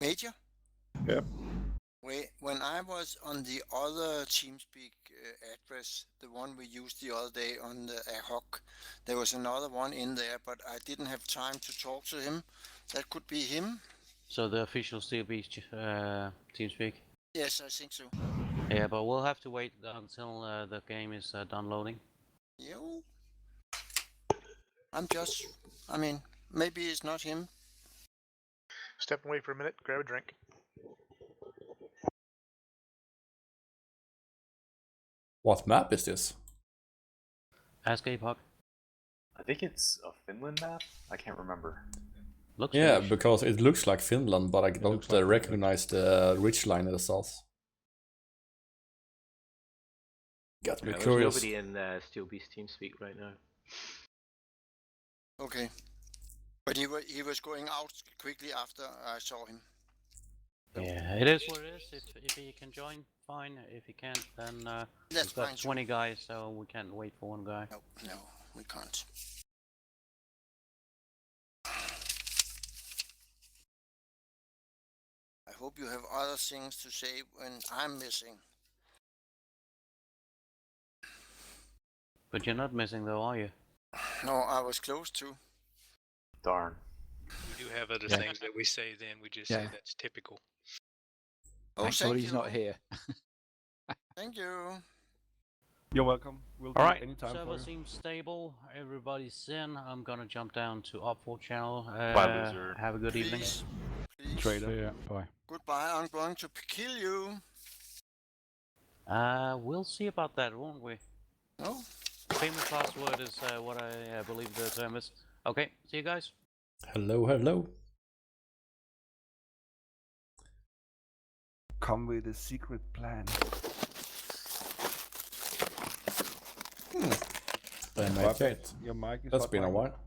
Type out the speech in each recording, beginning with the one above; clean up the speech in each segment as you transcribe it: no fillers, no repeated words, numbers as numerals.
Major? Yep. When I was on the other TeamSpeak address, the one we used the other day on the ad hoc, there was another one in there, but I didn't have time to talk to him. That could be him. So the official Steelbeasts TeamSpeak. Yes, I think so. Yeah, but we'll have to wait until the game is downloading. Yo. I mean, maybe it's not him. Step away for a minute, grab a drink. What map is this? Ask Apoc. I think it's a Finland map. I can't remember. Looks Yeah, Finnish. because it looks like Finland, but I don't like recognize the ridge line in the south. Got me There's curious. nobody in Steelbeast TeamSpeak right now. Okay. But he was going out quickly after I saw him. Yeah, it is what it is. If he can join, fine. If he can't, then That's we've got fine. 20 guys, so we can't wait for one guy. No, we can't. I hope you have other things to say when I'm missing. But you're not missing though, are you? No, I was close to. Darn. We do have other Yeah. things that we say then, we just Yeah. say that's typical. Oh, Thanks, thank he's you. not here. Thank you. You're welcome. We'll do Alright, anytime for server you. seems stable. Everybody's in. I'm gonna jump down to Op4 channel. Bye, loser. Have a good evening. Please. Please. Trader. Yeah, bye. Goodbye. I'm going to kill you. We'll see about that, won't we? No? Famous last word is what I believe the term is. Okay, see you guys. Hello, hello. Come with a secret plan. Kate. Your mic is That's hot been a mic. while.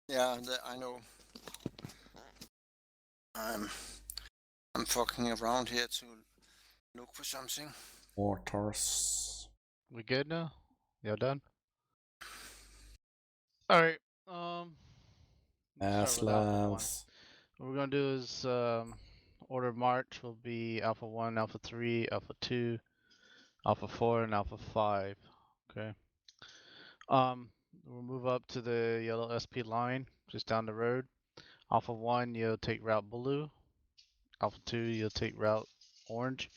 Yeah, I know. I'm fucking around here to look for something. Mortars. We good now? Y'all done? Alright, let's start with Alpha 1. Aslands. What we're gonna do is order of march will be Alpha 1, Alpha 3, Alpha 2, Alpha 4, and Alpha 5. Okay. We'll move up to the yellow SP line, just down the road. Alpha 1, you'll take route blue. Alpha 2, you'll take route orange.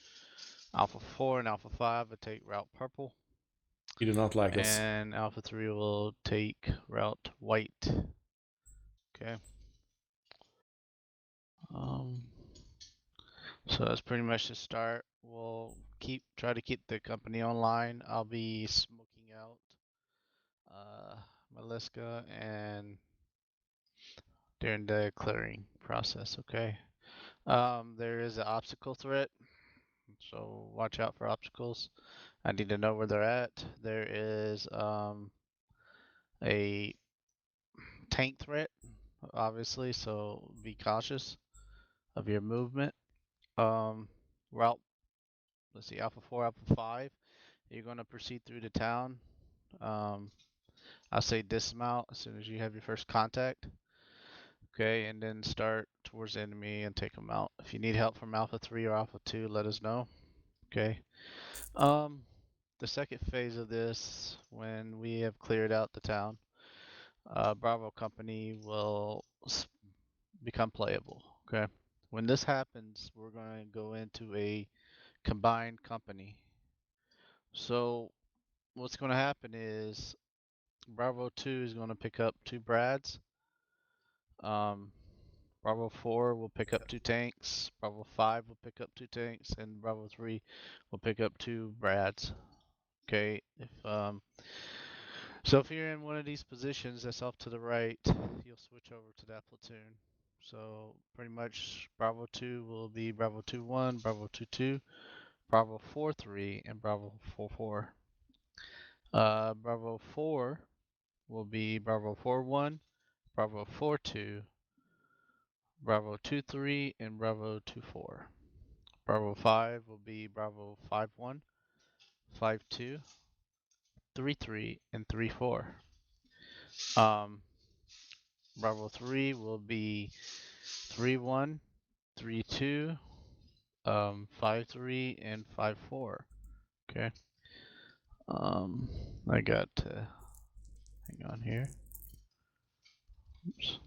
Alpha 4 and Alpha 5 will take route purple. You do not like this. And Alpha 3 will take route white. Okay. So that's pretty much the start. We'll try to keep the company online. I'll be smoking out Maliska and during the clearing process, okay? There is an obstacle threat, so watch out for obstacles. I need to know where they're at. There is a tank threat, obviously, so be cautious of your movement. Route, let's see, Alpha 4, Alpha 5, you're going to proceed through the town. I'll say dismount as soon as you have your first contact. Okay, and then start towards the enemy and take them out. If you need help from Alpha 3 or Alpha 2, let us know. Okay. The second phase of this, when we have cleared out the town, Bravo Company will become playable. Okay. When this happens, we're going to go into a combined company. So what's going to happen is Bravo 2 is going to pick up 2 Brads. Bravo 4 will pick up 2 tanks. Bravo 5 will pick up 2 tanks, and Bravo 3 will pick up 2 Brads. Okay. So if you're in one of these positions that's off to the right, you'll switch over to that platoon. So pretty much Bravo 2 will be Bravo 2-1, Bravo 2-2, Bravo 4-3, and Bravo 4-4. Bravo 4 will be Bravo 4-1, Bravo 4-2, Bravo 2-3, and Bravo 2-4. Bravo 5 will be Bravo 5-1, 5-2, 3-3, and 3-4. Bravo 3 will be 3-1, 3-2, 5-3, and 5-4. Okay. I got to hang on here. Oops.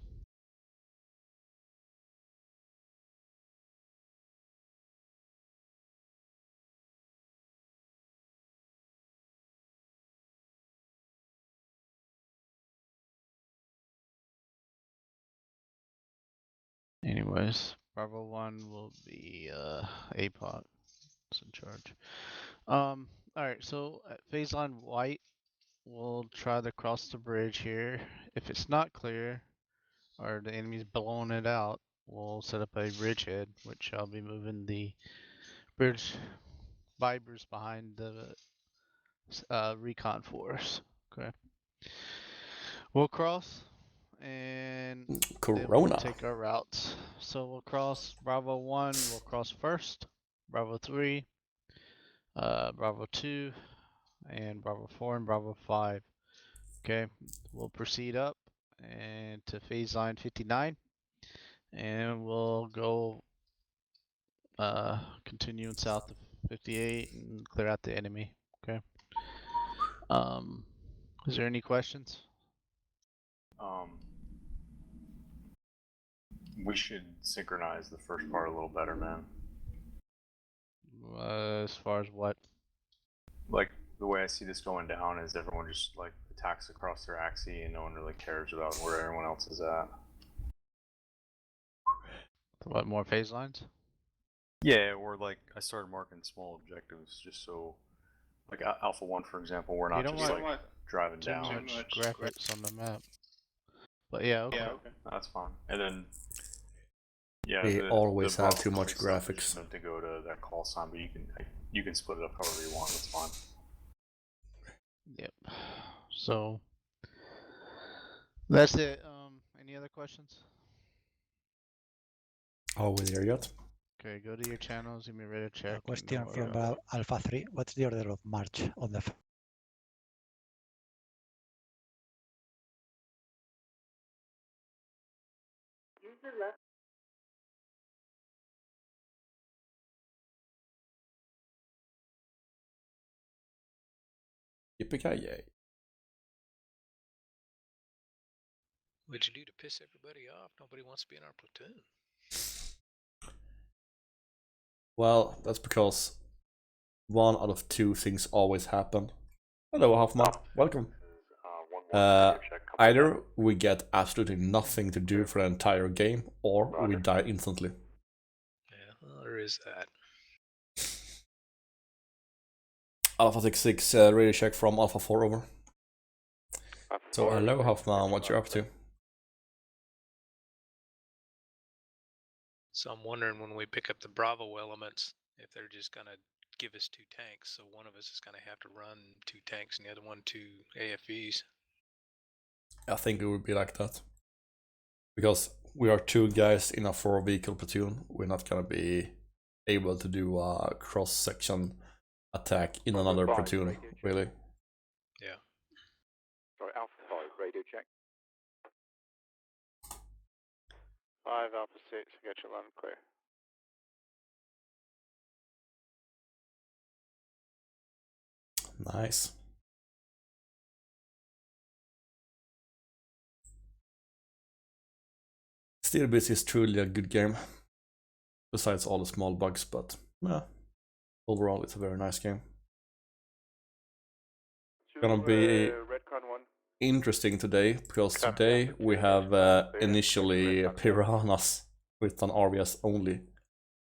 Anyways, Bravo 1 will be APOC. It's in charge. Alright, so at phase line white, we'll try to cross the bridge here. If it's not clear, or the enemy's blowing it out, we'll set up a bridgehead, which I'll be moving the bridge vibers behind the recon force. Okay. We'll cross and then we'll Corona. take our routes. So we'll cross Bravo 1, we'll cross first, Bravo 3, Bravo 2, and Bravo 4 and Bravo 5. Okay, we'll proceed up and to phase line 59, and we'll go continuing south of 58 and clear out the enemy. Okay. Is there any questions? We should synchronize the first part a little better, man. As far as what? Like, the way I see this going down is everyone just, like, attacks across their axis and no one really cares about where everyone else is at. What, more phase lines? Yeah, or, like, I started marking small objectives just so, like, Alpha 1, for example, we're not just, like, driving Too down. much graphics on the map. But yeah, okay. That's fine. And then, yeah, We always have Bravo too much stuff is graphics. just meant to go to that call sign, but you can split it up however you want. That's fine. Yep. So that's it. Any other questions? Are we there yet? Okay, go to your channels, give me a radar check. A and question we'll from go. Alpha 3. What's the order of march on the Yippee-ki-yay. What'd you do to piss everybody off? Nobody wants to be in our platoon. Well, that's because 1 out of 2 things always happen. Hello, Hoffman. Welcome. Either we get absolutely nothing to do for the entire game, or we die instantly. Yeah, well, there is that. Alpha 66, radio check from Alpha 4 over. So hello, Hoffman, what you up to? So I'm wondering when we pick up the Bravo elements, if they're just gonna give us 2 tanks, so one of us is gonna have to run 2 tanks and the other one 2 AFVs. I think it would be like that. Because we are 2 guys in a 4 vehicle platoon, we're not gonna be able to do a cross-section attack in another platoon, really. Yeah. Sorry, Alpha 5, radio check. 5 Alpha 6, get your line clear. Nice. Steelbeasts is truly a good game. Besides all the small bugs, but yeah, overall it's a very nice game. Gonna be interesting today, because today we have initially piranhas with an RVS only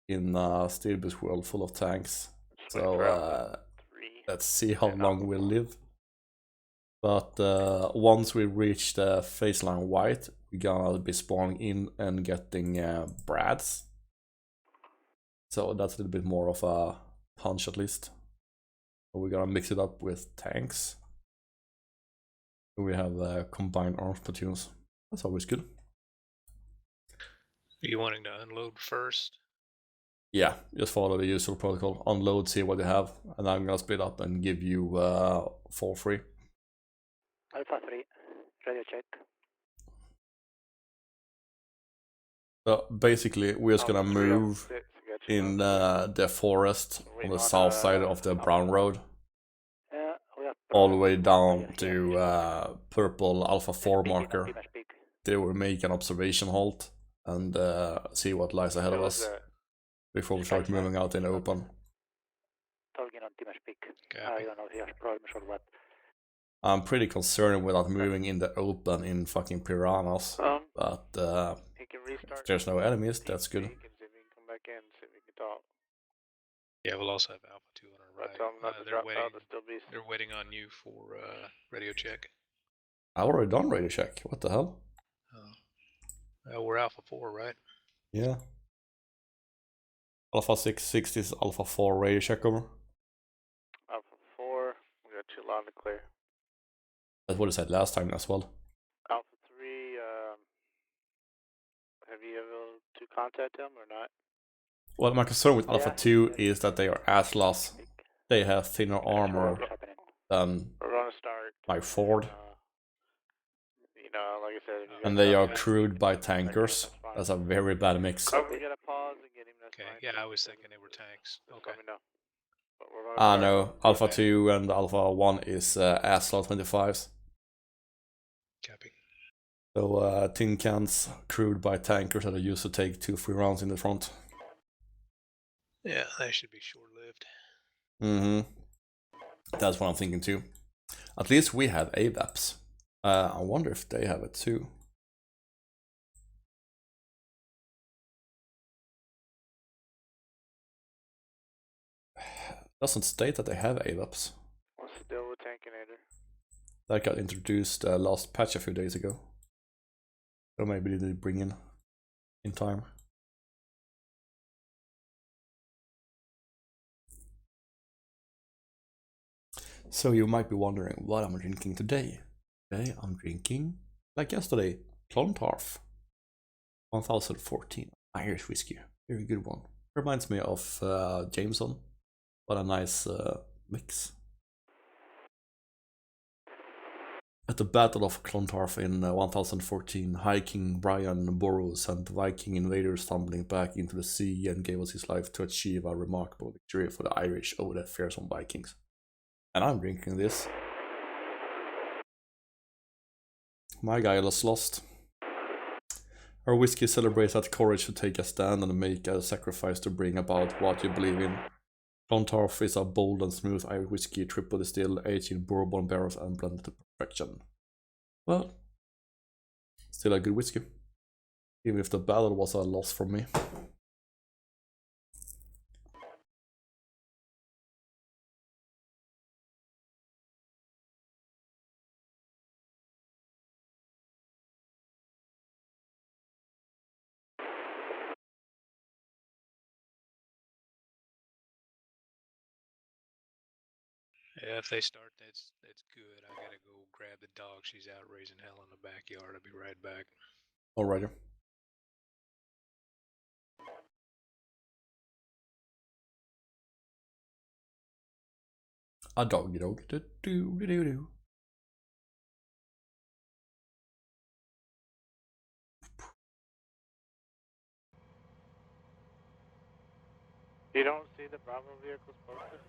in Steelbeasts world full of tanks. So let's see how long we'll live. But once we reach the phase line white, we're gonna be spawning in and getting Brads. So that's a little bit more of a punch at least. We're gonna mix it up with tanks. We have combined arms platoons. That's always good. Are you wanting to unload first? Yeah, just follow the usual protocol. Unload, see what you have, and I'm gonna split up and give you 4 free. Alpha 3, radio check. So basically, we're just gonna move in the forest on the south side of the Brown Road, all the way down to purple Alpha 4 marker. They will make an observation halt and see what lies ahead of us before we start moving out in the open. I'm pretty concerned without moving in the open in fucking piranhas, but if there's no enemies, that's good. Yeah, we'll also have Alpha 2 on our right. They're waiting on you for radio check. I already done radio check. What the hell? We're Alpha 4, right? Yeah. Alpha 660 is Alpha 4 radio check over. Alpha 4, we got you loud and clear. That's what I said last time as well. Alpha 3, have you able to contact him or not? Well, my concern with Alpha 2 is that they are assless. They have thinner armor than my Ford. You know, like I said, And they are crewed by tankers. That's a very bad mix. we gotta pause and get him this. Okay, yeah, I was thinking they were tanks. Okay. Let me know. I know, Alpha 2 and Alpha 1 is assless 25s. Copy. So tin cans crewed by tankers that are used to take 2-3 rounds in the front. Yeah, they should be short-lived. That's what I'm thinking too. At least we have AVAPs. I wonder if they have it too. Doesn't state that they have AVAPs. What's the deal with Tankinator? That got introduced last patch a few days ago. So maybe they did bring in time. So you might be wondering what I'm drinking today. Today I'm drinking, like yesterday, Clontarf 1014 Irish whiskey. Very good one. Reminds me of Jameson. What a nice mix. At the Battle of Clontarf in 1014, High King Brian Boru sent Viking invaders tumbling back into the sea and gave us his life to achieve a remarkable victory for the Irish over the fearsome Vikings. And I'm drinking this. My guy was lost. Our whiskey celebrates that courage to take a stand and make a sacrifice to bring about what you believe in. Clontarf is a bold and smooth Irish whiskey, triple distilled, aged in bourbon barrels and blended to perfection. Well, still a good whiskey, even if the battle was a loss for me. Yeah, if they start, that's good. I gotta go grab the dog. She's out raising hell in the backyard. I'll be right back. Alrighty. A doggy dog. Do do do do do. You don't see the Bravo vehicles posted?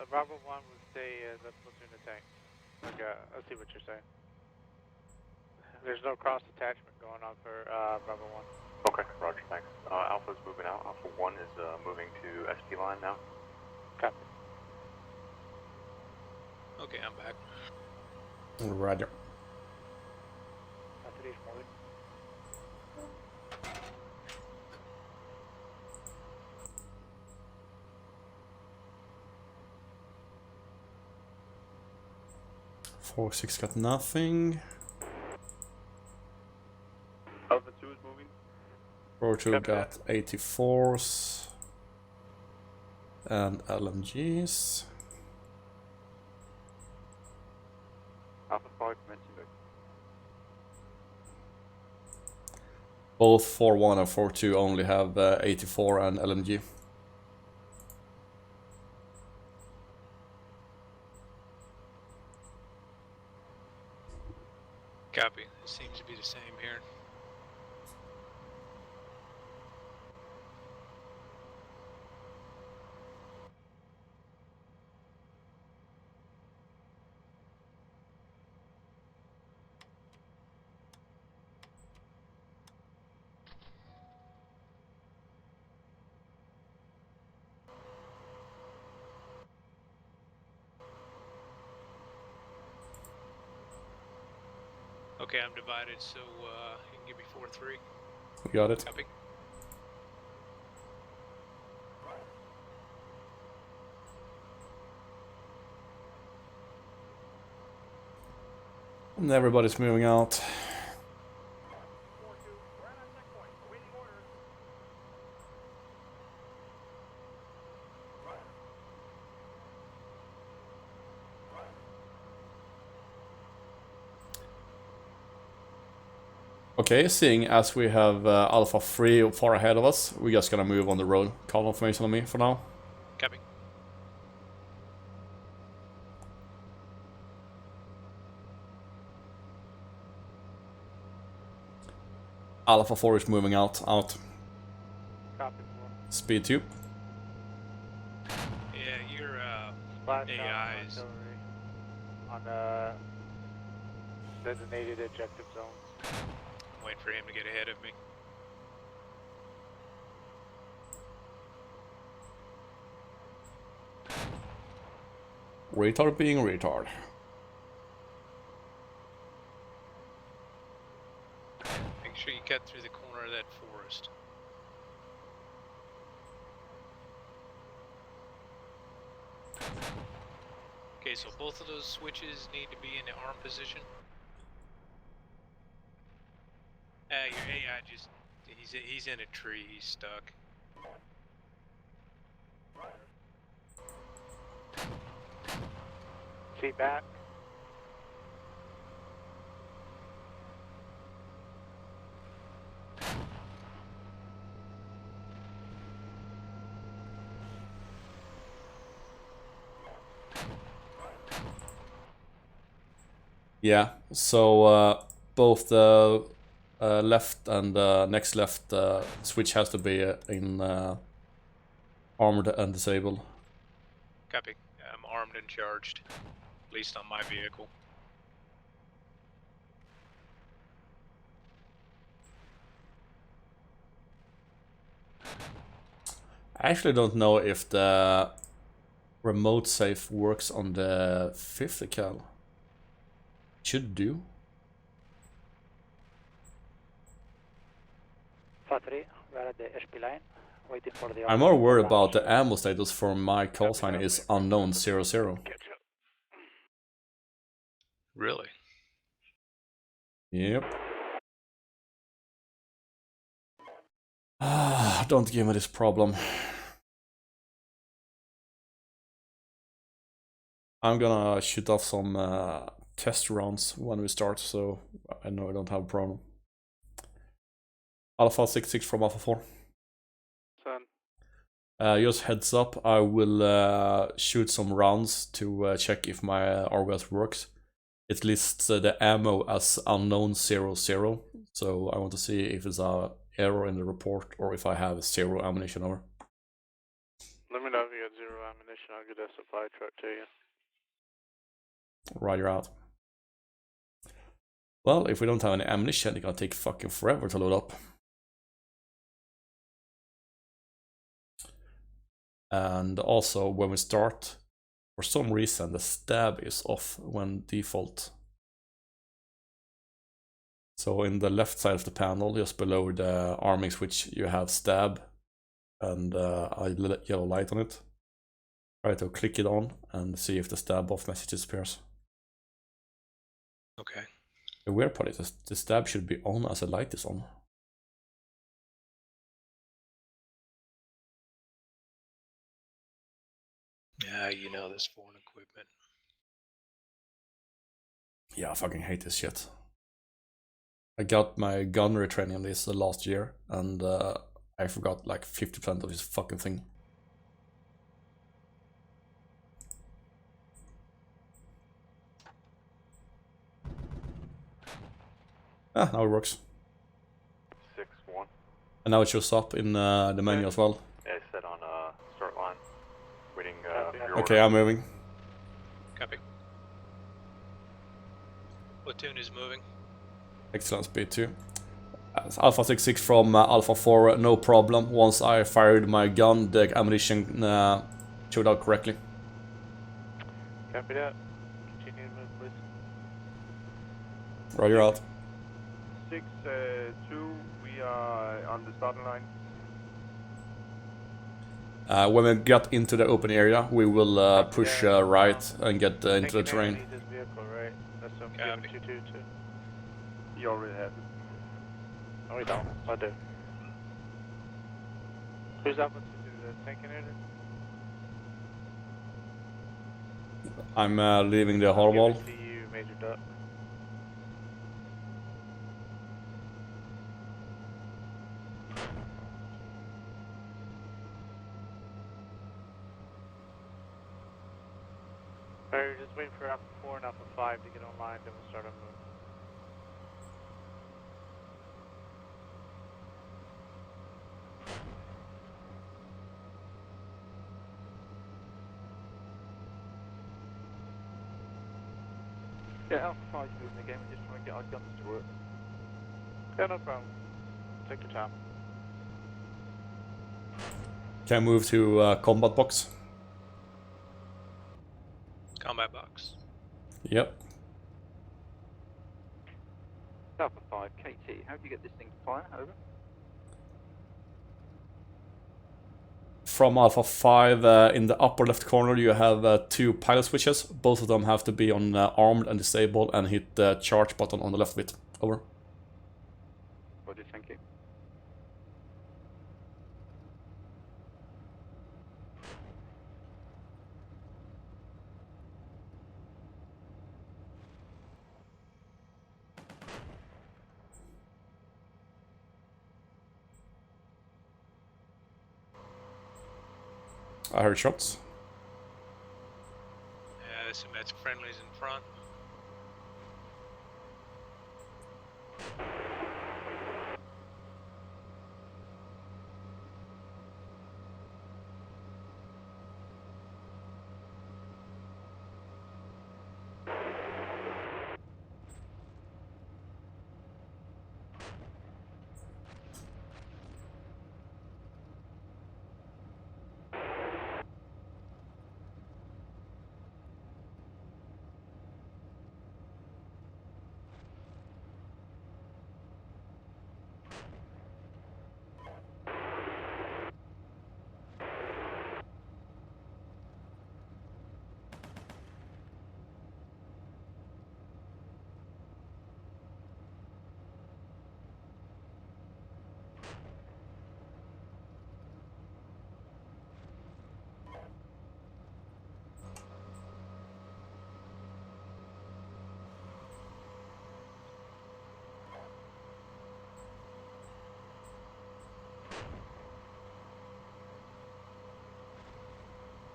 Bravo 1 would stay as a platoon of tanks. Okay, I see what you're saying. There's no cross attachment going on for Bravo 1. Okay, roger, thanks. Alpha's moving out. Alpha 1 is moving to SP line now. Copy. Okay, I'm back. Roger. After these moving. Four 6 got nothing. Alpha 2 is moving. 4-2 got 84s and LMGs. Alpha 5 commencing back. Both 4-1 and 4-2 only have 84 and LMG. Copy. It seems to be the same here. Okay, I'm divided, so you can give me 4-3. We got it. Copy. And everybody's moving out. Okay, seeing as we have Alpha 3 far ahead of us, we're just gonna move on the road. Call information on me for now. Copy. Alpha 4 is moving out. Copy 4. Speed 2. Yeah, your Splash AIs. on the designated objective zones. I'm waiting for him to get ahead of me. Retard being retard. Make sure you cut through the corner of that forest. Okay, so both of those switches need to be in the arm position. Your AI just, he's in a tree, he's stuck. Seat back. Yeah, so both the left and next left switch has to be in armored and disabled. Copy. I'm armed and charged, at least on my vehicle. I actually don't know if the remote safe works on the 5th cal. Should do. Fatri, we're at the HP line, waiting for the I'm more worried about the ammo status for my call sign is unknown 00. Really? Yep. Don't give me this problem. I'm gonna shoot off some test rounds when we start, so I know I don't have a problem. Alpha 66 from Alpha 4. Son. Just heads up, I will shoot some rounds to check if my RWS works. It lists the ammo as unknown 00, so I want to see if it's a error in the report or if I have 0 ammunition over. Let me know if you got 0 ammunition, I'll get a supply truck to you. Right, you're out. Well, if we don't have any ammunition, it's gonna take fucking forever to load up. And also, when we start, for some reason, the stab is off when default. So in the left side of the panel, just below the arming switch, you have stab and a yellow light on it. Try to click it on and see if the stab off message disappears. Okay. The weird part is the stab should be on as the light is on. Yeah, you know this foreign equipment. Yeah, I fucking hate this shit. I got my gun retraining on this last year, and I forgot like 50% of this fucking thing. Ah, now it works. 6-1. And now it shows up in the menu as well. Yeah, set on start line. Waiting for your Okay, order. I'm moving. Copy. Platoon is moving. Excellent speed too. Alpha 66 from Alpha 4, no problem. Once I fired my gun, the ammunition showed out correctly. Copy that. Continue to move, please. Roger out. 6-2, we are on the starting line. When we get into the open area, we will push right and get into the terrain. Need this vehicle, right? That's some Copy. 222. You already have it. No, we don't. I do. Who's Alpha 22? The tank unit? I'm leaving the hall wall. Give it to you, Major Duck. Alright, just waiting for Alpha 4 and Alpha 5 to get online, then we'll start our move. Yeah, Alpha 5's moving again, we're just trying to get our guns to work. Yeah, no problem. Take your time. Can I move to combat box? Combat box. Yep. Alpha 5, KT, how do you get this thing to fire? Over. From Alpha 5, in the upper left corner you have 2 pilot switches. Both of them have to be on armed and disabled, and hit the charge button on the left bit. Over. Roger, thank you. I heard shots. Yeah, I assume that's friendlies in front.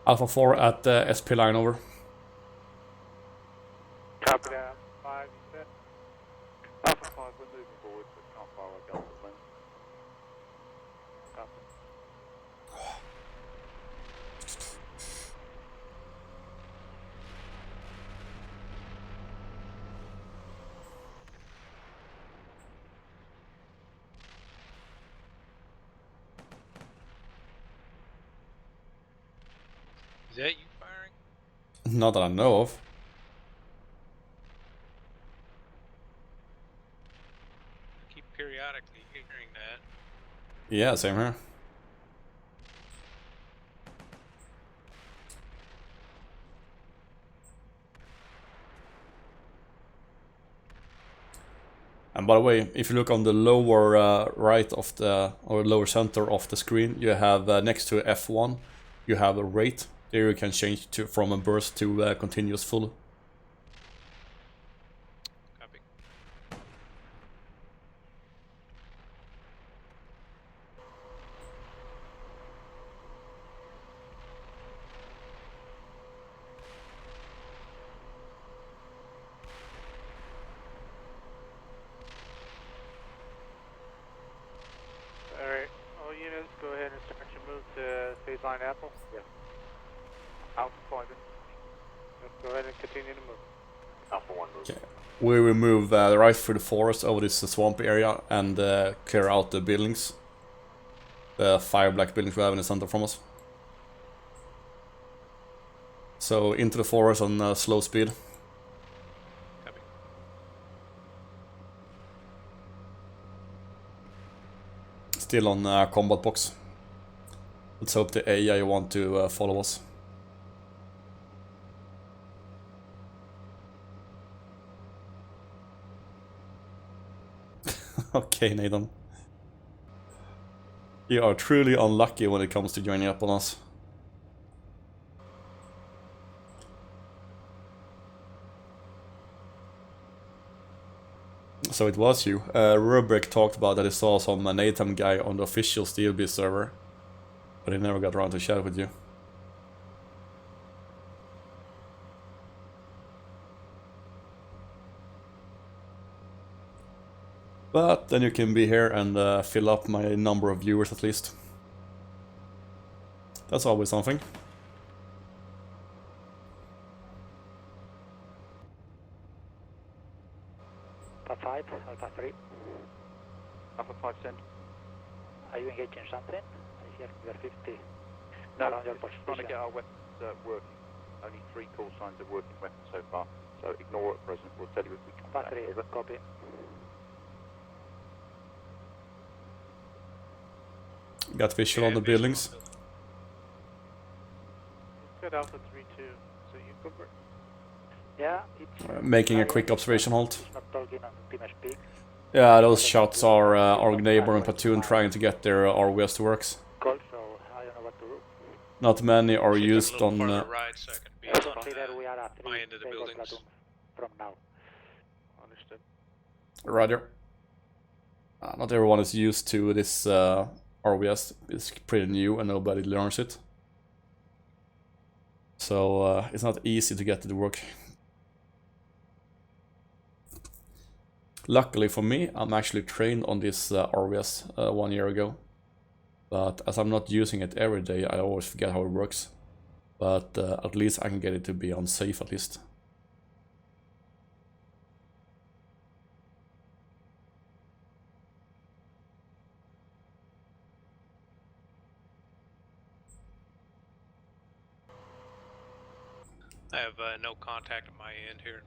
Alpha 4 at SP line, over. Copy that. Alpha 5, you said? Alpha 5, we're moving forward, but can't fire our guns at the moment. Copy. Is that you firing? Not that I know of. I keep periodically hearing that. Yeah, same here. And by the way, if you look on the lower right of the, or lower center of the screen, you have next to F1, you have a rate. There you can change to from a burst to continuous full. Copy. Apple? Yes. Alpha 5 in. Let's go ahead and continue to move. Alpha 1 move. Okay. We will move right through the forest over this swamp area and clear out the buildings. The 5 black buildings we have in the center from us. So into the forest on slow speed. Copy. Still on combat box. Let's hope the AI want to follow us. Okay, Nathan. You are truly unlucky when it comes to joining up on us. So it was you. Rubric talked about that he saw some Nathan guy on the official Steelbeasts server, but he never got around to chat with you. But then you can be here and fill up my number of viewers at least. That's always something. Alpha 5, Alpha 3. Alpha 5 send. Are you engaging something? I hear we are 50. No, around your we're just position. trying to get our weapons working. Only 3 call signs of working weapons so far. So ignore at present. We'll tell you if we come back. Alpha 3, Over. copy. Got visual on the buildings. Good Alpha 3-2. So you cover. Yeah, it's... Making a quick observation halt. It's not talking on the team speak. Yeah, those shots are our neighboring platoon trying to get their RWS to works. Call, so I don't know what to do. Not many are Should used look a on... little farther right so I can be I on consider we are at 3 my end of the vehicle buildings. platoon from now. Understood. Roger. Not everyone is used to this RWS. It's pretty new and nobody learns it. So it's not easy to get it to work. Luckily for me, I'm actually trained on this RWS 1 year ago. But as I'm not using it every day, I always forget how it works. But at least I can get it to be unsafe at least. I have no contact at my end here.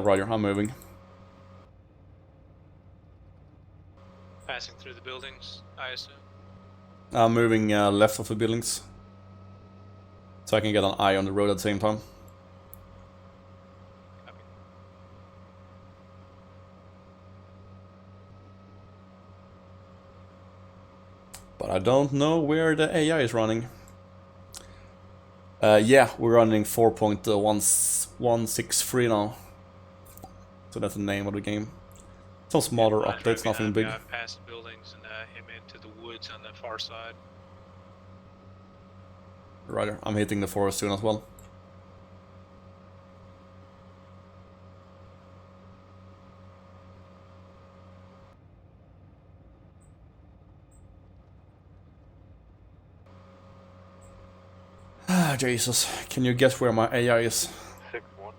Roger, I'm moving. Passing through the buildings, I assume. I'm moving left of the buildings. So I can get an eye on the road at the same time. Copy. But I don't know where the AI is running. Yeah, we're running 4.163 now. So that's the name of the game. Some smaller Mine's right updates, nothing behind big. me. I passed the buildings and him into the woods on the far side. Right, I'm hitting the forest soon as well. Ah, Jesus. Can you guess where my AI is? 6-1.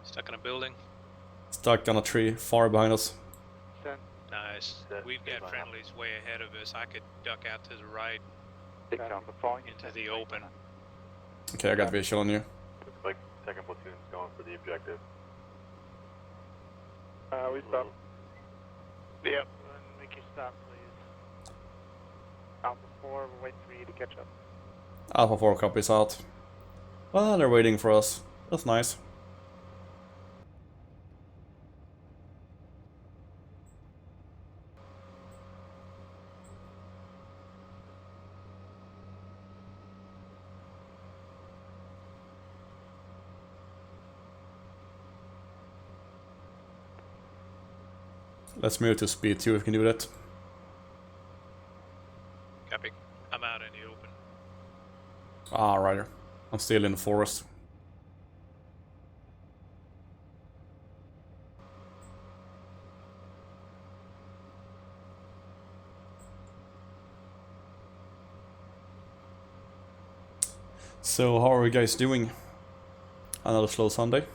Stuck in a building. Stuck on a tree, far behind us. Send. Nice. We've got friendlies way ahead of us. I could duck out to the right 6 Alpha 5. into the open. Okay, I got visual on you. Looks like second platoon's going for the objective. We stop. Yep. And make you stop, please. Alpha 4, we're waiting for you to catch up. Alpha 4 copies out. Well, they're waiting for us. That's nice. Let's move to speed 2 if we can do that. Copy. I'm out in the open. Ah, right. I'm still in the forest. So how are you guys doing? Another slow Sunday?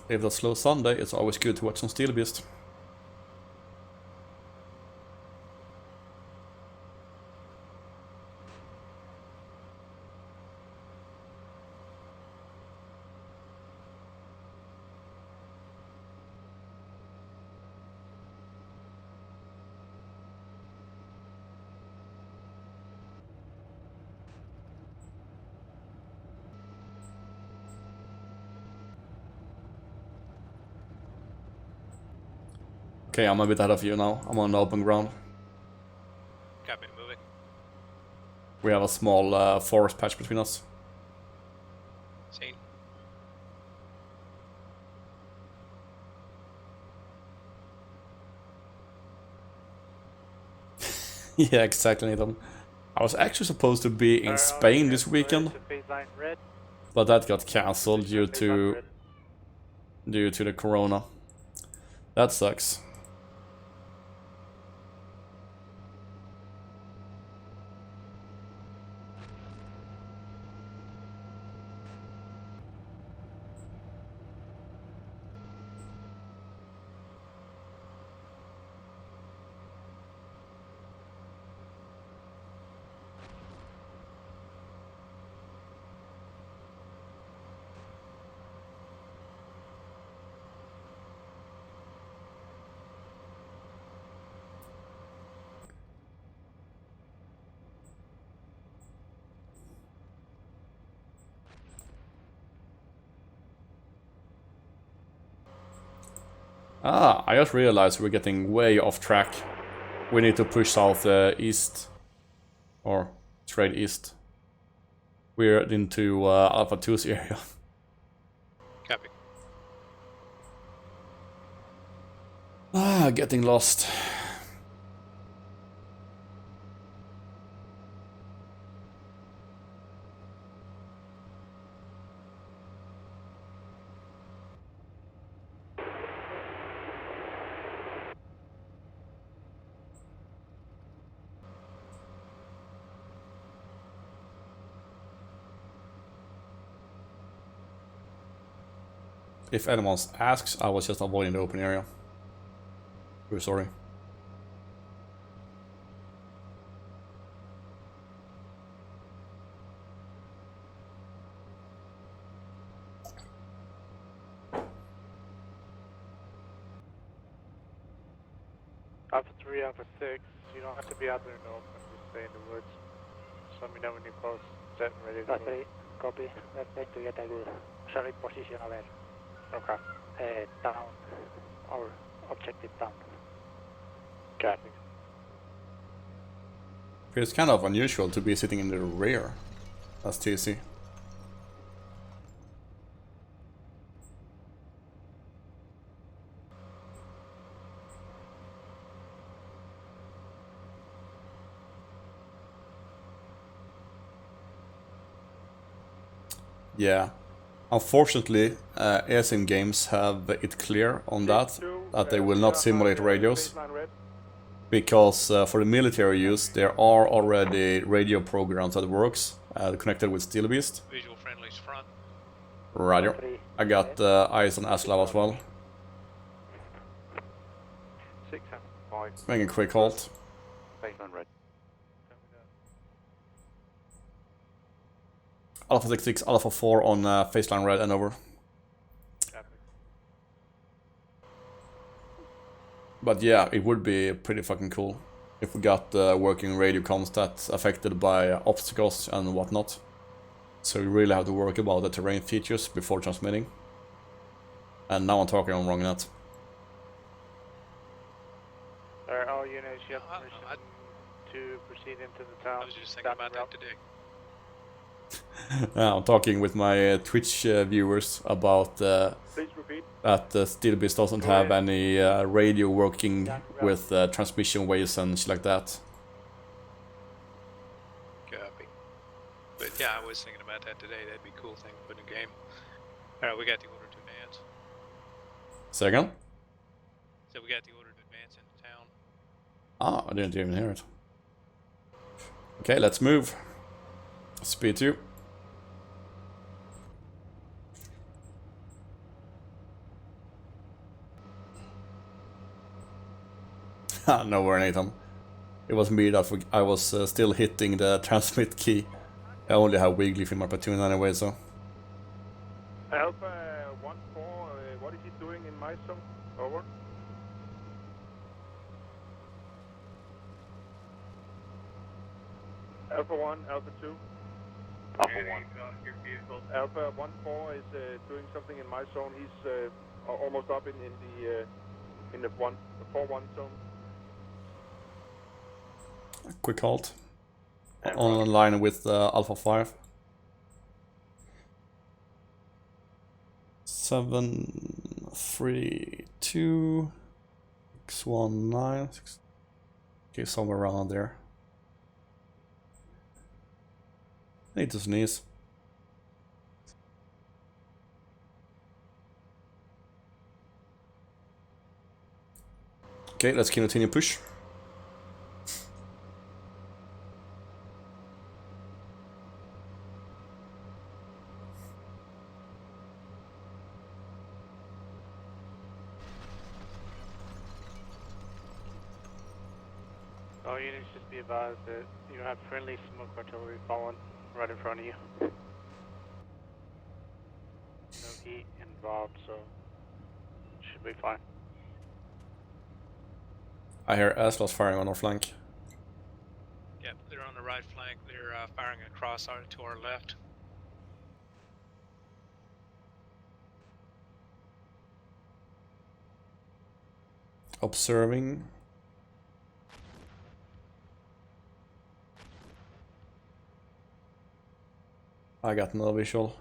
If it's a slow Sunday, it's always good to watch some Steelbeasts. Okay, I'm a bit ahead of you now. I'm on the open ground. Copy, moving. We have a small forest patch between us. Seen. Yeah, exactly, Nathan. I was actually supposed to be in Spain this weekend, but that got cancelled due to the corona. That sucks. Ah, I just realized we're getting way off track. We need to push south east. Or straight east. We're into Alpha 2's area. Copy. Ah, getting lost. If anyone asks, I was just avoiding the open area. We're sorry. Alpha 3, Alpha 6, you don't have to be out there in the open, just stay in the woods. Just let me know when you're close, set and ready to Alpha move. 3, copy. We're going to get a good solid position over down, or objective down. Copy. It's kind of unusual to be sitting in the rear. That's TC. Yeah. Unfortunately, ASM games have it clear on that they will not simulate radios. Because for the military use, there are already radio programs that works connected with Steelbeast. Visual friendlies front. Roger. I got eyes on Aslav as well. 675. Making a quick halt. Baseline red. Alpha 66, Alpha 4 on faceline red and over. But yeah, it would be pretty fucking cool if we got working radio comms that's affected by obstacles and whatnot. So you really have to work about the terrain features before transmitting. And now I'm talking on wrong net. Alright, all units, you have permission to proceed into the town. I was just thinking about that today. I'm talking with my Twitch viewers about that Steelbeast doesn't have any radio working with transmission waves and shit like that. Copy. But yeah, I was thinking about that today. That'd be a cool thing to put in a game. Alright, we got the order to advance. Second? So we got the order to advance into town. Ah, I didn't even hear it. Okay, let's move. Speed 2. Nowhere, Nathan. It was me that I was still hitting the transmit key. I only have Wigglyf in my platoon anyway, so. Alpha 1-4, what is he doing in my zone? Over. Alpha 1, Alpha 2. Alpha 1. Alpha 1-4 is doing something in my zone. He's almost up in the 4-1 zone. Quick halt. On line with Alpha 5. 7, 3, 2, 6, 1, 9. 6. Okay, somewhere around there. Need to sneeze. Okay, let's continue push. All units just be advised that you have friendly smoke artillery falling right in front of you. No heat involved, so should be fine. I hear Aslas firing on our flank. Yep, they're on the right flank. They're firing across to our left. Observing. I got no visual.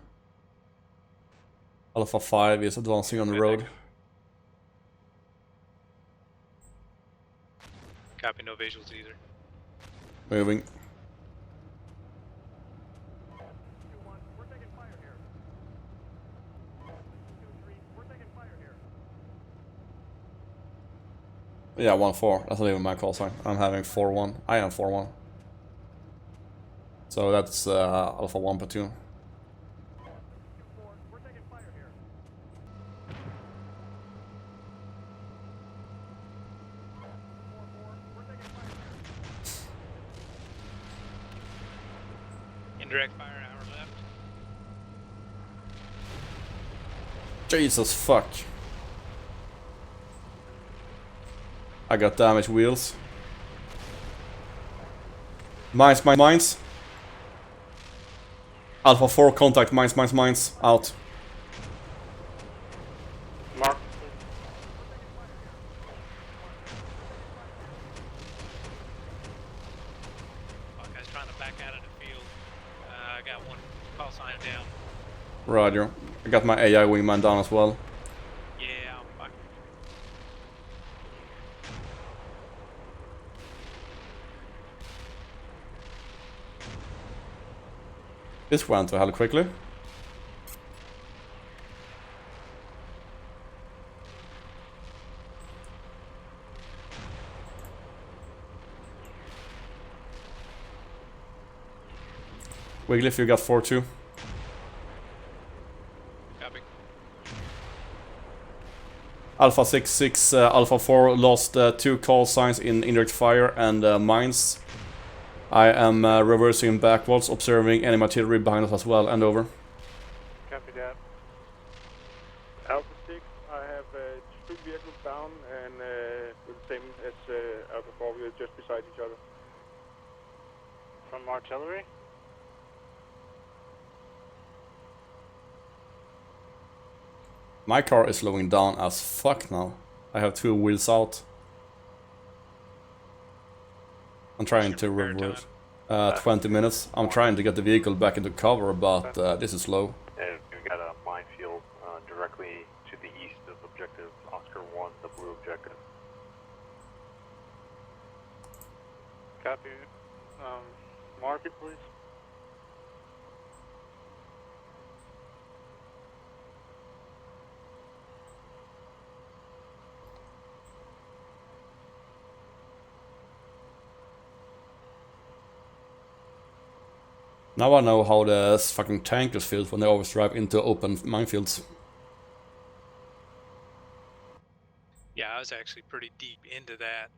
Alpha 5 is advancing on the road. Copy, no visuals either. Moving. Yeah, 1-4. That's not even my call sign. I'm having 4-1. I am 4-1. So that's Alpha 1 platoon. Indirect fire, our left. Jesus fuck. I got damaged wheels. Mines. Alpha 4 contact, mines. Out. Mark. Guy's trying to back out of the field. I got one call sign down. Roger. I got my AI wingman down as well. Yeah, I'm fine. This went to hell quickly. Wigglyf, you got 4-2. Copy. Alpha 6-6, Alpha 4 lost 2 call signs in indirect fire and mines. I am reversing backwards, observing enemy artillery behind us as well, and over. Copy that. Alpha 6, I have 2 vehicles down and with the same as Alpha 4, we are just beside each other. From artillery? My car is slowing down as fuck now. I have 2 wheels out. I'm trying to reverse. 20 minutes. I'm trying to get the vehicle back into cover, but this is slow. And we've got a minefield directly to the east of objective Oscar 1, the blue objective. Copy. Mark it, please. Now I know how the fucking tankers feel when they always drive into open minefields. Yeah, I was actually pretty deep into that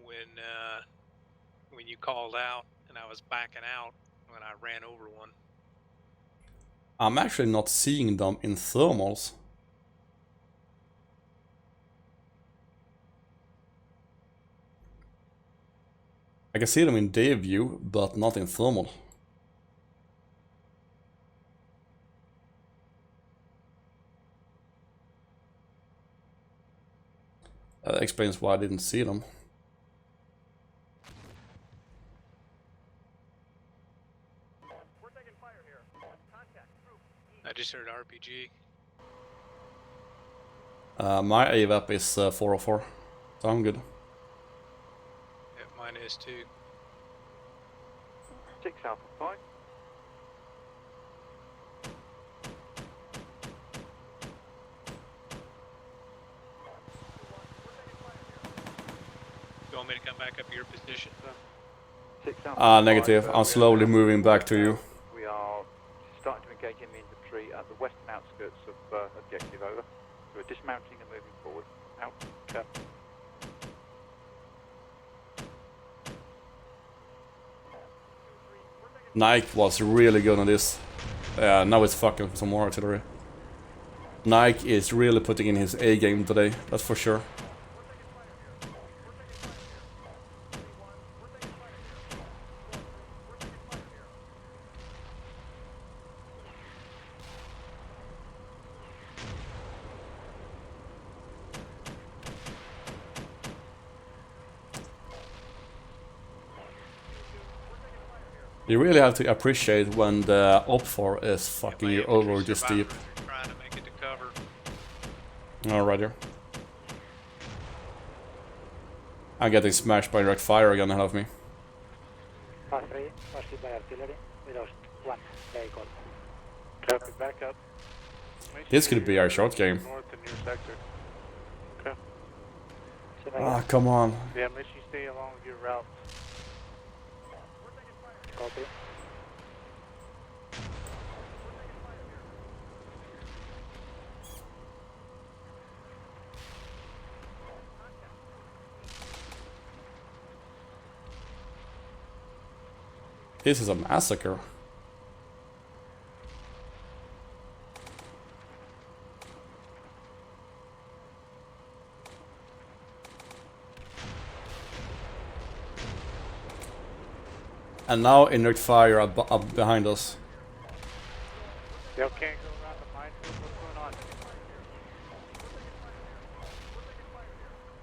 when you called out, and I was backing out when I ran over one. I'm actually not seeing them in thermals. I can see them in day view, but not in thermal. That explains why I didn't see them. I just heard RPG. My AVAP is 404, so I'm good. Yeah, mine is too. 6 Alpha 5. You want me to come back up to your position? 6 Alpha Negative. 5, I'm slowly moving back to you. We are starting to engage enemy infantry at the western outskirts of objective, over. So we're dismounting and moving forward. Out. Cut. Nike was really good on this. Now it's fucking for some more artillery. Nike is really putting in his A game today, that's for sure. You really have to appreciate when the OPFOR is fucking you over this deep. Trying to make it to cover. Alright here. I'm getting smashed by direct fire again ahead of me. Pass 3, pursued by artillery. We lost 1 vehicle. Copy, back up. This could be our short game. North in your sector. Okay. Ah, come on. Yeah, make sure you stay along your route. Copy. This is a massacre. And now inert fire up behind us. They can't go around the minefield. What's going on?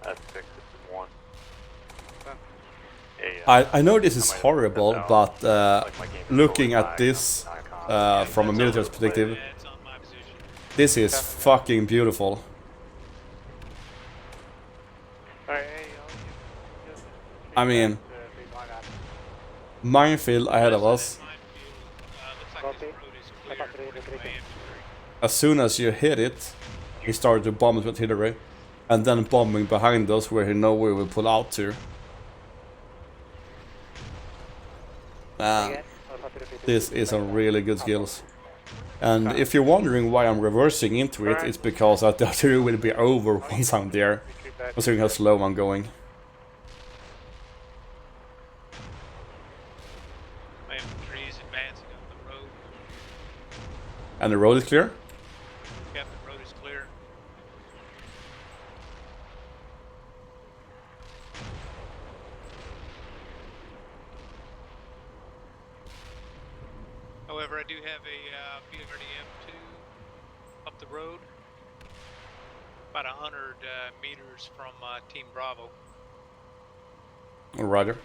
That's 6, this is 1. I know this is horrible, but looking at this from a military perspective, this is fucking beautiful. I mean, minefield ahead of us. As soon as you hit it, he started to bomb with artillery, and then bombing behind us where he know we will pull out to. This is some really good skills. And if you're wondering why I'm reversing into it, it's because the artillery will be over once I'm there, considering how slow I'm going. My infantry is advancing up the road. And the road is clear? Yep, the road is clear. However, I do have a BRDM-2 up the road, about 100 meters from Team Bravo. Roger.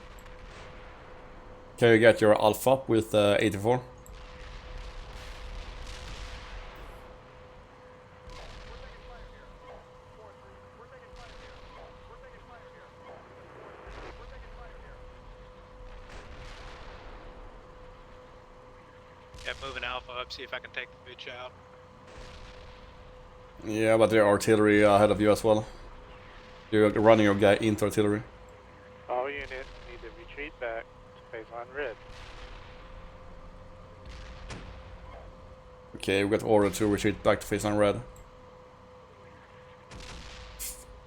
Can you get your Alpha up with 84? Yeah, moving Alpha up, see if I can take the bitch out. Yeah, but there are artillery ahead of you as well. You're running your guy into artillery. All units need to retreat back to baseline red. Okay, we got order to retreat back to phase 9 red.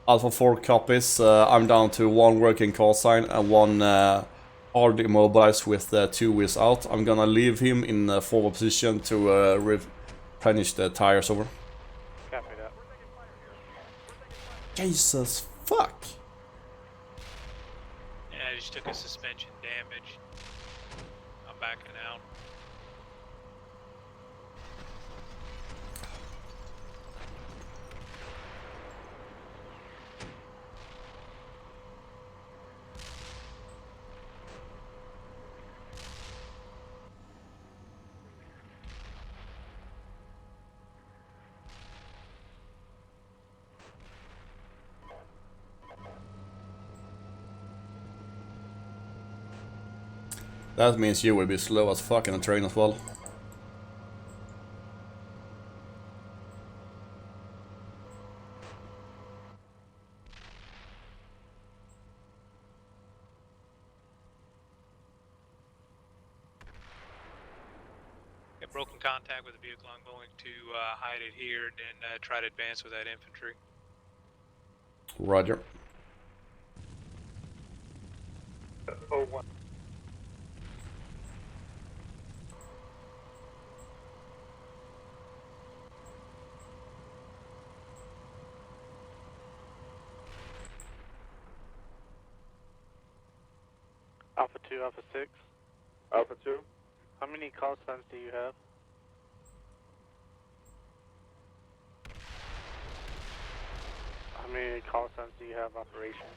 Alpha 4 copies. I'm down to 1 working call sign and 1 hard immobilized with 2 wheels out. I'm gonna leave him in forward position to replenish the tires over. Copy that. Jesus fuck! Yeah, I just took a suspension damage. I'm backing out. That means you will be slow as fuck in the train as well. Got broken contact with the vehicle. I'm going to hide it here and then try to advance with that infantry. Roger. 01. Alpha 2, Alpha 6. Alpha 2. How many call signs do you have? How many call signs do you have operational?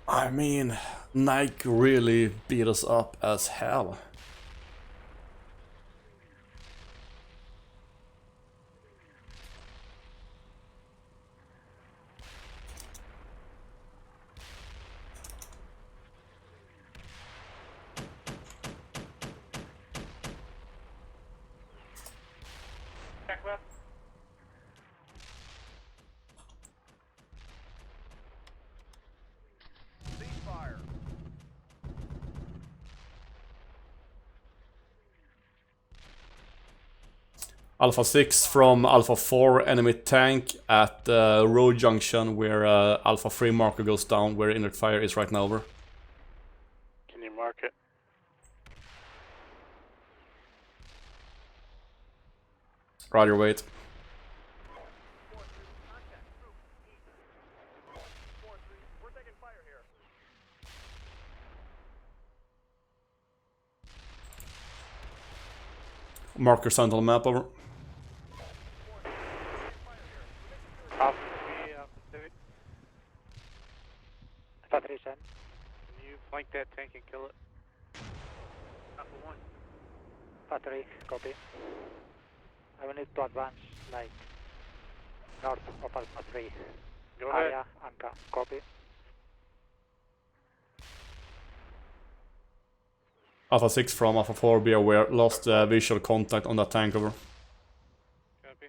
I mean, Nike really beat us up as hell. Check left. Alpha 6 from Alpha 4, enemy tank at the road junction where Alpha 3 marker goes down, where inner fire is right now, over. Can you mark it? Roger, wait. Marker sent on the map, over. Alpha 3, Alpha 6. Alpha 3, send. Can you flank that tank and kill it? Alpha 1. Alpha 3, copy. I will need to advance, like, north of Alpha 3. Go ahead. Area, Anka, copy. Alpha 6 from Alpha 4, be aware. Lost visual contact on that tank, over. Copy.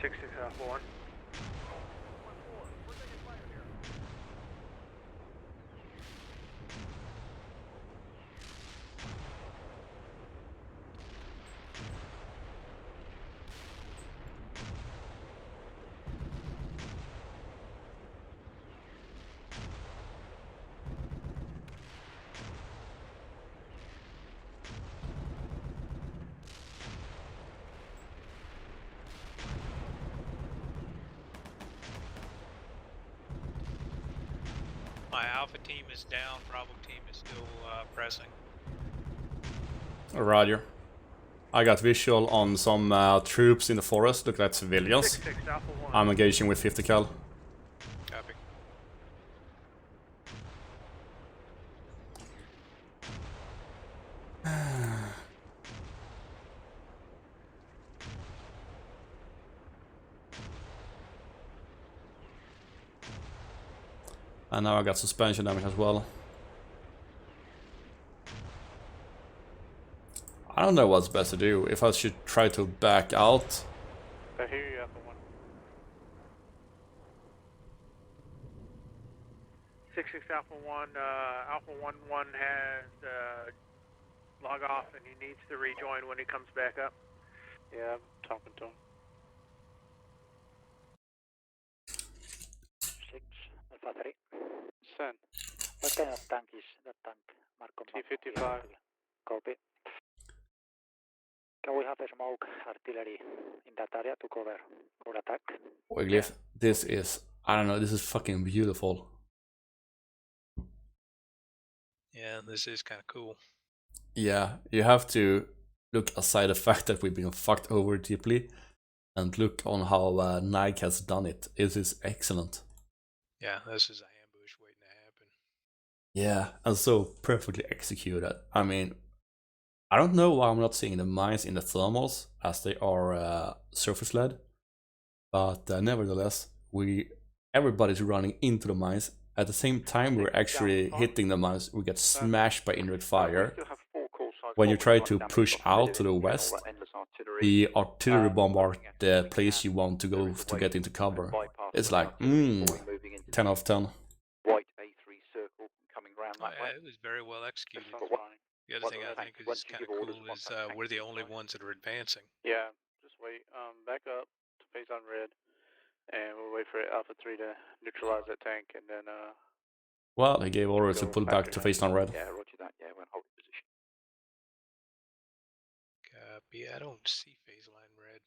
Six is Alpha 1. My Alpha team is down. Bravo team is still pressing. Roger. I got visual on some troops in the forest. Look, that's civilians. 6 Alpha 1. I'm engaging with 50 cal. Copy. And now I got suspension damage as well. I don't know what's best to do. If I should try to back out. I hear you, Alpha 1. 6-6 Alpha 1, Alpha 1-1 has log off and he needs to rejoin when he comes back up. Yeah, I'm talking to him. 6 Alpha 3. Send. What kind of tank is that tank? Marco T-55. Copy. Can we have a smoke artillery in that area to cover our attack? Wigglyf, this is, I don't know, this is fucking beautiful. Yeah, this is kind of cool. Yeah, you have to look aside the fact that we've been fucked over deeply and look on how Nike has done it. It is excellent. Yeah, this is an ambush waiting to happen. Yeah, and so perfectly executed. I mean, I don't know why I'm not seeing the mines in the thermals as they are surface led, but nevertheless, everybody's running into the mines. At the same time, we're actually hitting the mines. We get smashed by indirect fire. When you try to push out to the west, the artillery bombard the place you want to go to get into cover. It's like, 10 out of 10. White A3 circle coming round that way. It was very well executed. The other thing I think is kind of cool is we're the only ones that are advancing. Yeah, just wait. Back up to face on red, and we'll wait for Alpha 3 to neutralize that tank, and then Well, he gave orders to pull back to face on red. yeah, roger that. Yeah, we're in holding position. Copy. I don't see phase line red.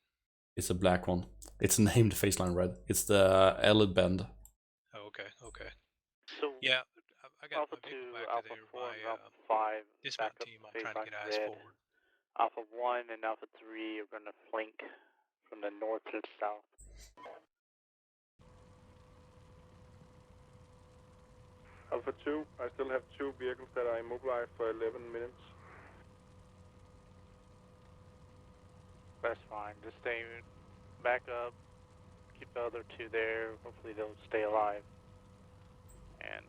It's a black one. It's named face line red. It's the L bend. Oh, okay, okay. So Yeah, I got Alpha my 2, vehicle back Alpha to there 4, by and Alpha 5. dismount back up team. to I'm face trying to on get eyes red. forward. Alpha 1 and Alpha 3 are going to flank from the north to the south. Alpha 2, I still have 2 vehicles that are immobilized for 11 minutes. That's fine. Just stay back up. Keep the other 2 there. Hopefully they'll stay alive. And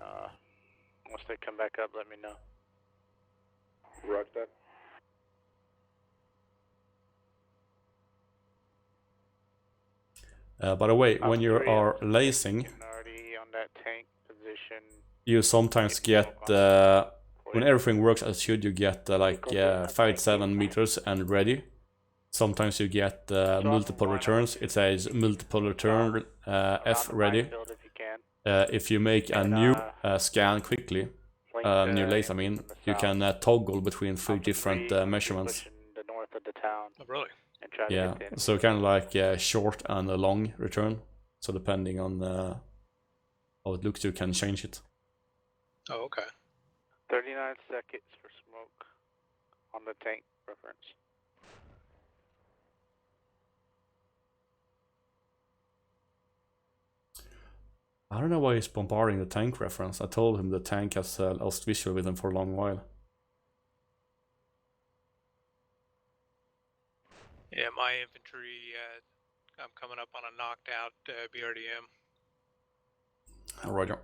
once they come back up, let me know. Roger that. By the way, when you are lacing, Already on that tank position. you sometimes get, when everything works as should, you get like 5-7 meters and ready. Sometimes you get multiple returns. It says multiple return F ready. If you make a new scan quickly, new lace, I mean, you can toggle between 3 different measurements. The north of the town. Oh, really? And try to Yeah, get in. so kind of like a short and a long return. So depending on how it looks, you can change it. Oh, okay. 39 seconds for smoke on the tank reference. I don't know why he's bombarding the tank reference. I told him the tank has lost visual with him for a long while. Yeah, my infantry, I'm coming up on a knocked out BRDM. Roger.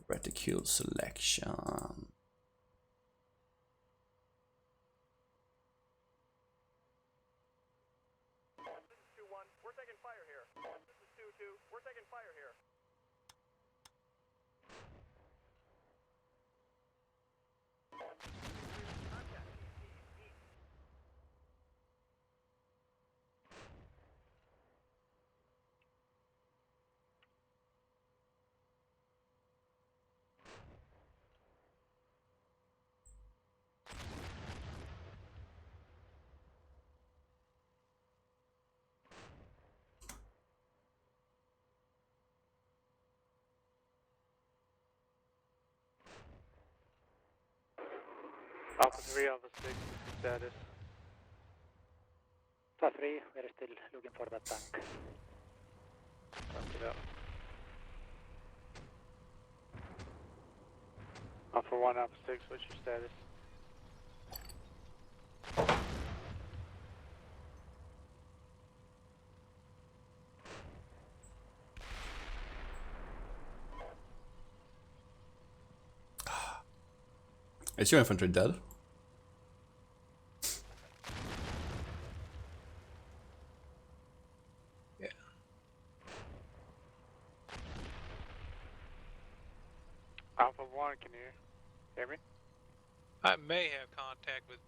Reticule selection. We're taking fire here. This is 2-2. We're taking fire here. Alpha 3, Alpha 6, status. Alpha 3, we're still looking for that tank. Copy that. Alpha 1, Alpha 6, what's your status? Is your infantry dead? Yeah. Alpha 1, can you hear me? I may have contact with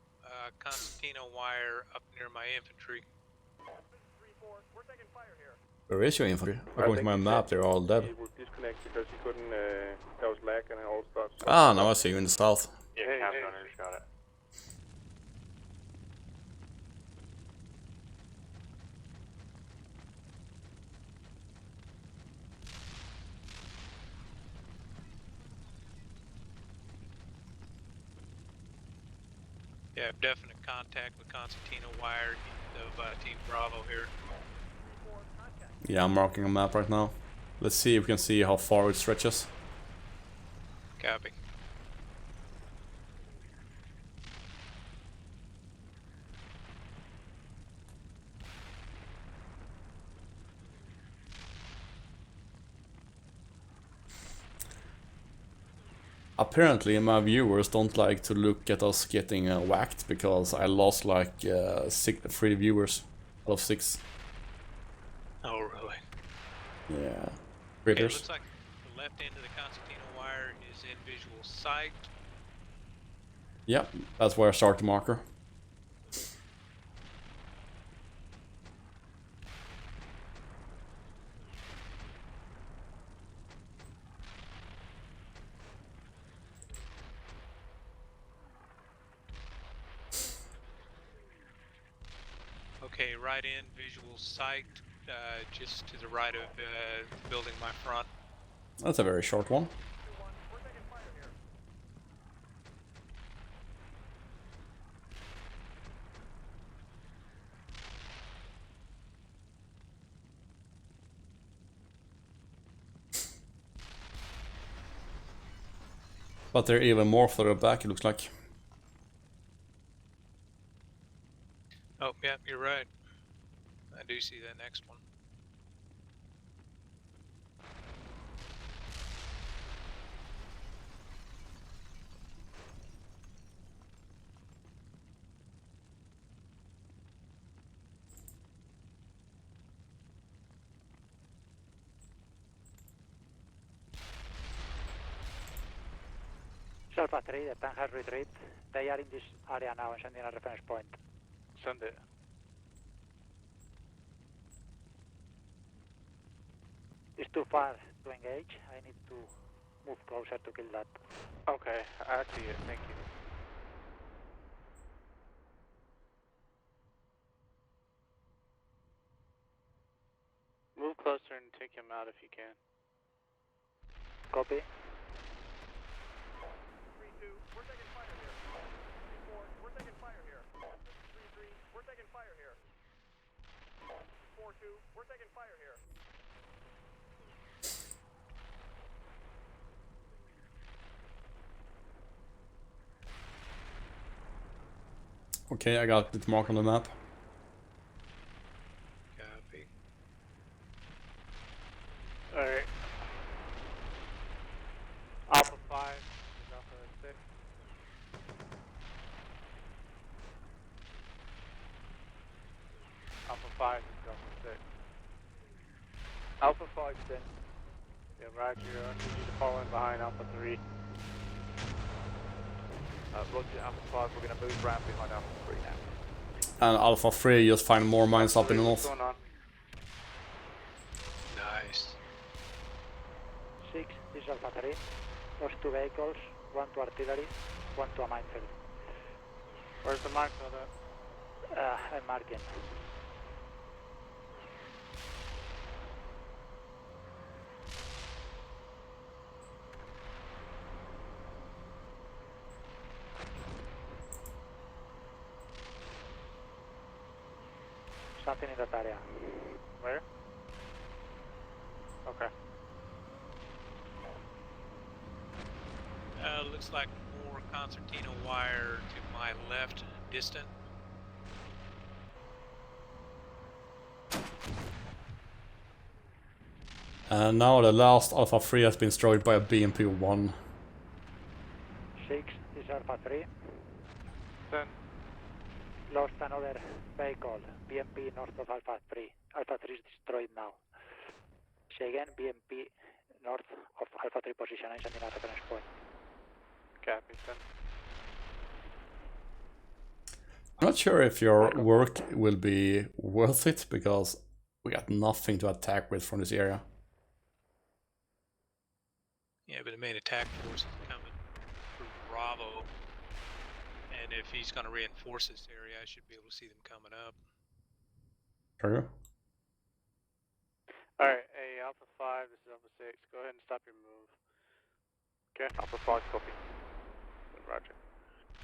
Constantino wire up near my infantry. Where is your infantry? According to my map, they're all dead. He would disconnect because he couldn't, there was lag and all stuff. So Ah, now I see you in the south. Yeah, Hey, Cap hey. Gunners got it. Yeah, definite contact with Constantino wire of Team Bravo here. Yeah, I'm marking a map right now. Let's see if we can see how far it stretches. Copy. Apparently my viewers don't like to look at us getting whacked because I lost like 3 viewers out of 6. Oh, really? Yeah. Okay, Critters. looks like the left end of the Constantino wire is in visual sight. Yeah, that's where I start the marker. Okay, right in visual sight, just to the right of building my front. That's a very short one. But they're even more further back, it looks like. Oh, yeah, you're right. I do see that next one. Alpha 3, the tank has retreat. They are in this area now and sending a reference point. Send it. It's too far to engage. I need to move closer to kill that. Okay, I see it. Thank you. Move closer and take him out if you can. Copy. 3-2, we're taking fire here. 3-4, we're taking fire here. 3-3, we're taking fire here. 4-2, we're taking fire here. Okay, I got it marked on the map. Copy. Alright. Alpha 5 is Alpha 6. Alpha 5 is Alpha 6. Alpha 5 then. Yeah, Roger. I need you to fall in behind Alpha 3. Roger, Alpha 5, we're going to move round behind Alpha 3 now. And Alpha 3 just find more mines up in the What's north. going on? Nice. 6, this is Alpha 3. Lost 2 vehicles, 1 to artillery, 1 to a minefield. Where's the minefield at? I'm marking. Something in that area. Where? Okay. Looks like more concertina wire to my left, distant. And now the last Alpha 3 has been destroyed by a BMP-1. 6, this This is Alpha 3. Send. Lost another vehicle. BMP north of Alpha 3. Alpha 3 is destroyed now. Say again, BMP north of Alpha 3 position. I'm sending a reference point. Copy, send. I'm not sure if your work will be worth it, because we got nothing to attack with from this area. Yeah, but the main attack force is coming through Bravo. And if he's going to reinforce this area, I should be able to see them coming up. True. Alright, hey, Alpha 5, this is Alpha 6. Go ahead and stop your move. Okay? Alpha 5, copy. Roger.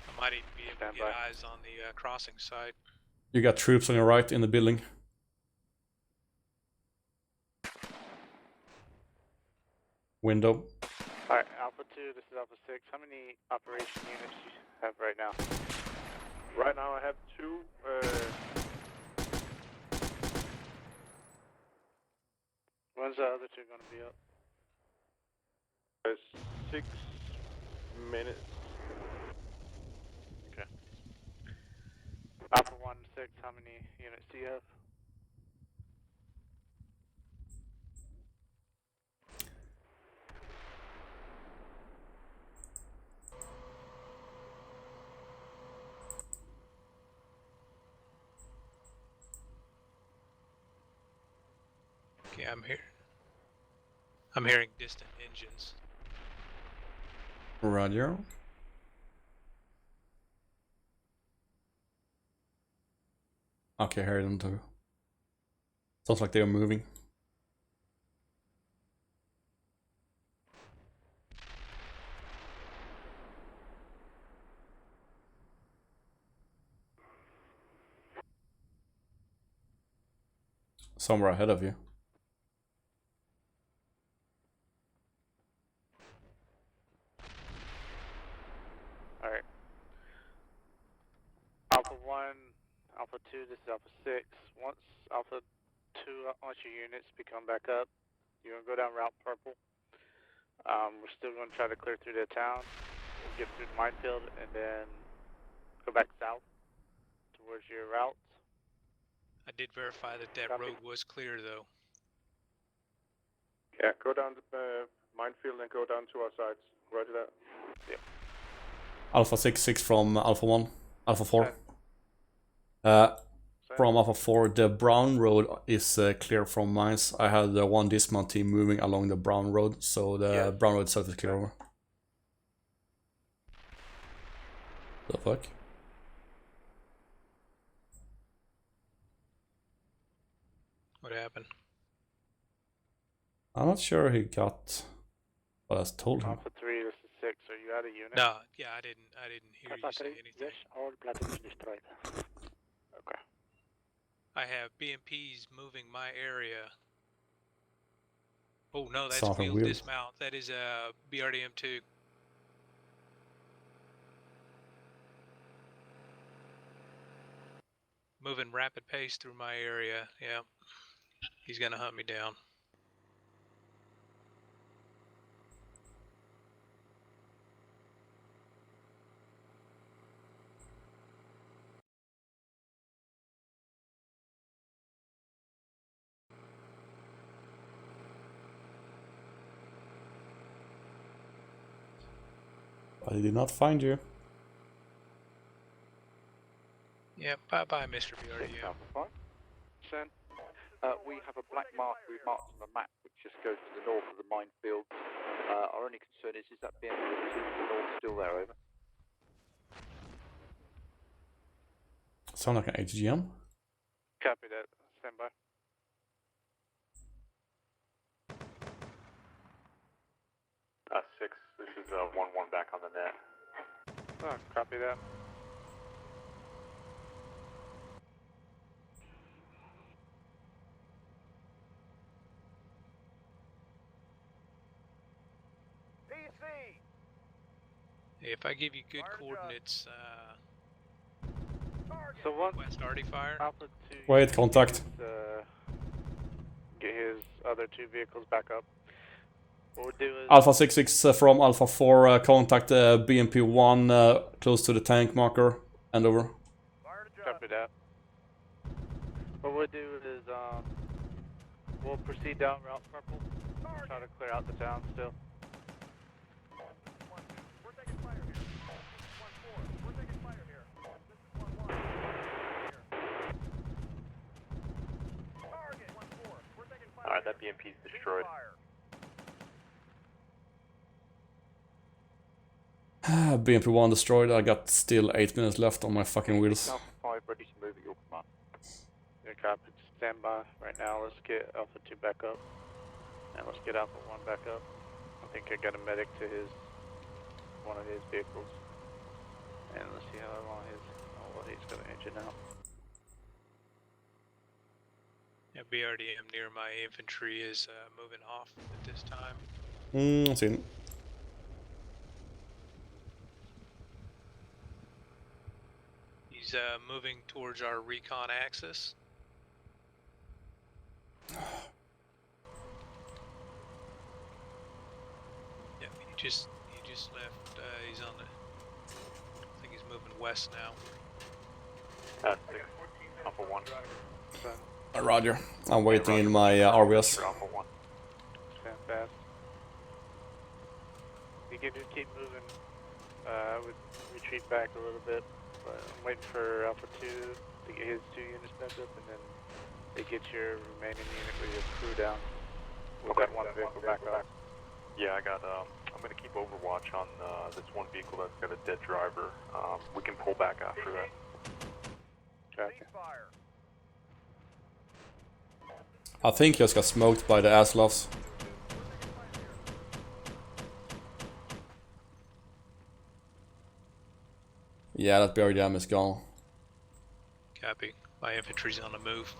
I might even be able to get eyes on the crossing site. You got troops on your right in the building. Window. Alright, Alpha 2, this is Alpha 6. How many operation units do you have right now? Right now I have 2. When's the other 2 going to be up? 6 minutes. Okay. Alpha 1, 6, how many units do you have? Okay, I'm hearing distant engines. Roger. Okay, I heard them too. Sounds like they are moving. Somewhere ahead of you. Alright. Alpha 1, Alpha 2, this is Alpha 6. Once Alpha 2, once your units become back up, you're going to go down Route Purple. We're still going to try to clear through the town, get through the minefield, and then go back south towards your route. I did verify that that road was clear, though. Yeah, go down the minefield and go down to our sides. Roger that. Yep. Alpha 6 from Alpha 1. Alpha 4. From Alpha 4, the brown road is clear from mines. I had the one dismount team moving along the brown road, so the brown road itself is clear over. The fuck? What happened? I'm not sure he got what I told him. Alpha 3, this is 6. Are you out of unit? No, yeah, I didn't hear Alpha you say 3, anything. yes, all platoons destroyed. Okay. I have BMPs moving my area. Oh no, that's Southern wheel wheel. dismount. That is a BRDM2. Moving rapid pace through my area. Yeah, he's gonna hunt me down. I did not find you. Yeah, bye-bye, Mr. BRDM. Send. We have a black mark we've marked on the map which just goes to the north of the minefield. Our only concern is that BMP to the north still there, over? Sound like an HGM? Copy that. Stand by. Six, this is 1-1 back on the net. Oh, copy that. If I give you good coordinates, So once West Arty Fire. Alpha 2 Wait, contact. get his other 2 vehicles back up. What we'll do is Alpha 66 from Alpha 4, contact BMP 1 close to the tank marker, and over. copy that. What we'll do is we'll proceed down Route Purple. Try to clear out the town still. Alright, that BMP is destroyed. BMP 1 destroyed. I got still 8 minutes left on my fucking wheels. Alpha 5 ready to move at your command. Yeah, copy. Stand by right now. Let's get Alpha 2 back up. And let's get Alpha 1 back up. I think I got a medic to one of his vehicles. And let's see how long he's got an engine out. Yeah, BRDM near my infantry is moving off at this time. Seen. He's moving towards our recon axis. Yeah, he just left. He's on the. I think he's moving west now. 6, Alpha 1. Roger. I'm waiting in my RVS. Alpha 1. Stand fast. You can just keep moving. I would retreat back a little bit, but I'm waiting for Alpha 2 to get his 2 units back up, and then they get your remaining unit with your crew down with that one vehicle back up. Yeah, I got, I'm gonna keep overwatch on this one vehicle that's got a dead driver. We can pull back after that. Gotcha. I think he just got smoked by the Aslovs. Yeah, that BRDM is gone. Copy. My infantry's on the move.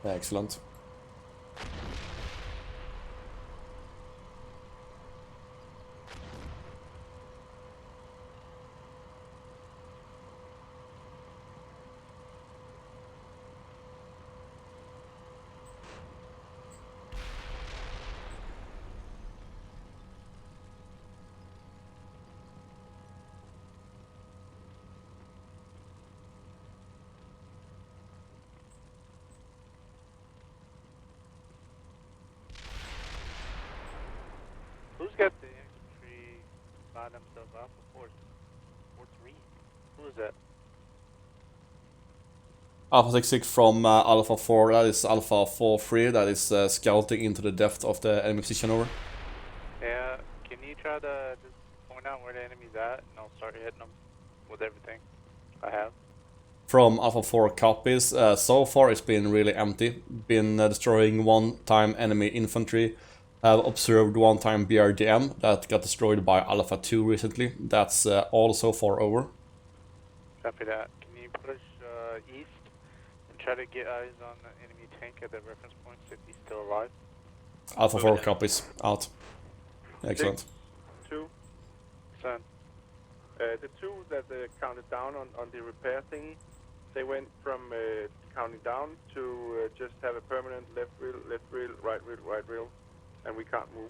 Excellent. Who's got the infantry by themselves? Alpha 4-3? Who is that? Alpha 66 from Alpha 4, that is Alpha 4-3, that is scouting into the depth of the enemy position, over. Yeah, can you try to just point out where the enemy's at, and I'll start hitting them with everything I have? From Alpha 4 copies, so far it's been really empty. Been destroying one-time enemy infantry. Have observed one-time BRDM that got destroyed by Alpha 2 recently. That's all so far, over. Copy that. Can you push east and try to get eyes on the enemy tank at the reference point, see if he's still alive? Alpha 4 copies, out. Excellent. 2. Son. The 2 that counted down on the repair thingy, they went from counting down to just have a permanent left reel, right reel, and we can't move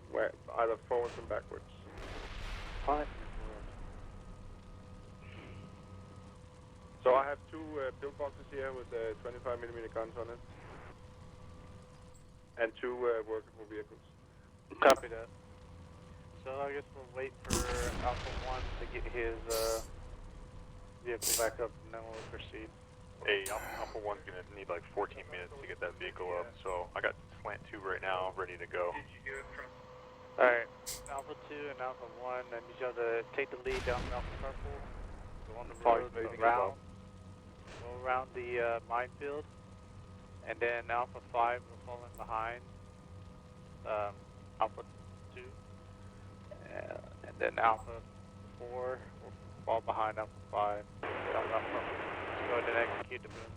either forwards and backwards. Fine. So I have 2 pillboxes here with 25mm guns on it, and 2 workable vehicles. Copy that. So I guess we'll wait for Alpha 1 to get his vehicle back up, and then we'll proceed. Hey, Alpha 1's gonna need like 14 minutes to get that vehicle up, so I got slant 2 right now, ready to go. Alright, Alpha 2 and Alpha 1, I need y'all to take the lead down Alpha Purple, go on the road, go around the minefield, and then Alpha 5 will fall in behind Alpha 2, and then Alpha 4 will fall behind Alpha 5. Down Alpha Purple. Go ahead and execute the move.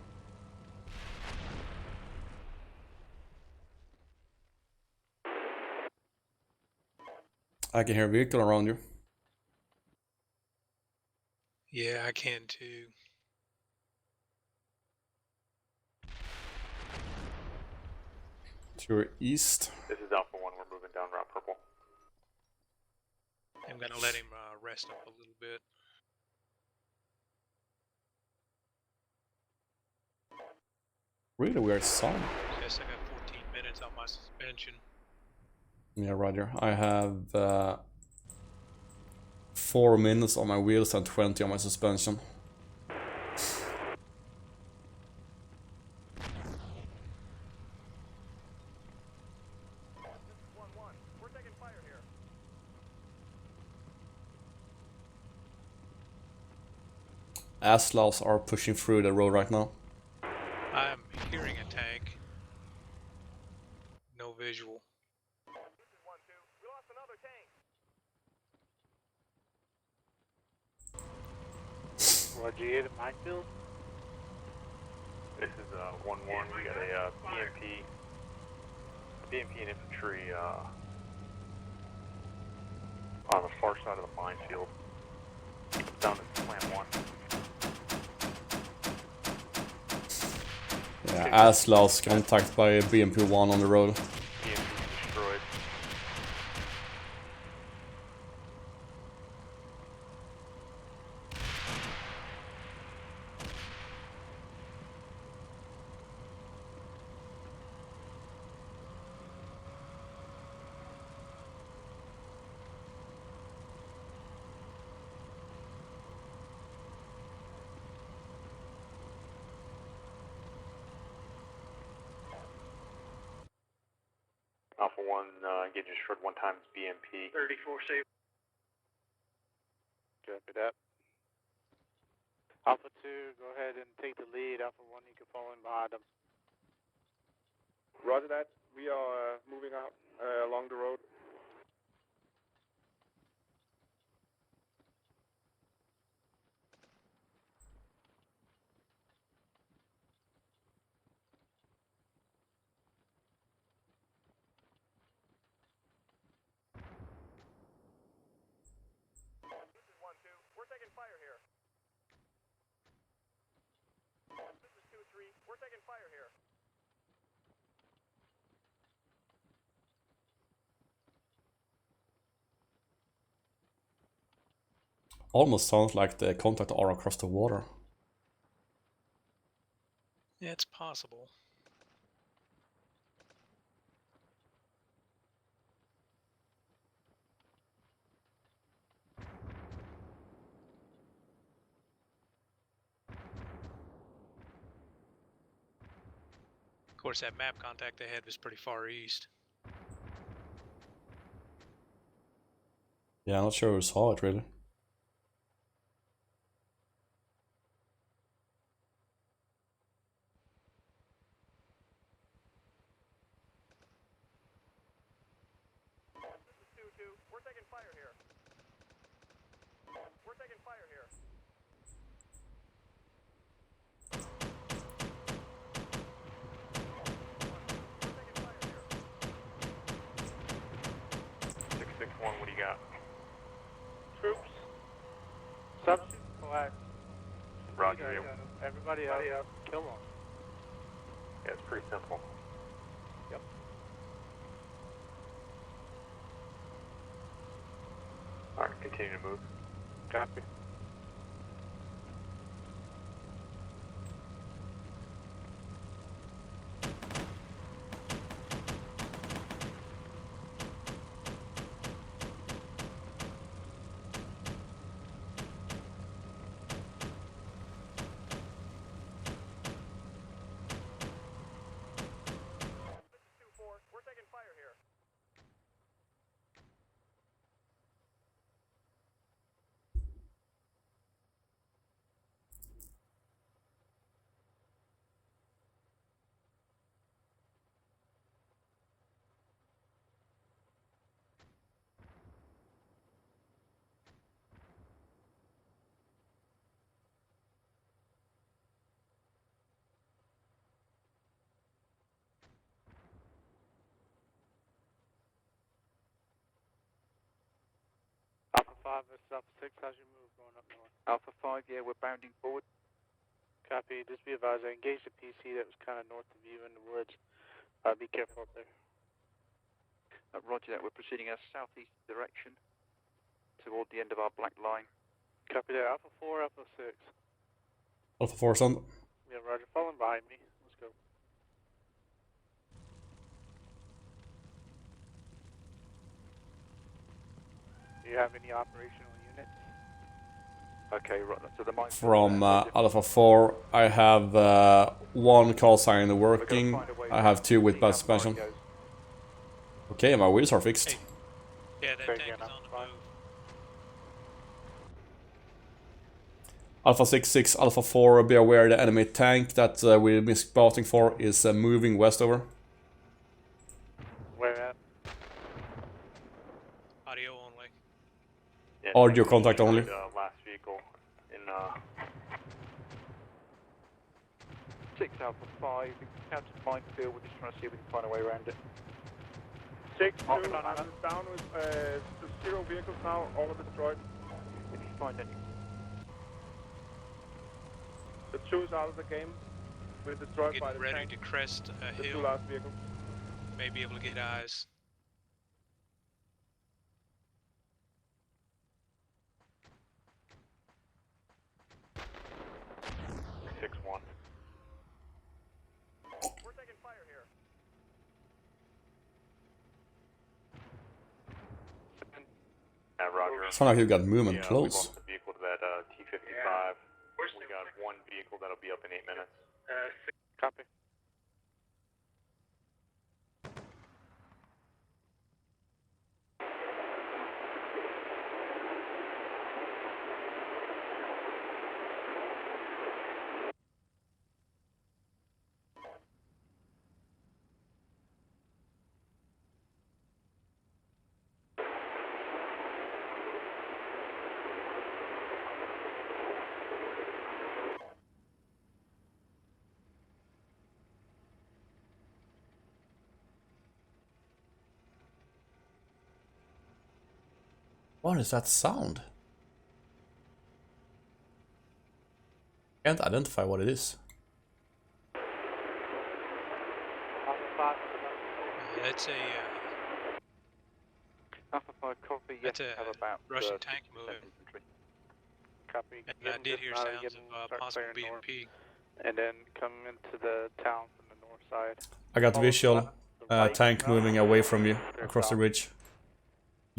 I can hear a vehicle around you. Yeah, I can too. To your east. This is Alpha 1, we're moving down Route Purple. I'm gonna let him rest up a little bit. Really weird sound. Yes, I got 14 minutes on my suspension. Yeah, Roger. I have 4 minutes on my wheels and 20 on my suspension. Aslavs are pushing through the road right now. I'm hearing a tank. No visual. Roger, you hit a minefield? This is 1-1. We got a BMP and infantry on the far side of the minefield. Down at plant 1. Yeah, Aslavs contacted by BMP-1 on the road. BMP destroyed. Alpha 1, get destroyed 1 times BMP. 34 safe. Copy that. Alpha 2, go ahead and take the lead. Alpha 1, you can fall in behind them. Roger that. We are moving out along the road. Almost sounds like the contact are across the water. Yeah, it's possible. Of course, that map contact they had was pretty far east. Yeah, I'm not sure who saw it really. What do you got? Troops. Substitute flag. Roger you. Everybody else, kill them. Yeah, it's pretty simple. Yep. Alright, continue to move. Copy. Alpha 5 versus Alpha 6, how's your move going up north? Alpha 5, yeah, we're bounding forward. Copy, just be advised, I engaged the PC that was kind of north of you in the woods. Be careful up there. Roger that, we're proceeding a southeast direction toward the end of our black line. Copy that. Alpha 4, Alpha 6. Alpha 4 on. Yeah, Roger. Falling behind me. Let's go. Do you have any operational units? Okay, right. So the minefield From Alpha 4, I have one call sign working. I have 2 with bad suspension. Okay, my wheels are fixed. Hey. Yeah, that tank is on the move. Alpha 6-6, Alpha 4, be aware the enemy tank that we're spotting for is moving westover. Where at? Audio only. Yeah, Audio contact only. Last vehicle in 6 Alpha 5, encountered minefield. We're just trying to see if we can find a way around it. 6-2, I'm down with 0 vehicles now, all are destroyed. If you find any. The 2 is out of the game. We're destroyed by the Getting ready tank. to crest a The 2 hill. last vehicles. May be able to get eyes. We're taking fire here. Roger. Sound like you got movement We close. lost the vehicle to that T-55. We got 1 vehicle that'll be up in 8 minutes. Copy. What is that sound? Can't identify what it is. That's a Alpha 5 copy, yes, that's a have about Russian tank moving. infantry. Copy. And Get I them did just hear now, sounds get them of start possible clearing north. BMP. And then come into the town from the north side. I got visual tank moving away from you across the ridge.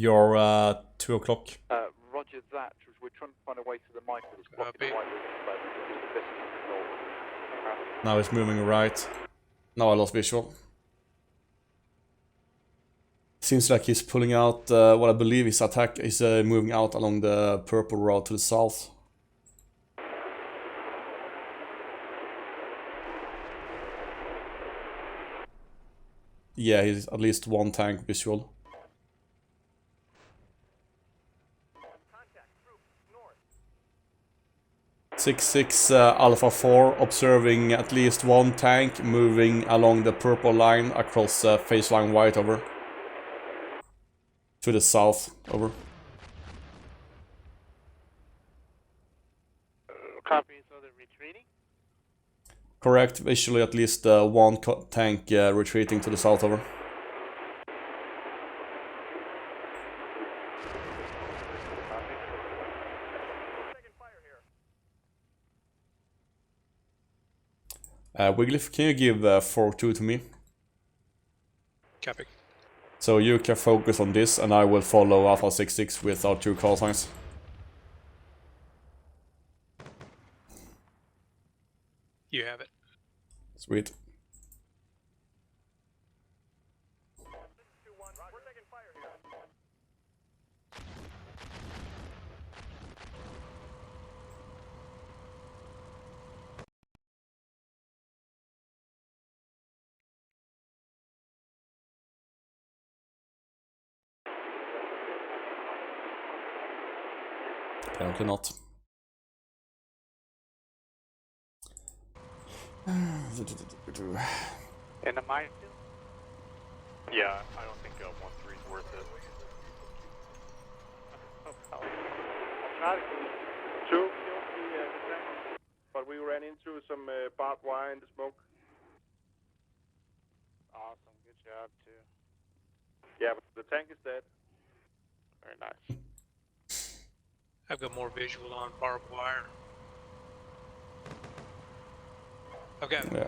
You're 2 o'clock. Roger that. We're trying to find a way to the minefield. It's blocking the Copy. minefield at the moment. We're just investigating north. Now it's moving right. Now I lost visual. Seems like he's pulling out what I believe his attack is moving out along the purple road to the south. Yeah, he's at least 1 tank visual. 6-6 Alpha 4 observing at least 1 tank moving along the purple line across phase line white over. To the south, over. Copy, so they're retreating? Correct, visually at least 1 tank retreating to the south, over. Wigglyf, can you give 4-2 to me? Copy. So you can focus on this and I will follow Alpha 6-6 with our 2 call signs. You have it. Sweet. Apparently not. In the minefield? Yeah, I don't think 1-3 is worth it. Two killed the tank, but we ran into some barbed wire in the smoke. Awesome, good job too. Yeah, but the tank is dead. Very nice. I've got more visual on barbed wire. I've got moving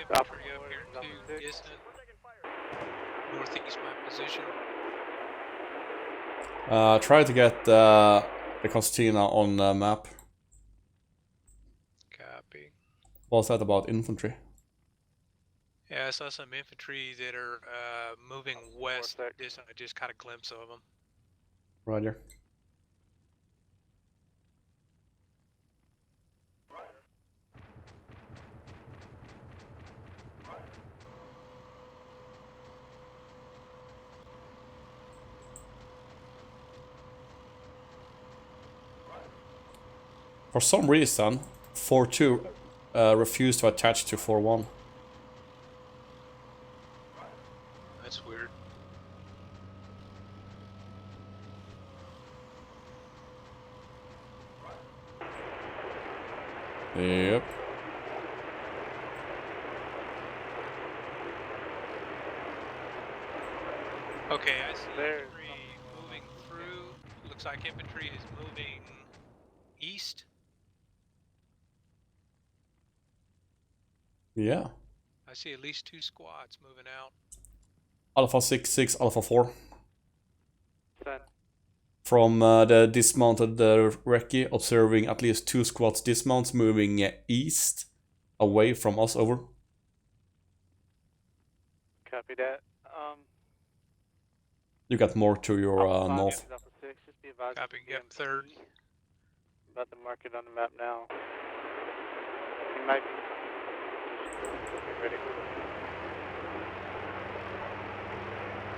infantry up here too, distant. Northeast my position. Try to get the Costina on the map. Copy. What's that about infantry? Yeah, I saw some infantry that are moving west distant. I just caught a glimpse of them. Roger. For some reason, 4-2 refused to attach to 4-1. That's weird. Yep. Okay, I see infantry moving through. Looks like infantry is moving east. Yeah. I see at least 2 squads moving out. Alpha 6-6, Alpha 4. Send. From the dismounted recce, observing at least 2 squads dismounts moving east, away from us, over. Copy that. You got more to your north. Alpha 6, just be advised. Copy, yep, 3rd. About to mark it on the map now. You might be. Ready?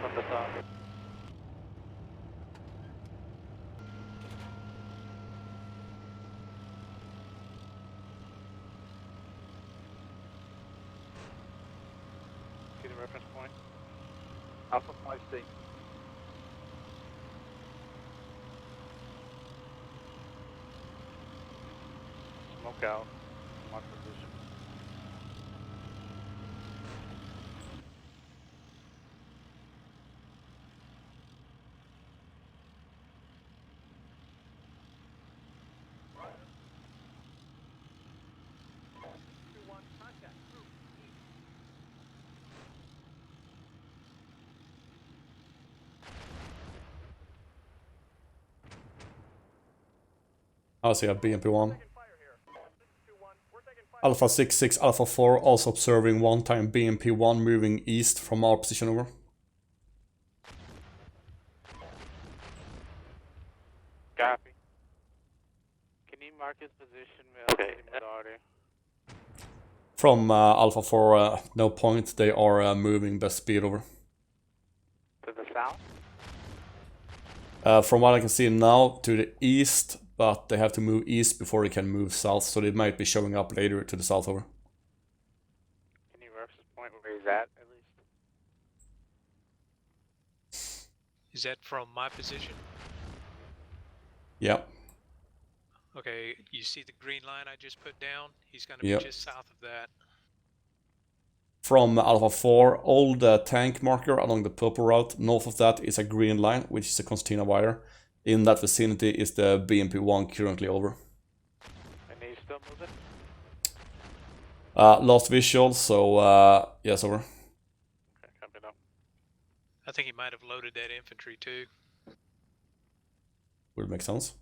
From the top. See the reference point? Alpha 5C. Smoke out. Mark position. I see a BMP-1. Alpha 6-6, Alpha 4, also observing one-time BMP-1 moving east from our position, over. Copy. Can you mark his position with authority? From Alpha 4, no point, they are moving best speed, over. To the south? From what I can see now, to the east, but they have to move east before they can move south, so they might be showing up later to the south, over. Can you reference point where he's at least? Is that from my position? Yep. Okay, you see the green line I just put down? He's going to be just south of that. From Alpha 4, old tank marker along the purple route. North of that is a green line, which is a concertina wire. In that vicinity is the BMP-1 currently, over. And he's still moving? Lost visual, so yes, over. Okay, copy now. I think he might have loaded that infantry too. Would make sense.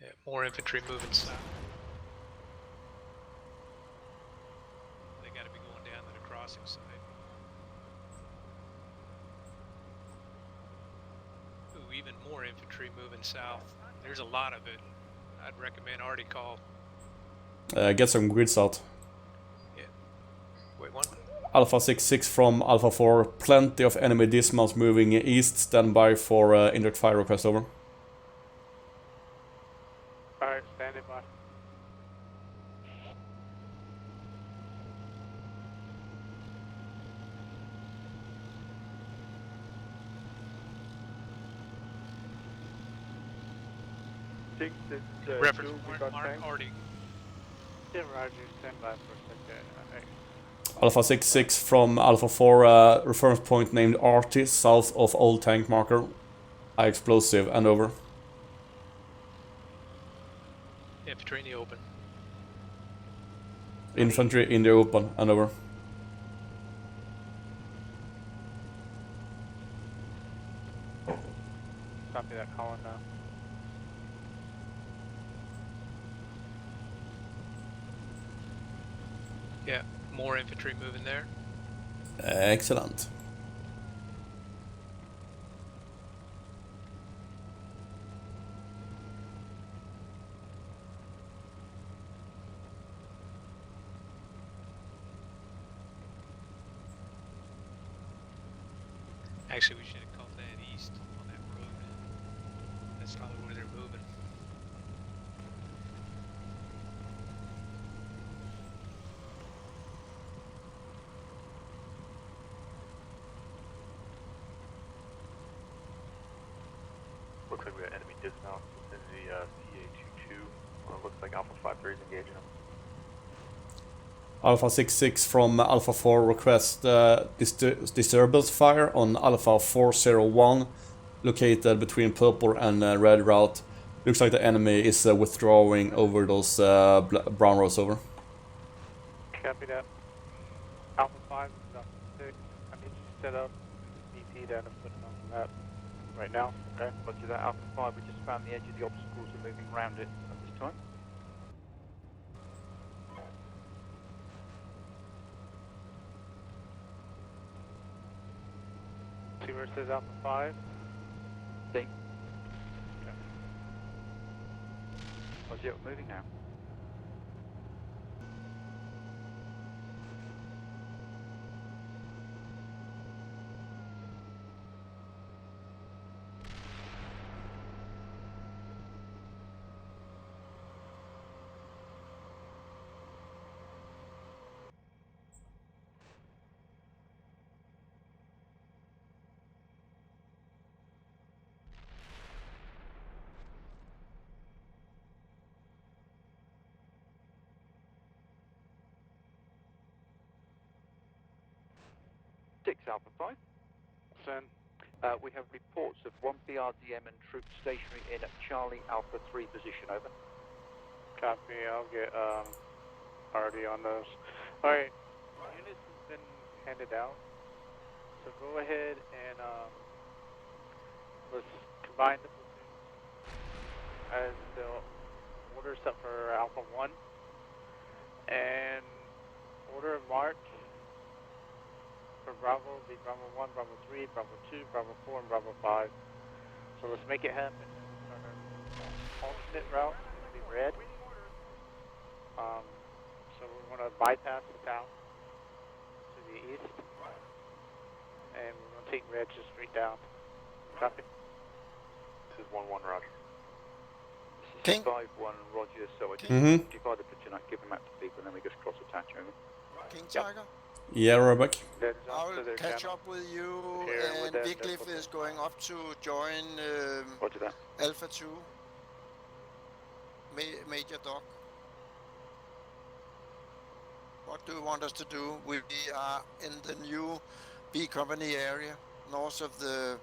Yeah, more infantry moving south. They got to be going down to the crossing site. Ooh, even more infantry moving south. There's a lot of it. I'd recommend Artie call. Get some grids out. Yeah. Wait, one. Alpha 6-6 from Alpha 4. Plenty of enemy dismounts moving east. Stand by for indirect fire request, over. Alright, standing by. Six, this is Reference two, we point, got Mark tank. Artie. Yeah, Roger, stand by for a second. Alpha 6-6 from Alpha 4. Reference point named Artie, south of old tank marker. High explosive and over. Infantry in the open. Infantry in the open and over. Copy that, Colin now. Yeah, more infantry moving there. Excellent. Actually, we should have caught that east on that road. That's probably where they're moving. Looks like we got enemy dismount within the CA-22. Looks like Alpha 5-3 is engaging them. Alpha 66 from Alpha 4 request disturbance fire on Alpha 401, located between purple and red route. Looks like the enemy is withdrawing over those brown roads over. Copy that. Alpha 5 is up 6. I need you to set up BP down and put it on the map right now. Okay, roger that. Alpha 5, we just found the edge of the obstacles and moving around it at this time. See where it says Alpha 5? See. Okay. Roger, we're moving now. Alpha 5. Send. We have reports of one BRDM and troops stationary in Charlie Alpha 3 position, over. Copy, I'll get already on those. Alright, units has been handed out. So go ahead and let's combine the platoons as the order set for Alpha 1. And order of march for Bravo will be Bravo 1, Bravo 3, Bravo 2, Bravo 4, and Bravo 5. So let's make it happen. Our alternate route will be red. So we want to bypass the town to the east. And we're going to take red just straight down. Copy. This is 1-1, roger. This is 5-1, roger. So I just divide the platoon, I give them out to people, and then we just cross attach, over. King Tiger? Yeah, Rebecca. I will catch up with you, and Wycliffe is going up to join Alpha 2, Major Doc. What do you want us to do? We are in the new B Company area, north of the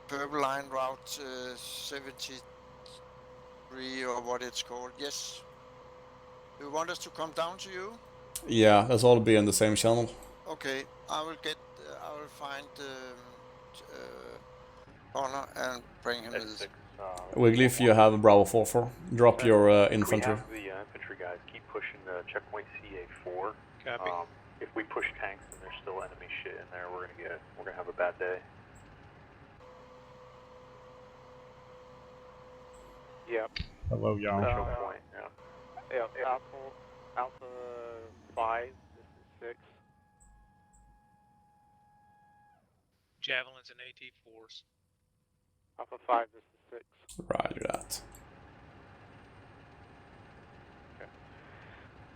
Purple Line Route 73, or what it's called. Yes. Do you want us to come down to you? Yeah, let's all be on the same channel. Okay, I will find Connor and bring him with. Wycliffe, you have a Bravo 4-4. Drop your infantry. We have the infantry guys keep pushing the checkpoint CA4. Copy. If we push tanks and there's still enemy shit in there, we're gonna have a bad day. Yep. Hello, y'all. Checkpoint, yeah. Yeah, Alpha 5, this is 6. Javelins and AT4s. Alpha 5, this is 6. Roger that. Okay.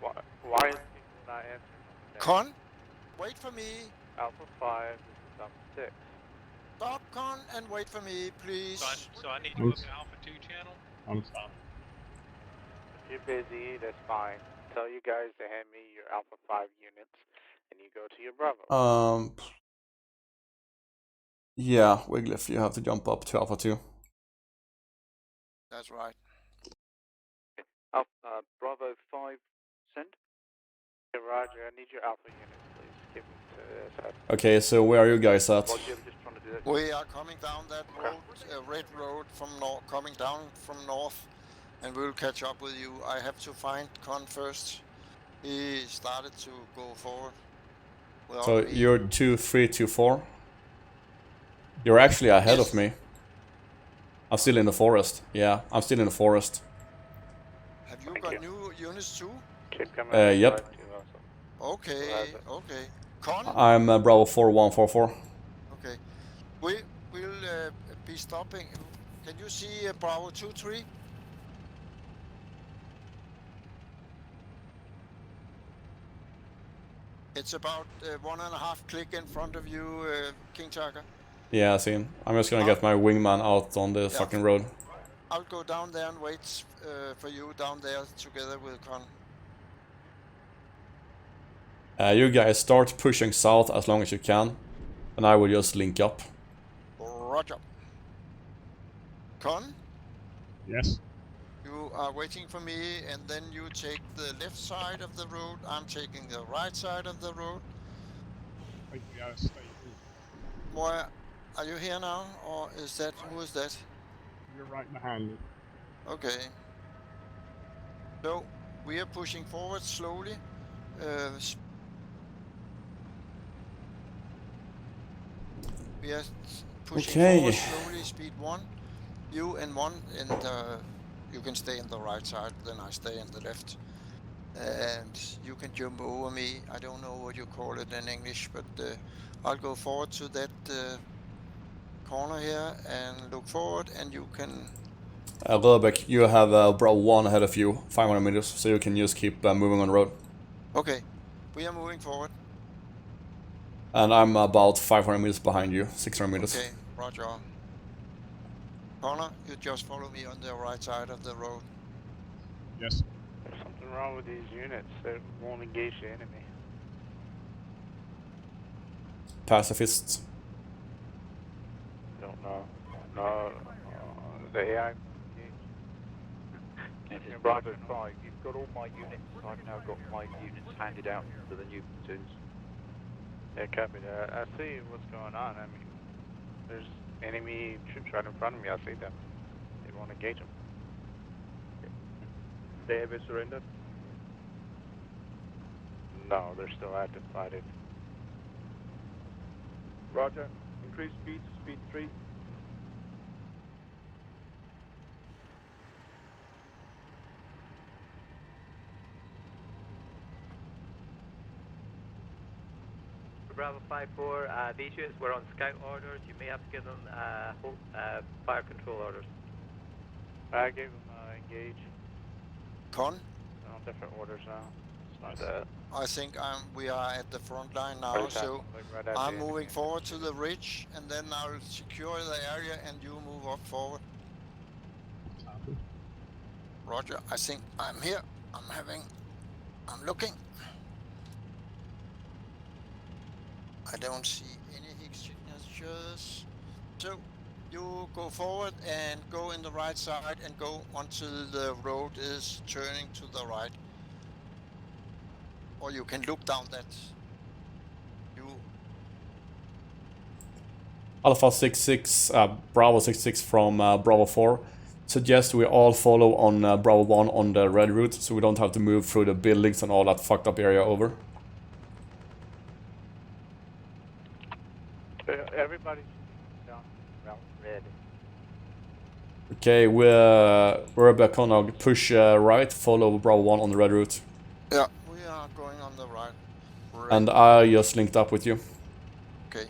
Why is people not answering? Con, wait for me. Alpha 5, this is Alpha 6. Stop, Con, and wait for me, please. So I need to book Alpha 2 channel? I'm sorry. If you're busy, that's fine. Tell you guys to hand me your Alpha 5 units, and you go to your Bravo. Yeah, Wiglif, you have to jump up to Alpha 2. That's right. Bravo 5, send. Hey, Roger, I need your Alpha unit, please. Give me to this. Okay, so where are you guys at? Roger, we're just trying to do that. We are coming down that road, red road from north, coming down from north, and we'll catch up with you. I have to find Con first. He started to go forward without So me. you're 2, 3, 2, 4. You're actually ahead of me. I'm still in the forest. Yeah, I'm still in the forest. Have you got new units too? Keep coming. Yep. Okay, okay. Con? I'm Bravo 4144. Okay. We'll be stopping. Can you see Bravo 23? It's about 1.5 click in front of you, King Tiger. Yeah, I see him. I'm just gonna get my wingman out on the fucking road. I'll go down there and wait for you down there together with Con. You guys start pushing south as long as you can, and I will just link up. Roger. Con? Yes. You are waiting for me, and then you take the left side of the road. I'm taking the right side of the road. Wait, we gotta stay here. Boy, are you here now, or is that, who is that? You're right behind me. Okay. So, we are pushing forward slowly. We are pushing forward slowly, speed 1. You and 1, and you can stay on the right side, then I stay on the left. And you can jump over me. I don't know what you call it in English, but I'll go forward to that corner here and look forward, and you can... Röbeck, you have Bravo 1 ahead of you, 500 meters, so you can just keep moving on the road. Okay, we are moving forward. And I'm about 500 meters behind you, 600 meters. Okay, roger. Connor, you just follow me on the right side of the road. Yes. There's something wrong with these units. They won't engage the enemy. Pacifists. Don't know. No, the AI It's Bravo 5. You've got all my units. I've now got my units handed out to the new platoons. Yeah, copy that. I see what's going on. I mean, there's enemy troops right in front of me. I see them. They won't engage them. They have surrendered? No, they're still active fighting. Roger. Increase speed to speed 3. Bravo 5-4, these units were on scout orders. You may have to give them fire control orders. I gave them engage. Con? They're on different orders now. It's not that. I think we are at the front line now, so I'm moving forward to the ridge, and then I'll secure the area, and you move up forward. Copy. Roger, I think I'm here. I'm looking. I don't see any Higgs signatures. So, you go forward and go in the right side and go until the road is turning to the right. Or you can look down that. Alpha 66, Bravo 66 from Bravo 4. Suggest we all follow on Bravo 1 on the red route, so we don't have to move through the buildings and all that fucked up area over. Everybody's down route red. Okay, we're gonna push right, follow Bravo 1 on the red route. Yeah, we are going on the right. And I just linked up with you. Okay,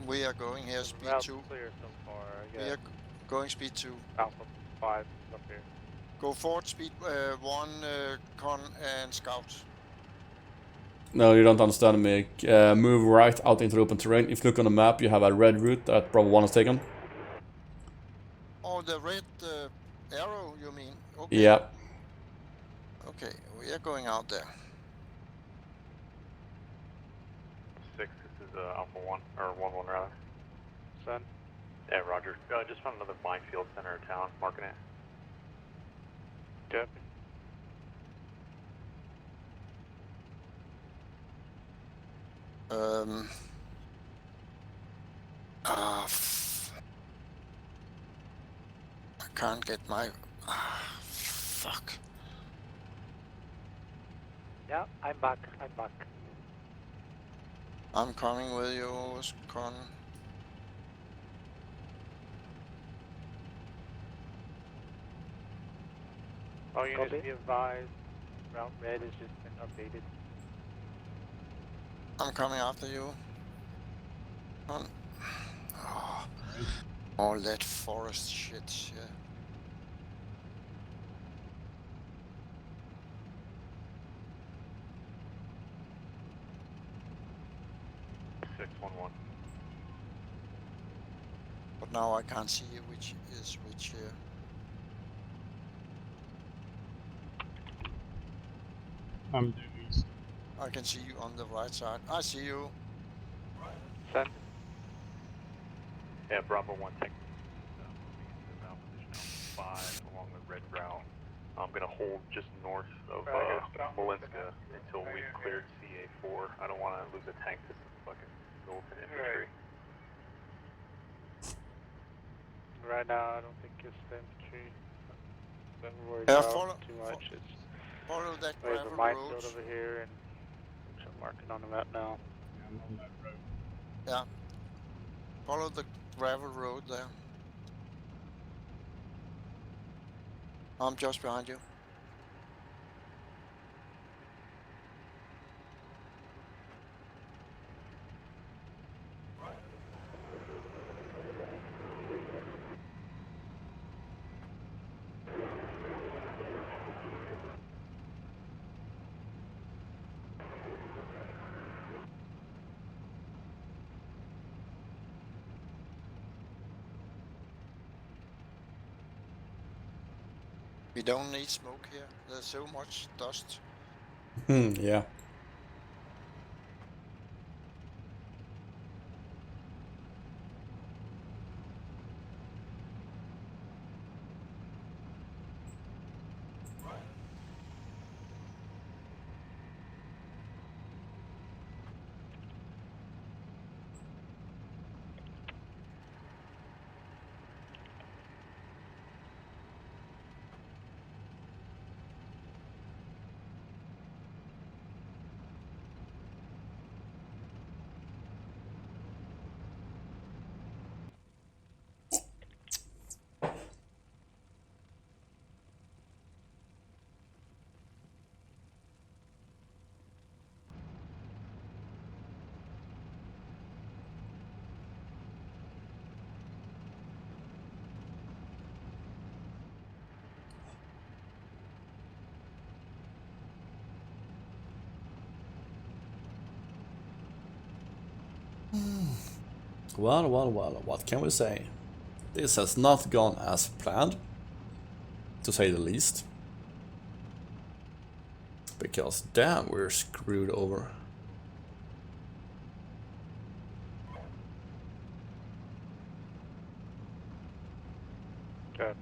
we are going here speed 2. Clear so far. We are going speed 2. Alpha 5 up here. Go forward speed 1, Con and Scout. No, you don't understand me. Move right out into the open terrain. If you look on the map, you have a red route that Bravo 1 has taken. Oh, the red arrow, you mean? Okay. Yeah. Okay, we are going out there. 6, this is Alpha 1, or 1-1 rather. Send. Yeah, Roger. Just found another minefield center of town, marking it. Copy. I can't get my. Fuck. Yeah, I'm back. I'm back. I'm coming with you, Con. All units Copy. be advised. Route red has just been updated. I'm coming after you. Con. Oh, all that forest shit. Yeah. But now I can't see which is which here. I'm due east. I can see you on the right side. I see you. Send. Yeah, Bravo 1, take moving into now position 5 along the red route. I'm gonna hold just north of Molenska until we've cleared CA4. I don't want to lose a tank to some fucking militant infantry. Right now, I don't think it's the infantry that we're worried Yeah, about too much. It's follow that we have a gravel minefield road. over here, and which I'm marking on the map now. Yeah, I'm on that road. Yeah. Follow the gravel road there. I'm just behind you. We don't need smoke here. There's so much dust. Yeah. Well, what can we say? This has not gone as planned, to say the least. Because damn, we're screwed over. Okay.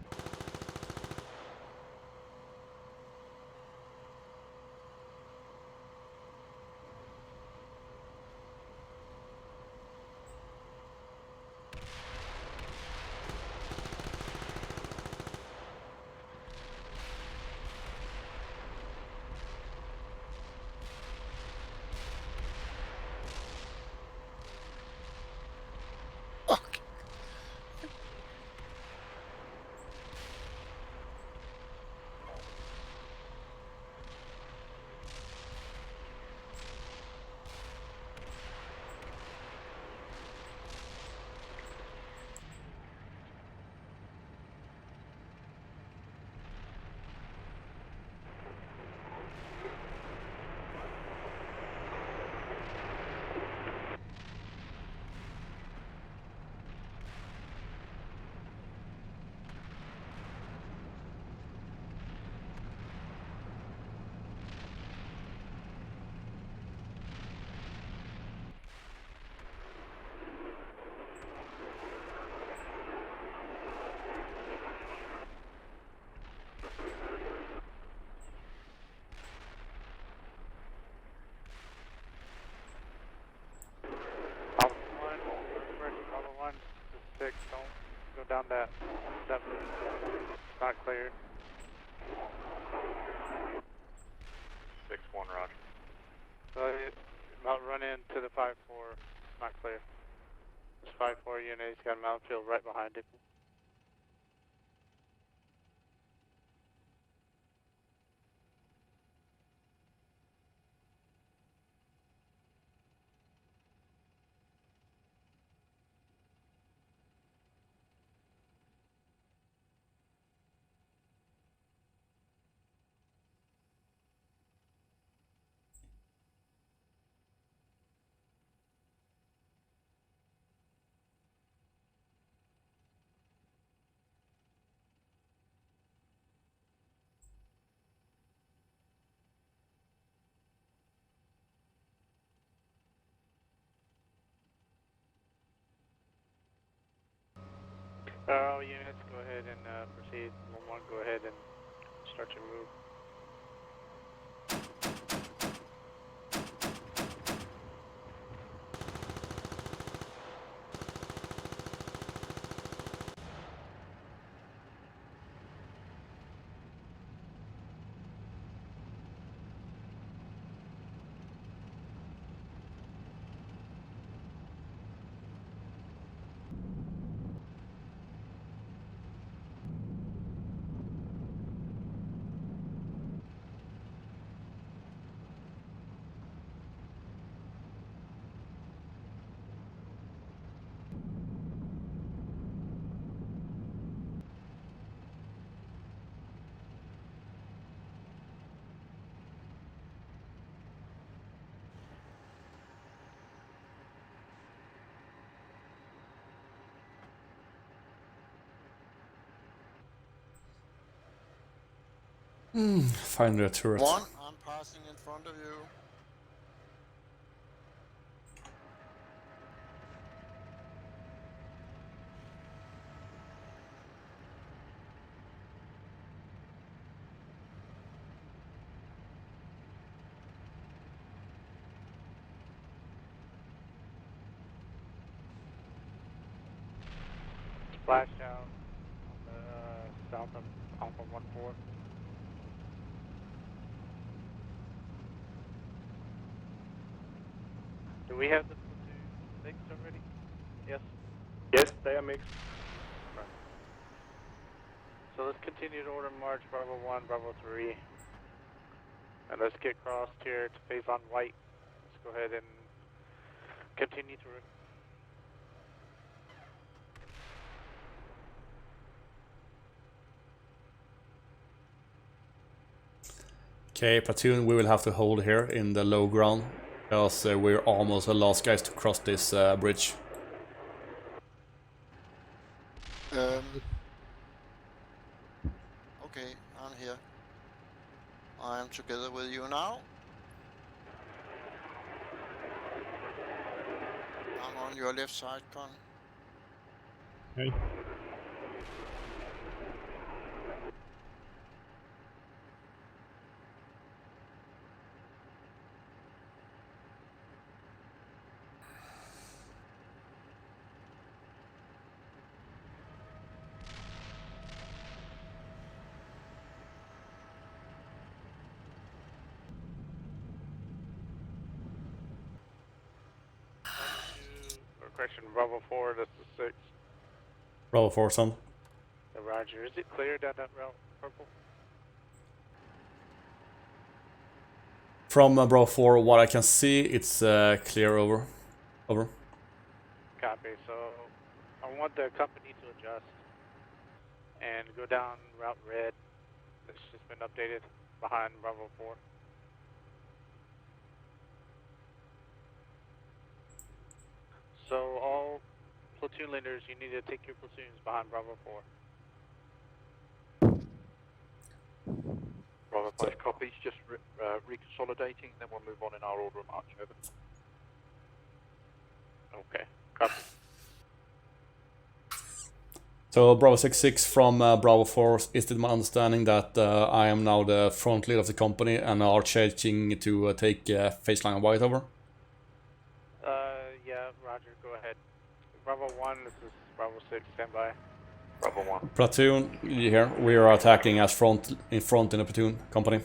down that route. It's not cleared. 6-1, roger. So about run into the 5-4, not clear. This 5-4 unit, he's got an outfield right behind him. All units, go ahead and proceed. 1-1, go ahead and start your move. Find the turret. 1, I'm passing in front of you. Splashed out on the south of Alpha 1-4. Do we have the platoon mixed already? Yes? Yes, they are mixed. Right. So let's continue to order march Bravo 1, Bravo 3. And let's get crossed here to face on white. Let's go ahead and continue through. Okay, platoon, we will have to hold here in the low ground, because we're almost the last guys to cross this bridge. Okay, I'm here. I am together with you now. I'm on your left side, Con. Okay. Correction, Bravo 4, this is 6. Bravo 4, son. Roger, is it clear down that route, purple? From Bravo 4, what I can see, it's clear over. Over. Copy, so I want the company to adjust and go down route red. It's just been updated behind Bravo 4. So all platoon leaders, you need to take your platoons behind Bravo 4. Bravo 5 copies, just reconsolidating, then we'll move on in our order of march, over. Okay, copy. So Bravo 6-6 from Bravo 4, is it my understanding that I am now the front leader of the company and are changing to take Faceline White over? Yeah, roger, go ahead. Bravo 1, this is Bravo 6, stand by. Bravo 1. Platoon, here. We are attacking as in front in a platoon company.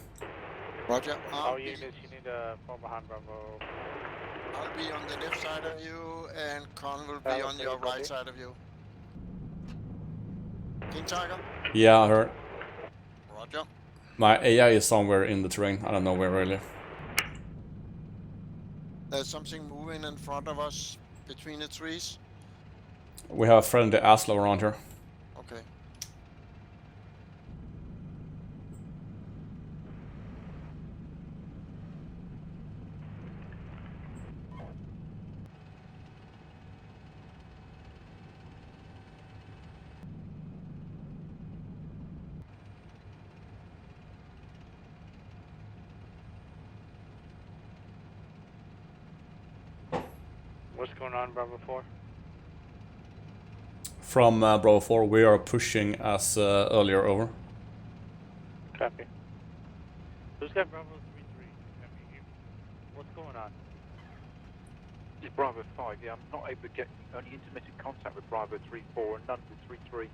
Roger. All units, you need to fall behind Bravo. I'll be on the left side of you, and Con will be on your right side of you. King Tiger? Yeah, I heard. Roger. My AI is somewhere in the terrain. I don't know where really. There's something moving in front of us between the trees. We have a friendly Aslo around here. Okay. What's going on, Bravo 4? From Bravo 4, we are pushing as earlier, over. Copy. Who's got Bravo 3-3? What's going on? It's Bravo 5, yeah, I'm not able to get only intermittent contact with Bravo 3-4 and none with 3-3.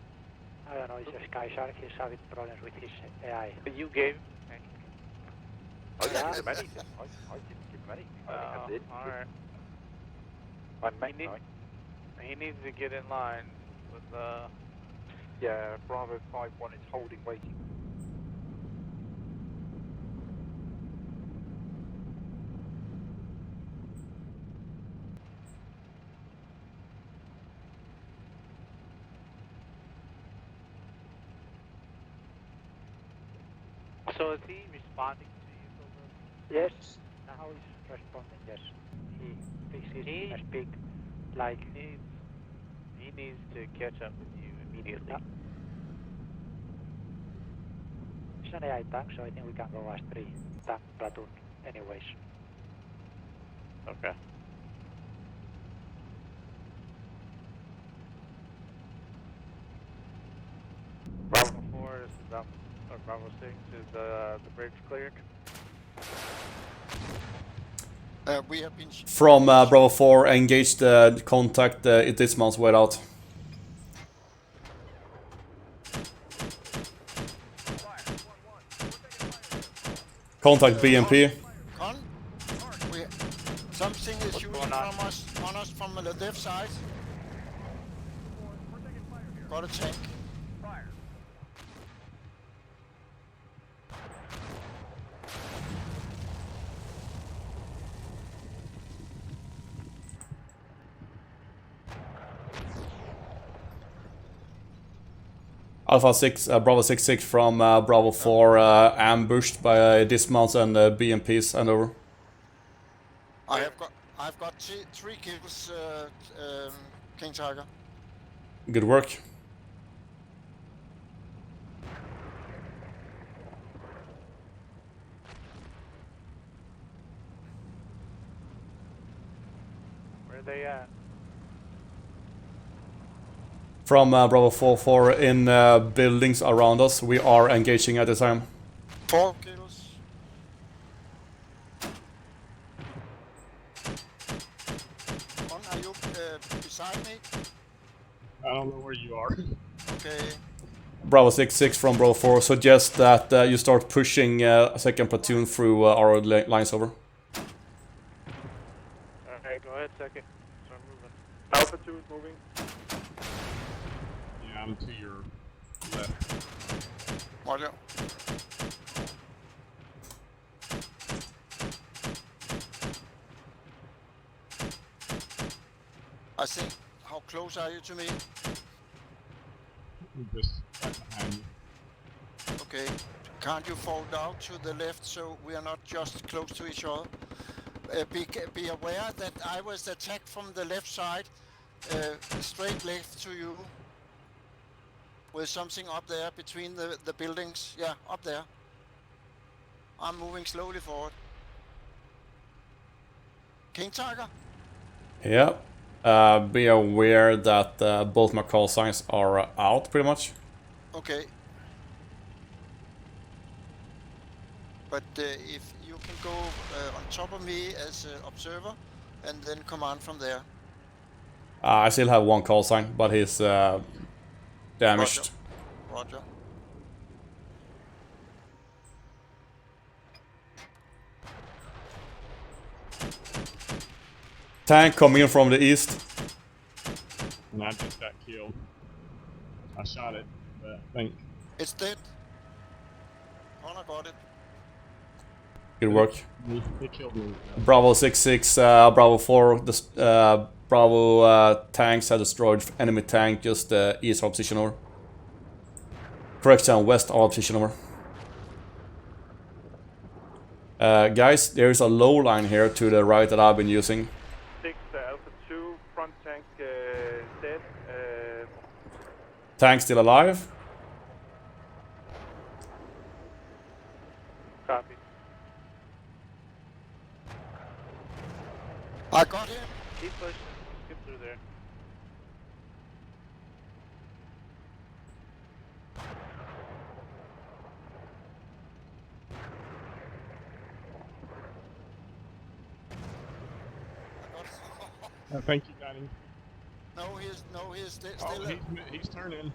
I don't know, it's a Sky Shark, he's having problems with his AI. But you gave I didn't give him anything. I didn't give him anything. I only had the alright. I meant He needs to get in line with yeah, Bravo 5-1 is holding, waiting. So is he responding to you, Silver? Yes, now he's responding, yes. He fixes his speak like... He needs to catch up with you immediately. Yeah. It's an AI tank, so I think we can go as 3 tank platoon anyways. Okay. Bravo 4 is Bravo 6 is the bridge cleared. We have been... From Bravo 4, engage the contact this month's way out. Contact BMP. Con? Something is shooting from us, on us from the left side. Got a tank. Alpha 6, Bravo 6-6 from Bravo 4, ambushed by dismounts and BMPs and over. I've got 3 kills, King Tiger. Good work. Where are they at? From Bravo 4 in buildings around us, we are engaging at this time. 4 kills. Con, are you beside me? I don't know where you are. Okay. Bravo 6-6 from Bravo 4 suggests that you start pushing a second platoon through our lines over. Alright, go ahead, second. Start moving. Alpha 2 is moving. Yeah, I'm to your left. Roger. I think, how close are you to me? I'm just right behind you. Okay. Can't you fall down to the left so we are not just close to each other? Be aware that I was attacked from the left side, straight left to you. With something up there between the buildings. Yeah, up there. I'm moving slowly forward. King Tiger? Yeah. Be aware that both my call signs are out, pretty much. Okay. But if you can go on top of me as an observer, and then command from there. I still have one call sign, but he's Damaged. Roger. Tank coming in from the east. And I just got killed. I shot it, but I think It's dead. Connor got it. Good work. It killed me. Bravo 6-6, Bravo 4. Bravo tanks have destroyed enemy tank just east our position over. Correction, west our position over. Guys, there's a low line here to the right that I've been using. 6 Alpha 2, front tank dead. Tank still alive. Copy. I got him. Keep pushing. Get through there. I think you got him. No, he's still. Oh, he's turning.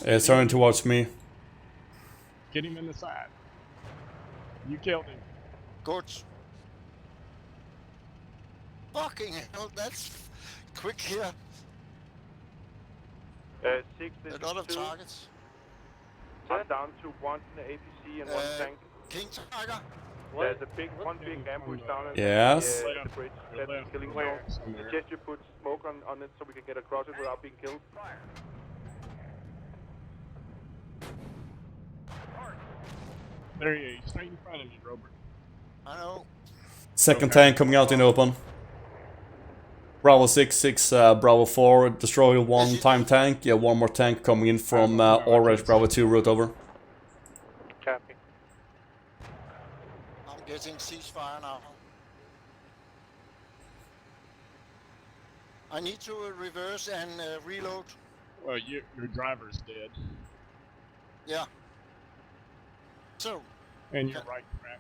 It's turning towards me. Get him in the side. You killed him. Good. Fucking hell, that's quick here. 6 A lot of 2. targets. I'm down to 1 APC and 1 tank. King Tiger. There's a one big ambush down at Yes. the bridge that's killing Where? zone. Suggest you put smoke on it so we can get across it without being killed. There he is, straight in front of you, Robert. I know. Second tank coming out in the open. Bravo 6-6, Bravo 4, destroy one time tank. Yeah, one more tank coming in from orange Bravo 2 route over. Copy. I'm getting ceasefire now. I need to reverse and reload. Well, your driver's dead. Yeah. So. And your right track.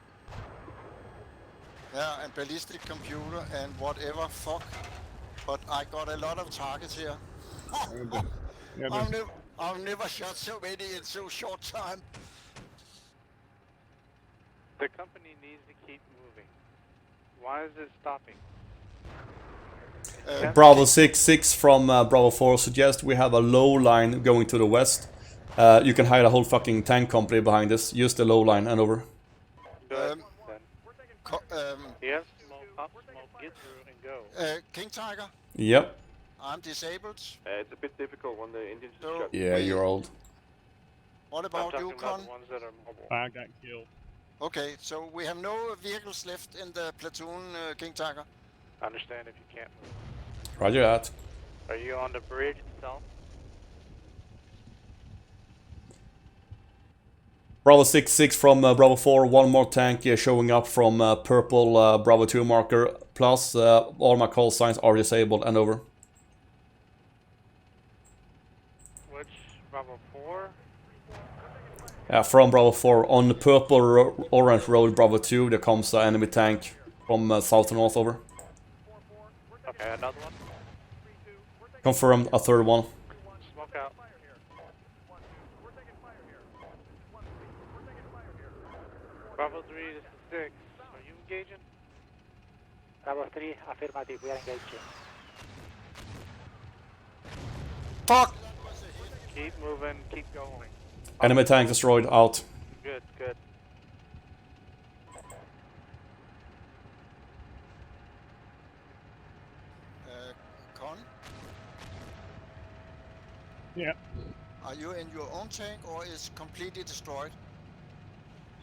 Yeah, and ballistic computer and whatever. Fuck. But I got a lot of targets here. I've never shot so many in so short time. The company needs to keep moving. Why is it stopping? Bravo 6-6 from Bravo 4 suggest we have a low line going to the west. You can hide a whole fucking tank company behind this. Use the low line and over. Good. Yes, smoke, pop smoke, get through and go. King Tiger. Yep. I'm disabled. It's a bit difficult when the engines are shut. Yeah, you're old. What about you, Con? The ones that are mobile. I got killed. Okay, so we have no vehicles left in the platoon, King Tiger. Understand if you can't move. Roger that. Are you on the bridge itself? Bravo 6-6 from Bravo 4, one more tank showing up from purple Bravo 2 marker. Plus, all my call signs are disabled and over. Which Bravo 4? From Bravo 4, on the purple orange road Bravo 2, there comes an enemy tank from south to north over. Okay, another one? Confirmed, a third one. Smoke out. Bravo 3, this is 6. Are you engaging? Bravo 3, affirmative, we are engaging. Fuck! Keep moving, keep going. Enemy tank destroyed, out. Good, good. Con? Yeah. Are you in your own tank or is completely destroyed?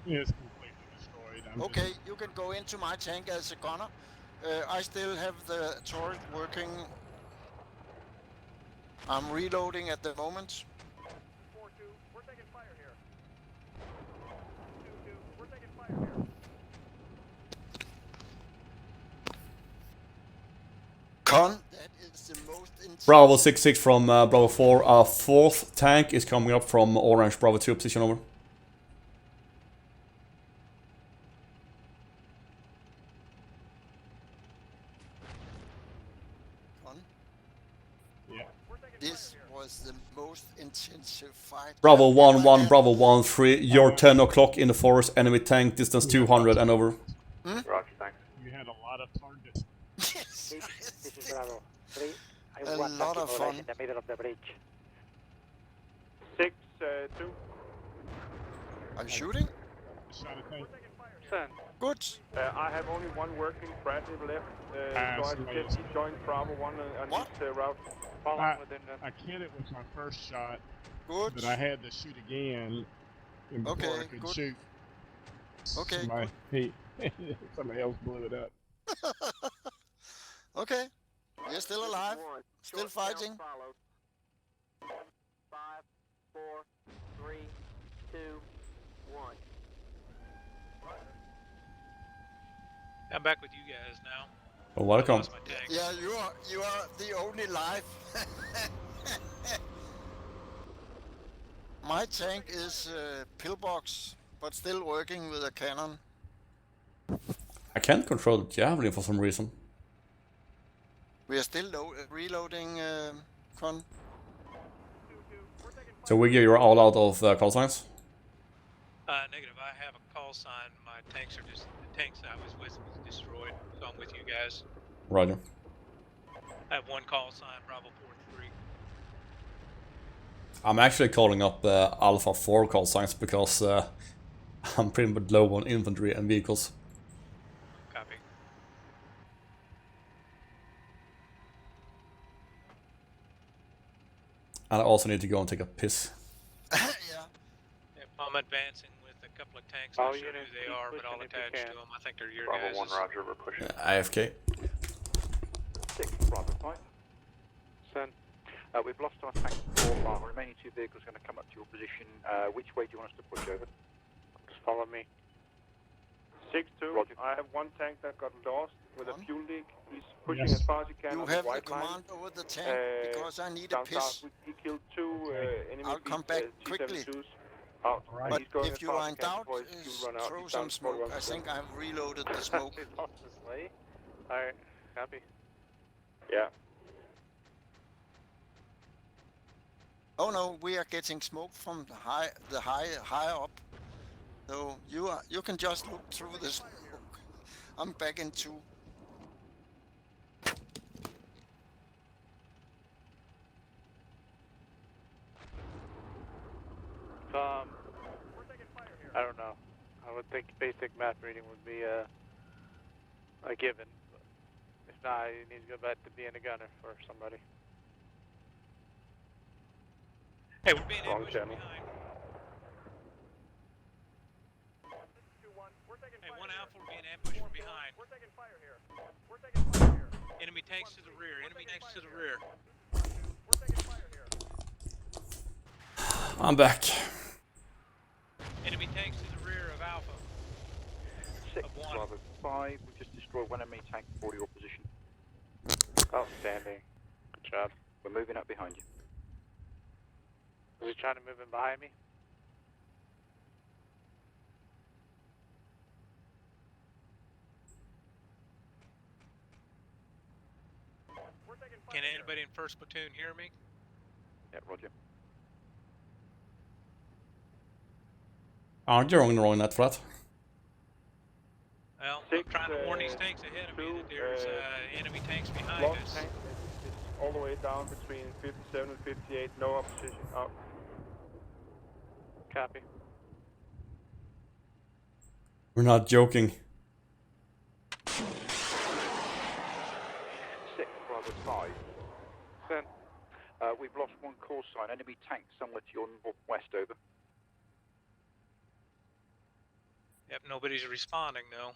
It's completely destroyed. Okay, you can go into my tank as a gunner. I still have the turret working. I'm reloading at the moment. 4-2, we're taking fire here. 2-2, we're taking fire here. Con, that is the most intense. Bravo 6-6 from Bravo 4, our fourth tank is coming up from orange Bravo 2 position over. Con? Yeah. We're taking This was the most intensive fight. Bravo I've 1-1, ever Bravo 1-3. You're 10 o'clock in the forest. Enemy tank distance 200 and over. Hmm? Roger, thanks. You had a lot of targets. Yes. This is Bravo 3. I A want lot of mobilize fun. in the middle of the bridge. 6-2. I'm shooting. Shot a tank. Send. Good. I have only one working Bradley left, so I somebody suggest he join Bravo 1 on What? this route. Following within them. I killed it with my first shot, Good. but I had to shoot again and before I Okay, could good. shoot. Okay, Somebody else blew it up. Okay. You're still alive. Still fighting. 5, 4, 3, 2, 1. I'm back with you guys now. Well, welcome. I lost my tank. Yeah, you are the only life. My tank is pillbox, but still working with a cannon. I can't control the javelin for some reason. We are still reloading, Con. So Wiggy, you're all out of call signs? Negative. I have a call sign. My tanks are just the tanks I was with was destroyed. So I'm with you guys. Roger. I have one call sign. Bravo 4-3. I'm actually calling up Alpha 4 call signs because I'm pretty much low on infantry and vehicles. Copy. And I also need to go and take a piss. Yeah. Yep, I'm advancing with a couple of tanks. All I'll show you units who they keep are, but I'll pushing if you attach can. to them. I think they're your Bravo guys'. 1, Roger, we're pushing. AFK. 6, Bravo 5. Send. We've lost our tank 4. Our remaining 2 vehicles are going to come up to your position. Which way do you want us to push over? Just follow me. 6-2. Roger. I have one tank that got lost with a fuel leak. He's pushing Yes. as far as he can You on have the the white line. command over the tank because I need a Down south, piss. he killed 2 enemy I'll come back quickly. T-72s out. Right. But He's going if as you far are as in he can doubt, before his fuel run out. throw He's some down to smoke. I 41%. think I've reloaded the smoke. We lost the sleigh. Alright, copy. Yeah. Oh no, we are getting smoke from the higher up. So you can just look through the smoke. I'm back in 2. I don't know. I would think basic math reading would be a given. But if not, you need to go back to being a gunner for somebody. Hey, we're being Wrong ambushed channel. behind. Hey, 1 Alpha, we're being ambushed from behind. We're taking fire here. Enemy tanks to the rear. Enemy tanks to the rear. I'm back. Enemy tanks to the rear of Alpha. 6, Of 1. Bravo 5. We've just destroyed one enemy tank for your position. Outstanding. Good job. We're moving up behind you. Was he trying to move in behind me? Can anybody in 1st platoon hear me? Yeah, Roger. Aren't you on the wrong net for that? Well, Six, I'm trying to warn these tanks ahead of me that there's enemy tanks behind Lost us. tank is all the way down between 57 and 58. No opposition out. Copy. We're not joking. 6, Bravo 5. Send. We've lost 1 call sign. Enemy tank somewhere to your northwest, over. Yep, nobody's responding though.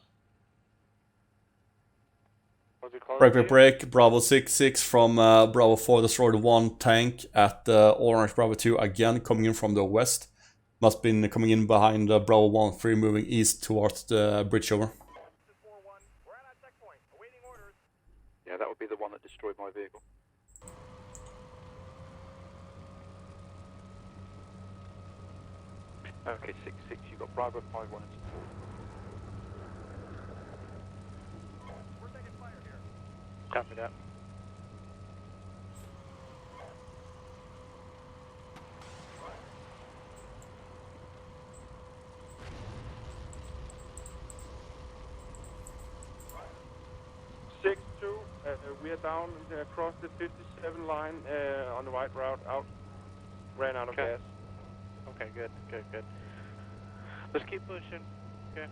Was it close? Break. Bravo 6-6 from Bravo 4 destroyed 1 tank at Orange Bravo 2 again, coming in from the west. Must been coming in behind Bravo 1-3, moving east towards the bridge over. Yeah, that would be the one that destroyed my vehicle. Okay, 6-6, you've got Bravo 5-1 and 4. Copy that. we are down across the 57 line on the right route out. Ran out of gas. Okay, good. Let's keep pushing. Okay.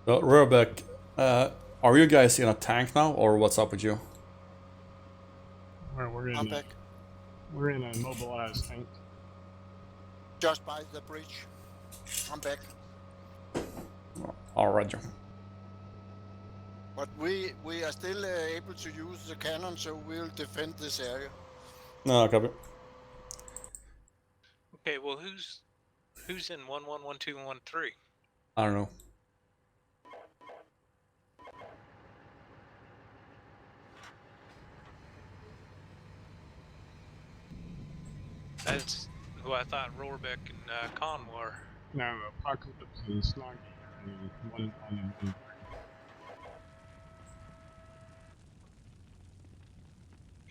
Well, Rurbeck, are you guys in a tank now, or what's up with you? We're I'm in. back. We're in a mobilized tank. Just by the bridge. I'm back. Alright. But we are still able to use the cannon, so we'll defend this area. No, copy. Okay, well, who's in 1, 1, 1, 2, and 1, 3? I don't know. That's who I thought Roarbeck and Con were. No, Apocalypse and Snoggy are in 1, 1, and 1, 3.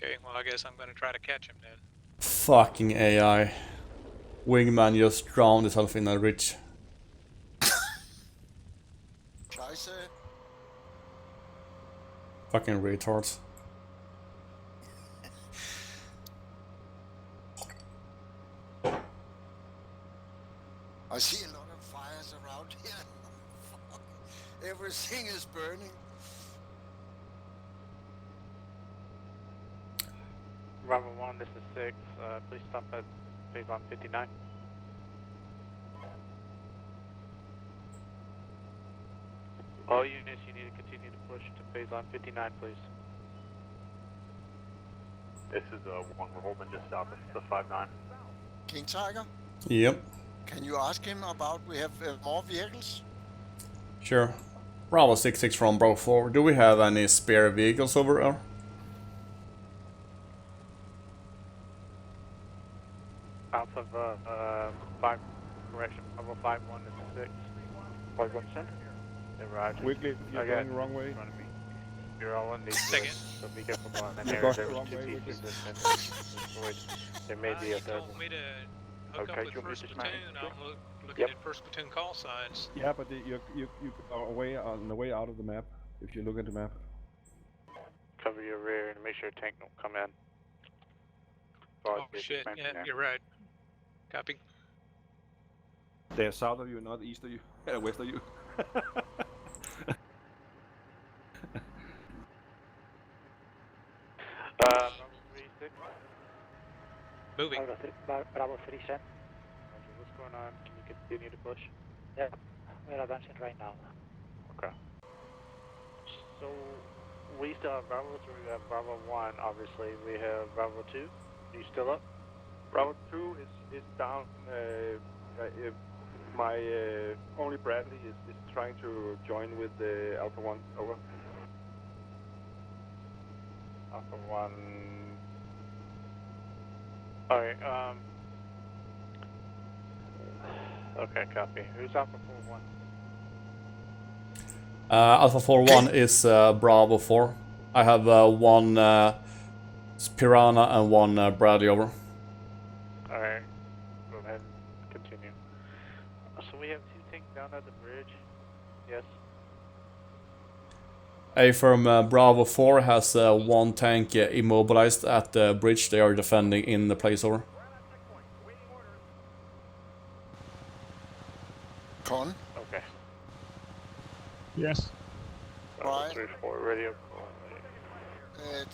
Okay, well, I guess I'm going to try to catch him then. Fucking AI. Wingman just drowned himself in a ridge. Scheiße. Fucking retards. I see a lot of fires around here. Everything is burning. Bravo 1, this is 6. Please stop at phase line 59. All units, you need to continue to push to phase line 59, please. This is 1, we're holding just south of the 5-9. King Tiger, Yep. can you ask him about we have more vehicles? Sure. Bravo 66 from Bravo 4. Do we have any spare vehicles over there? Alpha 5, correction, Bravo 5-1, this is 6. 5-1 center. Yeah, Roger. Wiggly, you're going the wrong way. You're all in these Second. so be careful going in You're there. going There the was wrong 2 way, pieces Wiggly. destroyed. There may be a He third told one. me to hook Okay, up with you want me to 1st dismount? Platoon. I'm looking Yep. at 1st Platoon call signs. Yeah, but you are away on the way out of the map. If you look at the map. Cover your rear and make sure a tank don't come in. Oh, shit. Yeah, you're right. Copy. They're south of you, not east of you. West of you. Bravo 3-6. Moving. Bravo 3 cent. Roger, what's going on? Can you continue to push? Yeah, we're advancing right now. Okay. So, we still have Bravo 3, we have Bravo 1, obviously. We have Bravo 2. Are you still up? Bravo 2 is down. My only Bradley is trying to join with Alpha 1. Over. Alpha 1. Alright, okay, copy. Who's Alpha 4-1? Alpha 4-1 is Bravo 4. I have 1 Piranha and 1 Bradley over. Alright, go ahead and continue. So we have 2 tanks down at the bridge. Yes. A firm Bravo 4 has 1 tank immobilized at the bridge. They are defending in the place over. Con, Okay. Yes. Right. 3-4 radio.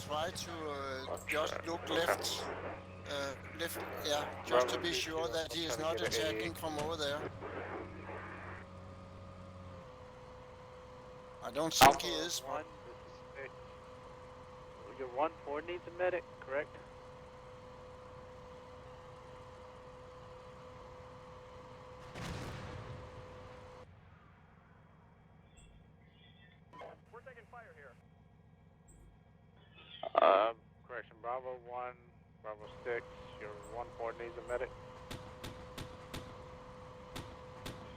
try to just look left. Left, yeah, just to be sure that he is not attacking from over there. I don't think he is. One, your 1-4 needs a medic, correct? We're taking fire here. Correction, Bravo 1, Bravo 6, your 1-4 needs a medic.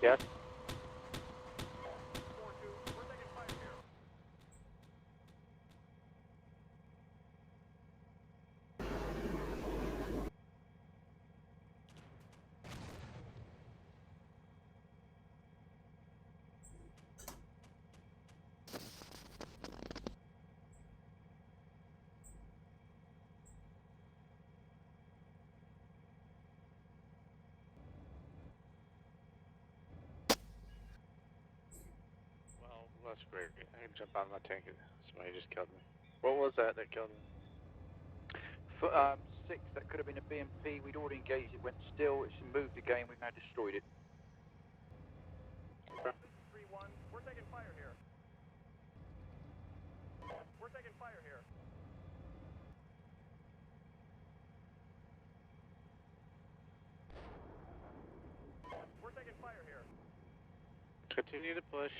Yes? We're taking fire here. That's great. I can jump out of my tank. Somebody just killed me. What was that killed me? 6, that could have been a BMP. We'd already engaged. It went still. It's moved again. We've now destroyed it. Okay. 3-1. We're taking fire here. We're taking fire here. We're taking fire here. Continue to push.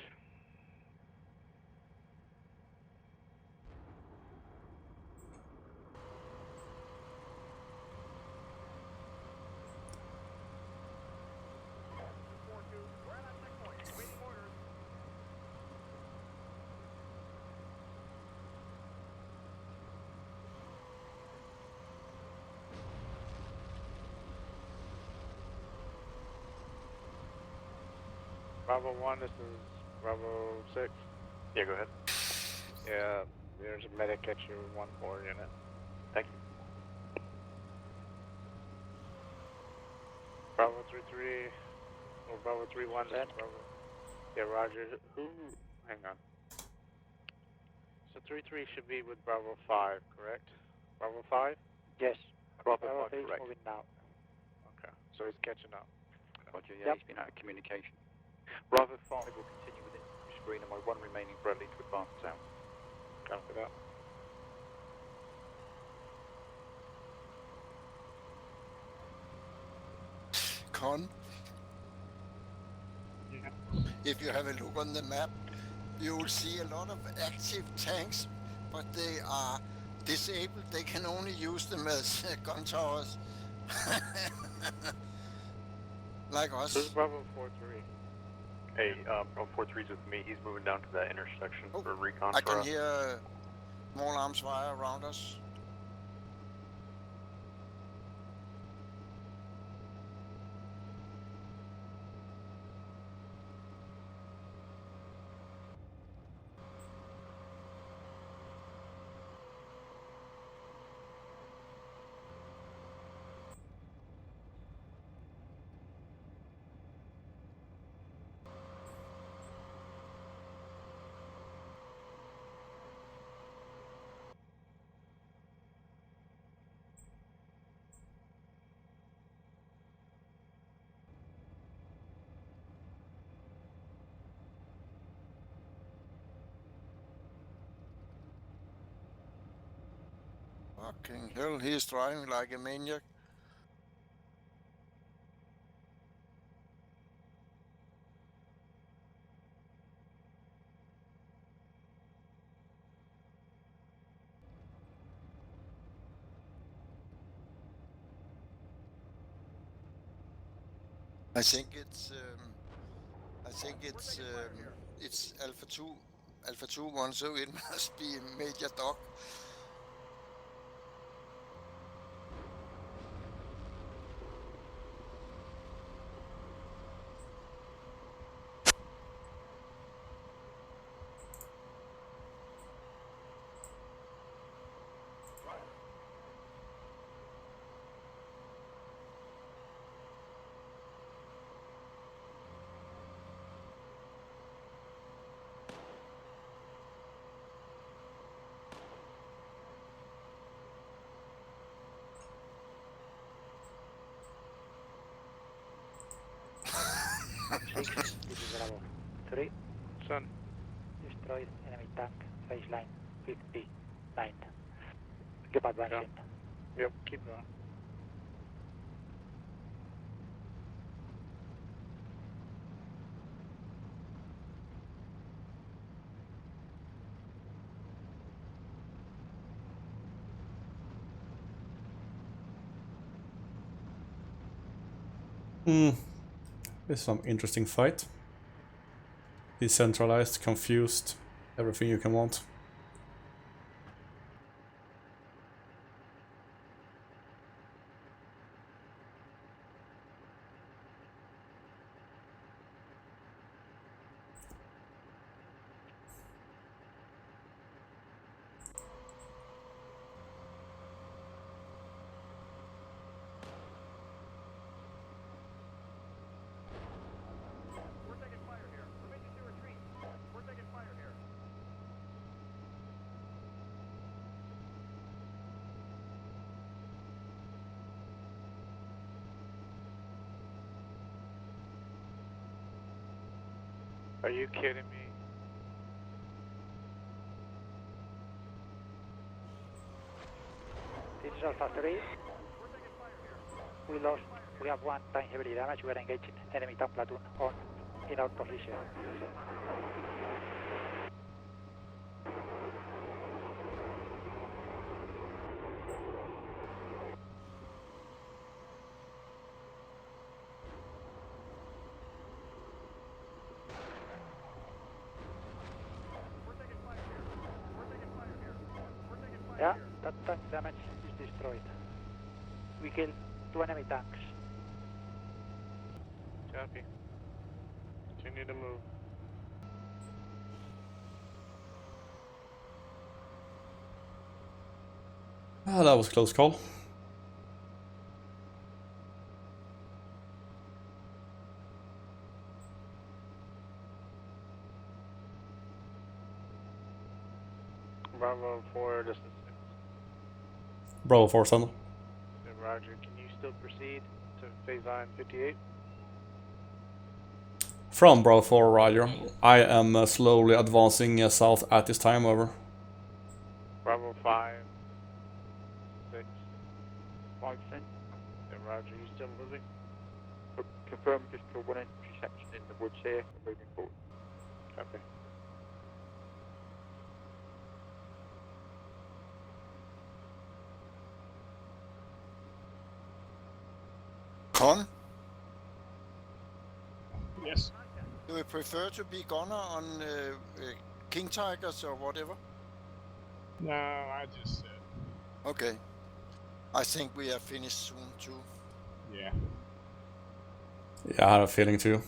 We're at our checkpoint. Waiting orders. Bravo 1, this is Bravo 6. Yeah, go ahead. Yeah, there's a medic at your 1-4 unit. Thank you. Bravo 3-3, or Bravo 3-1, this is Bravo. Yeah, roger. Who? Hang on. So 3-3 should be with Bravo 5, correct? Bravo 5? Yes. Bravo 5, 3 is correct. moving now. Okay, so he's catching up. Roger, yeah, he's been out of communication. Bravo 5 will continue within screen and my 1 remaining Bradley to advance south. Copy that. Con, if you have a look on the map, you will see a lot of active tanks, but they are disabled. They can only use them as gun towers. Like us. This is Bravo 4-3. Hey, Bravo 4-3's with me. He's moving down to that intersection for recon I for can us. hear small arms fire around us. Fucking hell, he's driving like a maniac. I think it's Alpha 2 1, so it must be Major Doc. Six, this is Bravo 3. Son. Destroyed enemy tank, baseline 59. Keep advancing. Yep, keep going. This is some interesting fight. Decentralized, confused, everything you can want. We're taking fire here. Permission to retreat. We're taking fire here. Are you kidding me? This is Alpha 3. We have one tank heavily damaged. We are engaging enemy tank platoon in our position. Yeah, that tank damage is destroyed. We killed 2 enemy tanks. Copy. Continue to move. Ah, that was a close call. Bravo 4, distance 6. Bravo 4 Thunder. Roger, can you still proceed to phase line 58? From Bravo 4, Roger. I am slowly advancing south at this time, over. Bravo 5, 6. 5 cent. Yeah, Roger, you still moving? Confirm, just for one entry section in the woods here. We're moving forward. Copy. Con, Yes. do you prefer to be gunner on King Tigers or whatever? No, I just said. Okay. I think we are finished soon too. Yeah. Yeah, I had a feeling too.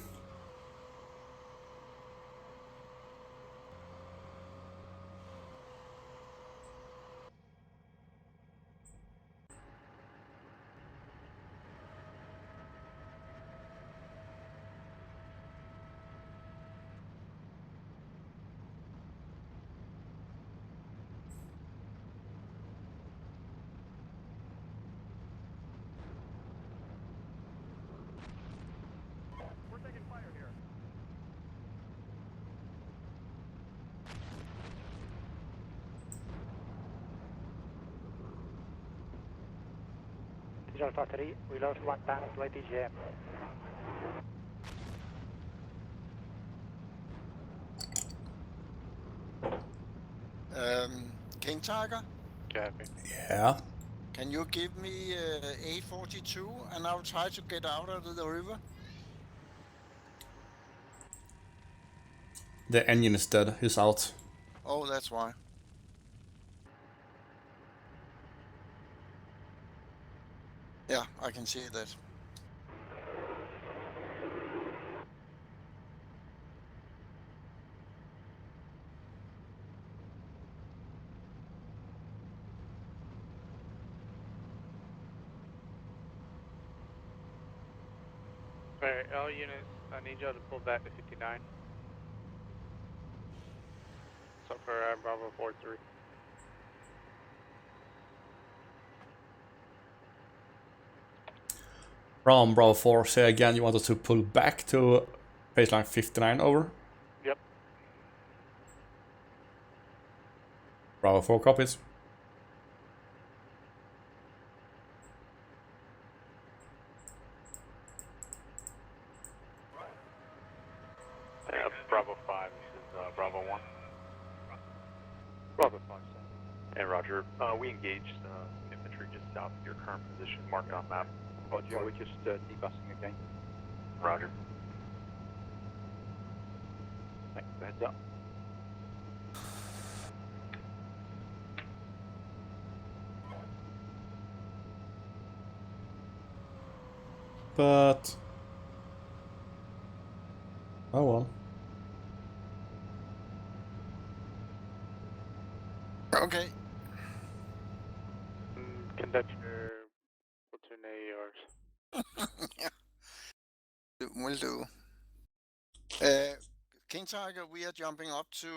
This is Alpha 3. We lost one tank to ATGM. King Tiger, Copy. Yeah. can you give me A42 and I'll try to get out of the river? The engine is dead. He's out. Oh, that's why. Yeah, I can see that. Alright, all units, I need y'all to pull back to 59. So for Bravo 4-3. From Bravo 4, say again, you wanted to pull back to baseline 59, over. Yep. Bravo 4 copies. Bravo 5, this is Bravo 1. Bravo 5 cent. Hey, Roger. We engaged some infantry just south of your current position, marked on map. Roger, we're just debussing again. Roger. Thanks for the heads up. But... oh well. Okay. Conductor, platoon A, yours. Will do. King Tiger, we are jumping up to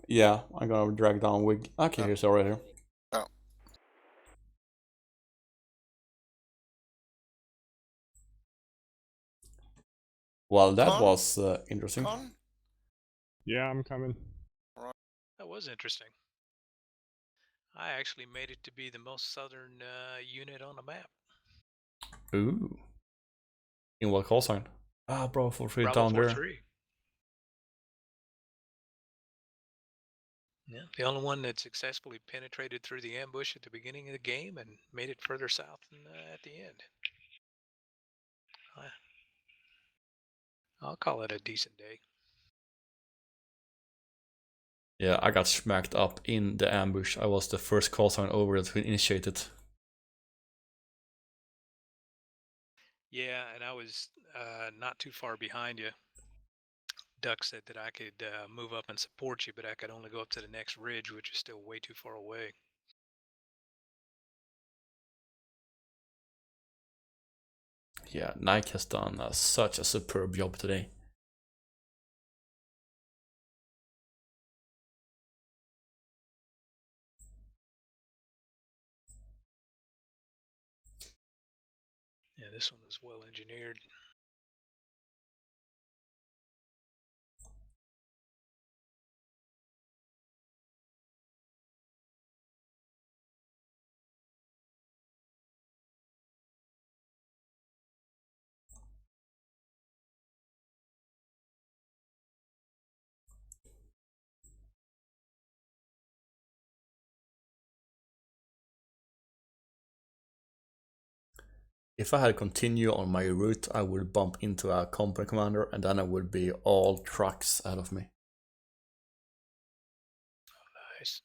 Yeah, I'm gonna drag down Wig. Okay, he's already here. Well, that Con? was interesting. Con? Yeah, I'm coming. That was interesting. I actually made it to be the most southern unit on the map. Ooh. In what call sign? Ah, Bravo 43 Bravo down there. 43. Yeah, the only one that successfully penetrated through the ambush at the beginning of the game and made it further south at the end. I'll call it a decent day. Yeah, I got smacked up in the ambush. I was the first call sign over that we initiated. Yeah, and I was not too far behind you. Duck said that I could move up and support you, but I could only go up to the next ridge, which is still way too far away. Yeah, Nike has done such a superb job today. Yeah, this one is well engineered. If I had continued on my route, I would bump into a company commander and then I would be all trucks out of me. Nice.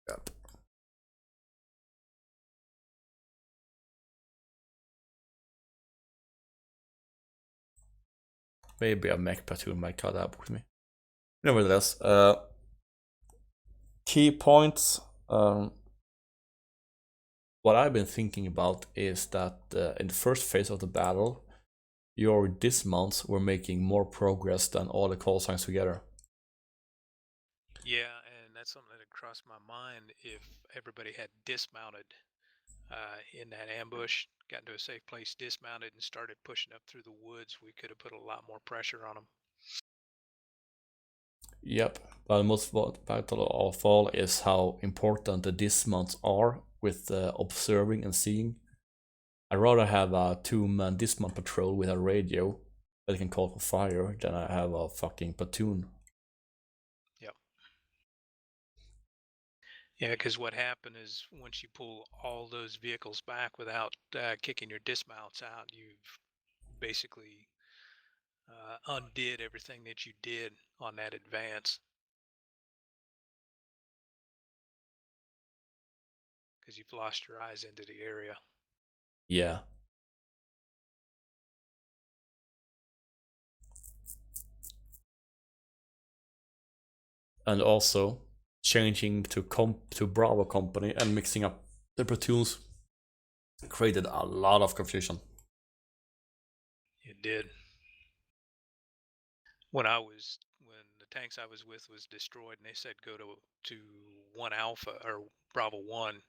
Yep. Maybe a mech platoon might cut up with me. Nevertheless, key points. What I've been thinking about is that in the first phase of the battle, your dismounts were making more progress than all the call signs together. Yeah, and that's something that crossed my mind. If everybody had dismounted in that ambush, got into a safe place, dismounted, and started pushing up through the woods, we could have put a lot more pressure on them. Yep, but most vital of all is how important the dismounts are with observing and seeing. I'd rather have a 2-man dismount patrol with a radio that can call for fire than I have a fucking platoon. Yep. Yeah, because what happened is once you pull all those vehicles back without kicking your dismounts out, you've basically undid everything that you did on that advance. Because you've lost your eyes into the area. Yeah. And also changing to Bravo company and mixing up the platoons created a lot of confusion. It did. When the tanks I was with was destroyed and they said go to 1 Alpha or Bravo 1,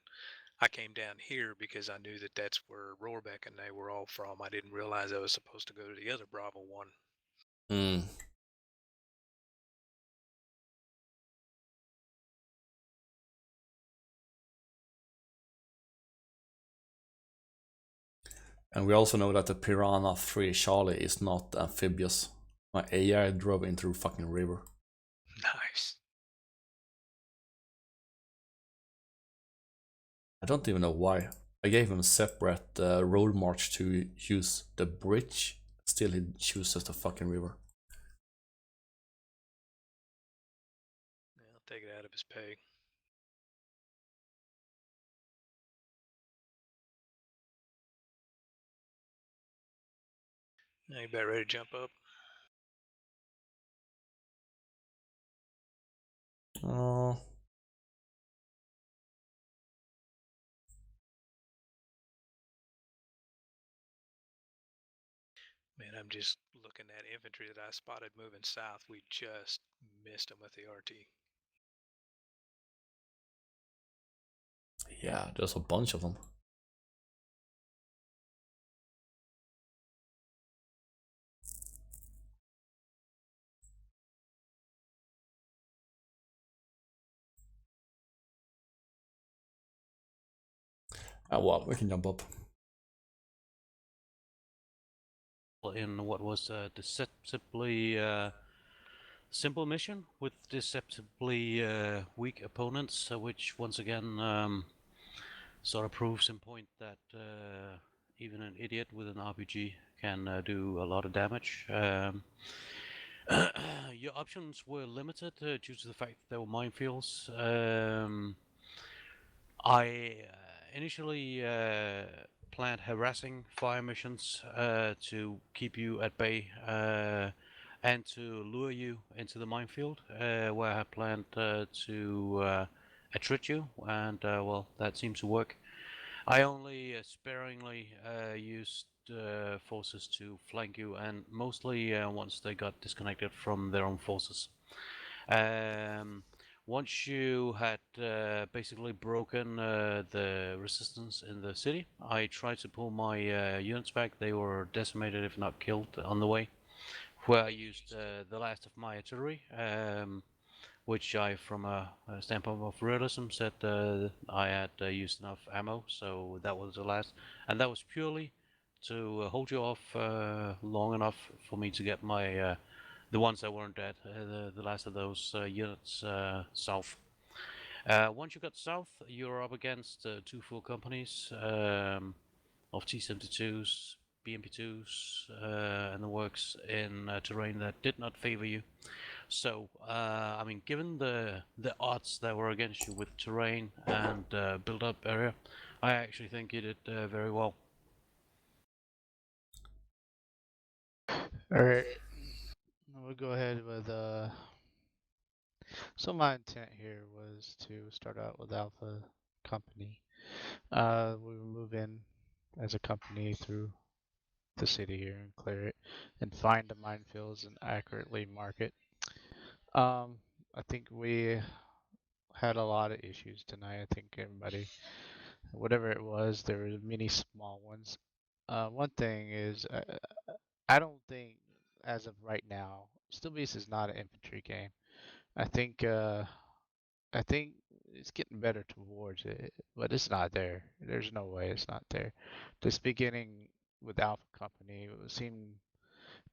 I came down here because I knew that that's where Rohrbeck and they were all from. I didn't realize I was supposed to go to the other Bravo 1. Hmm. And we also know that the Piranha 3 Charlie is not amphibious. My AI drove into the fucking river. Nice. I don't even know why. I gave him a separate road march to use the bridge. Still he chooses the fucking river. Yeah, I'll take it out of his pay. Now you about ready to jump up? Oh. Man, I'm just looking at infantry that I spotted moving south. We just missed them with the RT. Yeah, there's a bunch of them. Oh, well, we can jump up. In what was a deceptively simple mission with deceptively weak opponents, which once again sort of proves in point that even an idiot with an RPG can do a lot of damage. Your options were limited due to the fact that there were minefields. I initially planned harassing fire missions to keep you at bay and to lure you into the minefield, where I had planned to attrit you, and well, that seemed to work. I only sparingly used forces to flank you, and mostly once they got disconnected from their own forces. Once you had basically broken the resistance in the city, I tried to pull my units back. They were decimated, if not killed, on the way, where I used the last of my artillery, which I, from a standpoint of realism, said I had used enough ammo, so that was the last. And that was purely to hold you off long enough for me to get my the ones that weren't dead, the last of those units south. Once you got south, you're up against two full companies of T-72s, BMP-2s, and the works in terrain that did not favor you. So, I mean, given the odds that were against you with terrain and build-up area, I actually think you did very well. Alright. We'll go ahead with so my intent here was to start out with Alpha Company. We will move in as a company through the city here and clear it and find the minefields and accurately mark it. I think we had a lot of issues tonight. I think everybody, whatever it was, there were many small ones. One thing is, I don't think, as of right now, Steelbeasts is not an infantry game. I think it's getting better towards it, but it's not there. There's no way it's not there. This beginning with Alpha Company seemed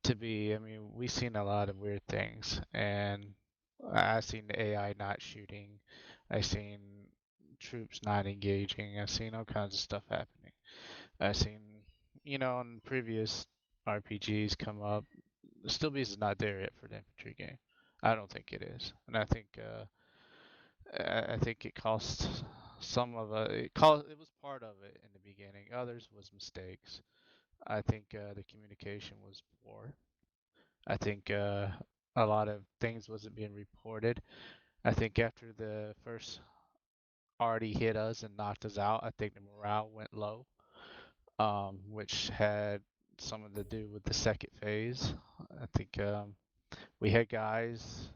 to be, I mean, we've seen a lot of weird things, and I've seen the AI not shooting. I've seen troops not engaging. I've seen all kinds of stuff happening. I've seen, in previous RPGs come up, Steelbeast is not there yet for the infantry game. I don't think it is, and I think it cost some of it. It was part of it in the beginning. Others was mistakes. I think the communication was poor. I think a lot of things wasn't being reported. I think after the first already hit us and knocked us out, I think the morale went low, which had something to do with the second phase. I think we had guys.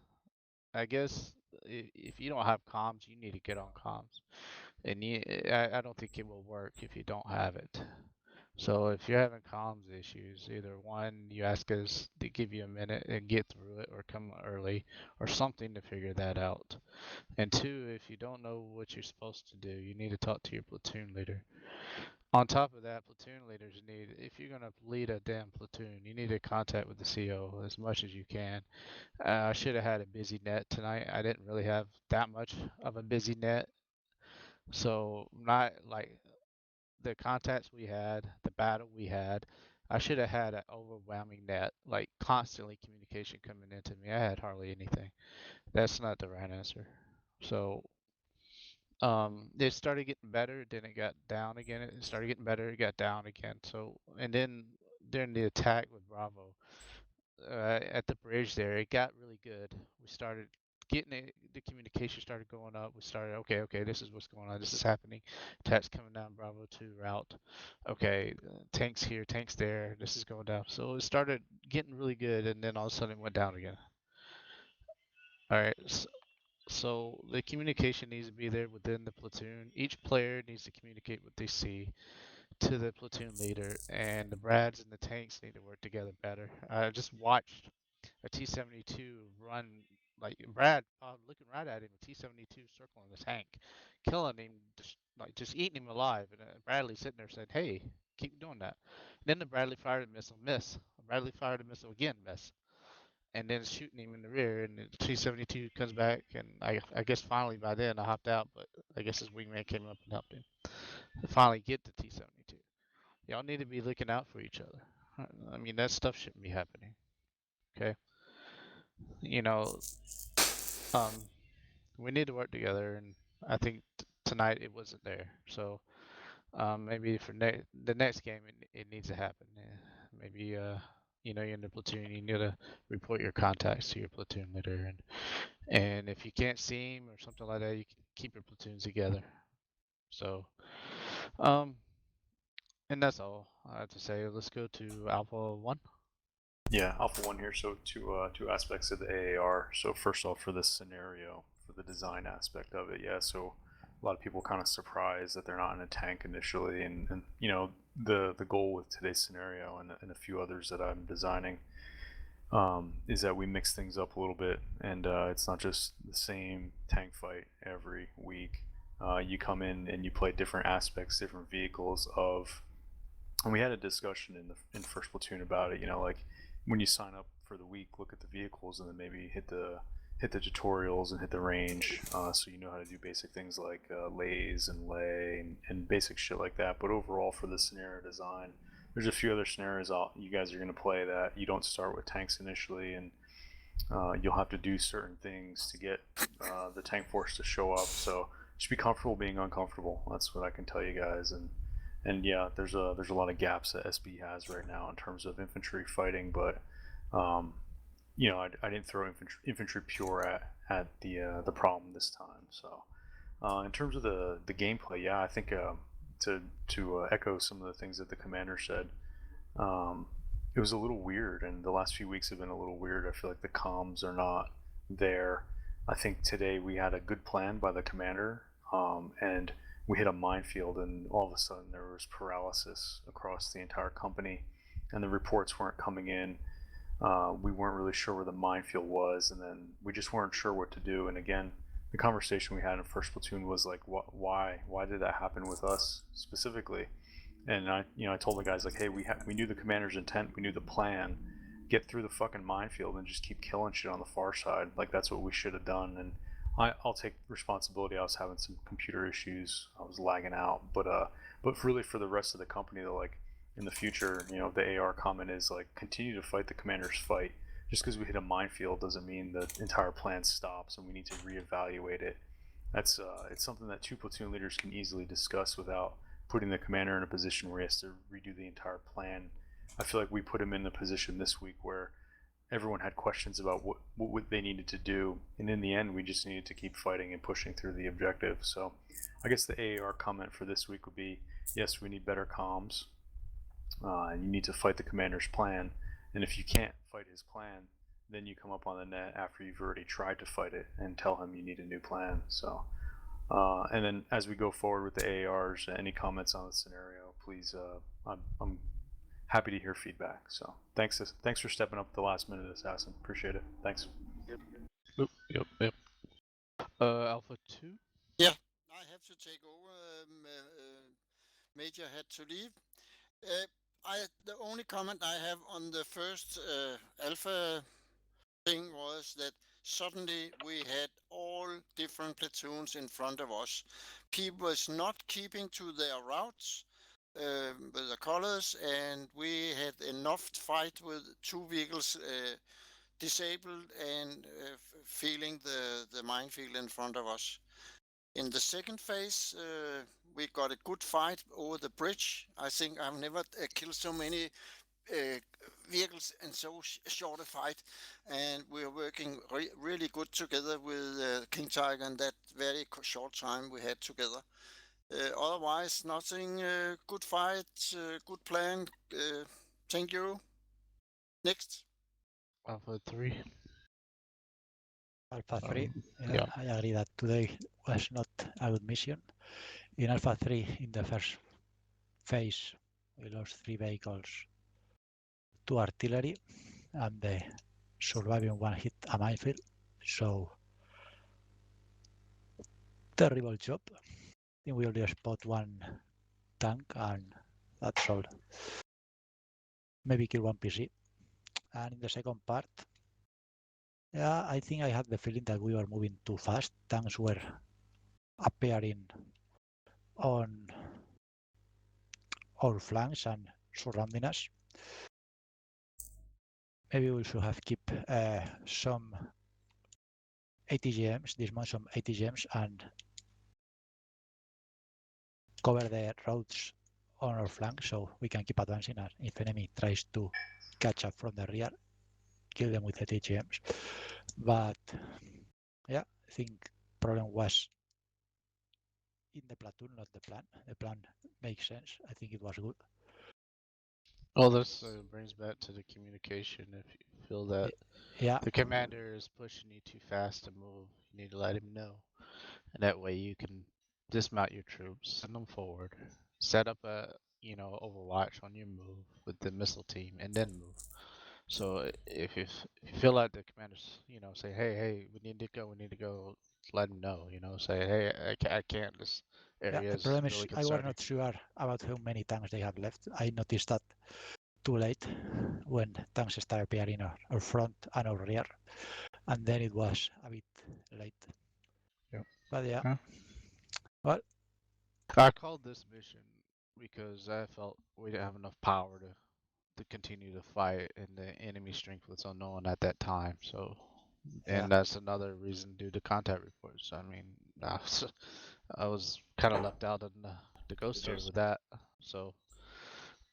I guess if you don't have comms, you need to get on comms, and I don't think it will work if you don't have it. So if you're having comms issues, either one, you ask us to give you a minute and get through it, or come early, or something to figure that out. And two, if you don't know what you're supposed to do, you need to talk to your platoon leader. On top of that, platoon leaders need, if you're going to lead a damn platoon, you need to contact with the CO as much as you can. I should have had a busy net tonight. I didn't really have that much of a busy net. So, not like the contacts we had, the battle we had, I should have had an overwhelming net, like constantly communication coming into me. I had hardly anything. That's not the right answer. So, it started getting better, then it got down again. It started getting better, it got down again. So, and then during the attack with Bravo, at the bridge there, it got really good. We started getting it, the communication started going up. We started, okay, this is what's going on. This is happening. Attacks coming down Bravo 2 route. Okay, tanks here, tanks there. This is going down. So it started getting really good, and then all of a sudden it went down again. All right. So the communication needs to be there within the platoon. Each player needs to communicate what they see to the platoon leader, and the Brads and the tanks need to work together better. I just watched a T-72 run like Brad looking right at him, T-72 circling the tank, killing him, just eating him alive. And Bradley sitting there said, "Hey, keep doing that." And then the Bradley fired a missile, miss. Bradley fired a missile again, miss. And then shooting him in the rear, and the T-72 comes back, and I guess finally by then I hopped out, but I guess his wingman came up and helped him to finally get the T-72. Y'all need to be looking out for each other. I mean, that stuff shouldn't be happening. Okay, you know, we need to work together, and I think tonight it wasn't there. So maybe for the next game, it needs to happen. Maybe you're in the platoon, you need to report your contacts to your platoon leader, and if you can't see him or something like that, you can keep your platoons together. So, and that's all I have to say. Let's go to Alpha 1. Yeah, Alpha 1 here. So two aspects of the AAR. So first off, for this scenario, for the design aspect of it, yeah, so a lot of people kind of surprised that they're not in a tank initially, and the goal with today's scenario and a few others that I'm designing is that we mix things up a little bit, and it's not just the same tank fight every week. You come in and you play different aspects, different vehicles of, and we had a discussion in first platoon about it. Like when you sign up for the week, look at the vehicles and then maybe hit the tutorials and hit the range, so you know how to do basic things like lays and lay and basic shit like that. But overall, for the scenario design, there's a few other scenarios you guys are going to play that you don't start with tanks initially, and you'll have to do certain things to get the tank force to show up. So just be comfortable being uncomfortable. That's what I can tell you guys. And yeah, there's a lot of gaps that SB has right now in terms of infantry fighting, but I didn't throw infantry pure at the problem this time. So in terms of the gameplay, yeah, I think to echo some of the things that the commander said, it was a little weird, and the last few weeks have been a little weird. I feel like the comms are not there. I think today we had a good plan by the commander, and we hit a minefield, and all of a sudden there was paralysis across the entire company, and the reports weren't coming in. We weren't really sure where the minefield was, and then we just weren't sure what to do. And again, the conversation we had in first platoon was like, why did that happen with us specifically? And I told the guys, like, hey, we knew the commander's intent, we knew the plan. Get through the fucking minefield and just keep killing shit on the far side. Like, that's what we should have done. And I'll take responsibility. I was having some computer issues. I was lagging out. But really for the rest of the company, though, like in the future, the AR comment is like, continue to fight the commander's fight. Just because we hit a minefield doesn't mean the entire plan stops, and we need to reevaluate it. That's it's something that two platoon leaders can easily discuss without putting the commander in a position where he has to redo the entire plan. I feel like we put him in the position this week where everyone had questions about what they needed to do, and in the end we just needed to keep fighting and pushing through the objective. So I guess the AAR comment for this week would be, yes, we need better comms, and you need to fight the commander's plan, and if you can't fight his plan, then you come up on the net after you've already tried to fight it and tell him you need a new plan. So and then as we go forward with the AARs, any comments on the scenario, please, I'm happy to hear feedback. So thanks for stepping up at the last minute, Assassin. Appreciate it. Thanks. Yep. Alpha 2? Yeah, I have to take over. Major had to leave. The only comment I have on the first Alpha thing was that suddenly we had all different platoons in front of us. People was not keeping to their routes with the colors, and we had enough fight with two vehicles disabled and feeling the minefield in front of us. In the second phase, we got a good fight over the bridge. I think I've never killed so many vehicles in so short a fight, and we're working really good together with King Tiger in that very short time we had together. Otherwise, nothing. Good fight, good plan. Thank you. Next. Alpha 3. Alpha 3. Yeah. I agree that today was not a good mission. In Alpha 3, in the first phase, we lost 3 vehicles, 2 artillery, and the surviving one hit a minefield. So, terrible job. I think we only spot one tank and that's all. Maybe kill one PC. And in the second part, yeah, I think I had the feeling that we were moving too fast. Tanks were appearing on our flanks and surrounding us. Maybe we should have keep some ATGMs, dismount some ATGMs and cover the roads on our flank so we can keep advancing, and if enemy tries to catch up from the rear, kill them with ATGMs. But yeah, I think problem was in the platoon, not the plan. The plan makes sense. I think it was good. Well, this brings back to the communication. If you feel that yeah, the commander is pushing you too fast to move, you need to let him know. And that way you can dismount your troops, send them forward, set up a overwatch on your move with the missile team, and then move. So if you feel like the commanders, say, hey, we need to go, let them know, say, hey, I can't, this area the is problem really is I was concerning. not sure about how many tanks they had left. I noticed that too late when tanks started appearing our front and our rear, and then it was a bit late. Yep. But yeah, huh? Well, I called this mission because I felt we didn't have enough power to continue to fight, and the enemy strength was unknown at that time. So, and that's another reason due to contact reports. I mean, I was kind of left out in the ghost here with that. So,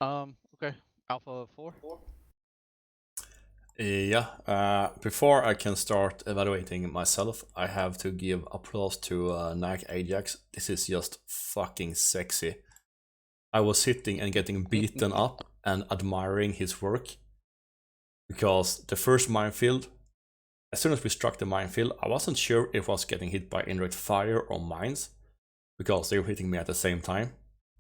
okay, Alpha 4. Yeah, before I can start evaluating myself, I have to give applause to Nike Ajax. This is just fucking sexy. I was sitting and getting beaten up and admiring his work. Because the first minefield, as soon as we struck the minefield, I wasn't sure if I was getting hit by indirect fire or mines. Because they were hitting me at the same time.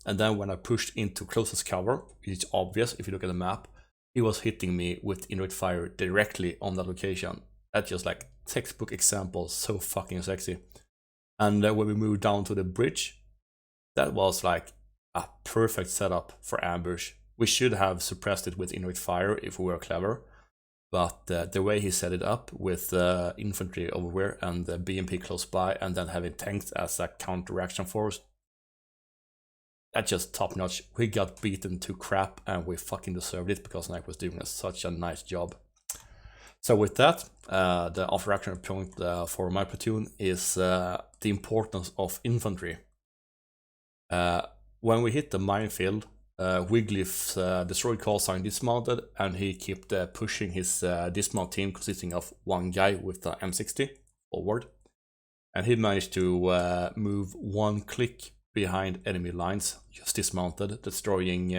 And then when I pushed into closest cover, it's obvious if you look at the map, he was hitting me with indirect fire directly on that location. That's just like textbook example, so fucking sexy. And when we moved down to the bridge, that was like a perfect setup for ambush. We should have suppressed it with indirect fire if we were clever. But the way he set it up with infantry everywhere and the BMP close by and then having tanks as a counter-reaction force, that's just top notch. We got beaten to crap and we fucking deserved it because Nike was doing such a nice job. So with that, the off-reaction point for my platoon is the importance of infantry. When we hit the minefield, Wiggly's destroyed call sign dismounted and he kept pushing his dismount team consisting of one guy with the M60 forward. And he managed to move one click behind enemy lines, just dismounted, destroying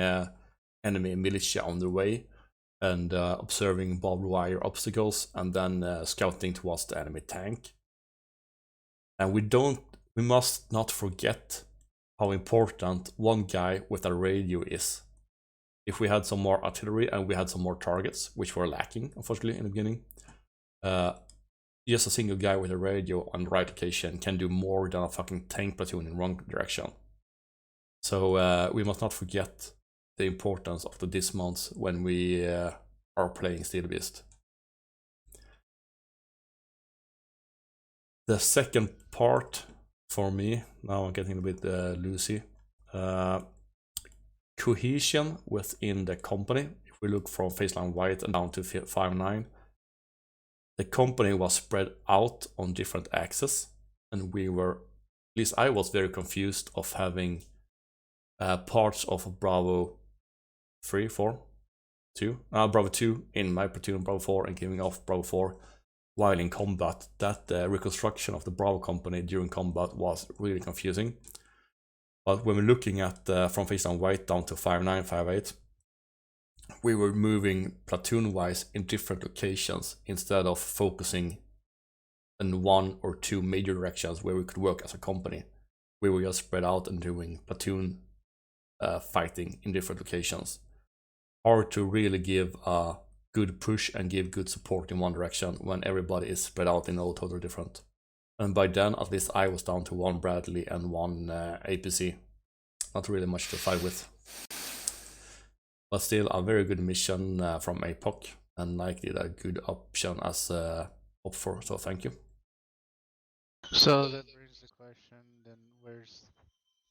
enemy militia on the way and observing barbed wire obstacles and then scouting towards the enemy tank. And we must not forget how important one guy with a radio is. If we had some more artillery and we had some more targets, which were lacking, unfortunately, in the beginning, just a single guy with a radio on the right location can do more than a fucking tank platoon in wrong direction. So we must not forget the importance of the dismounts when we are playing Steelbeasts. The second part for me, now I'm getting a bit loosey, cohesion within the company. If we look from Faceline White and down to 5-9, the company was spread out on different axes, and we were, at least I was very confused of having parts of Bravo 3, 4, 2, Bravo 2 in my platoon, Bravo 4, and giving off Bravo 4 while in combat. That reconstruction of the Bravo company during combat was really confusing. But when we're looking at from Faceline White down to 5-9, 5-8, we were moving platoon-wise in different locations instead of focusing in one or two major directions where we could work as a company. We were just spread out and doing platoon fighting in different locations. Hard to really give a good push and give good support in one direction when everybody is spread out in all totally different. And by then, at least I was down to 1 Bradley and 1 APC. Not really much to fight with. But still, a very good mission from APOC, and Nike did a good option as op for, so thank you. So that brings the question, then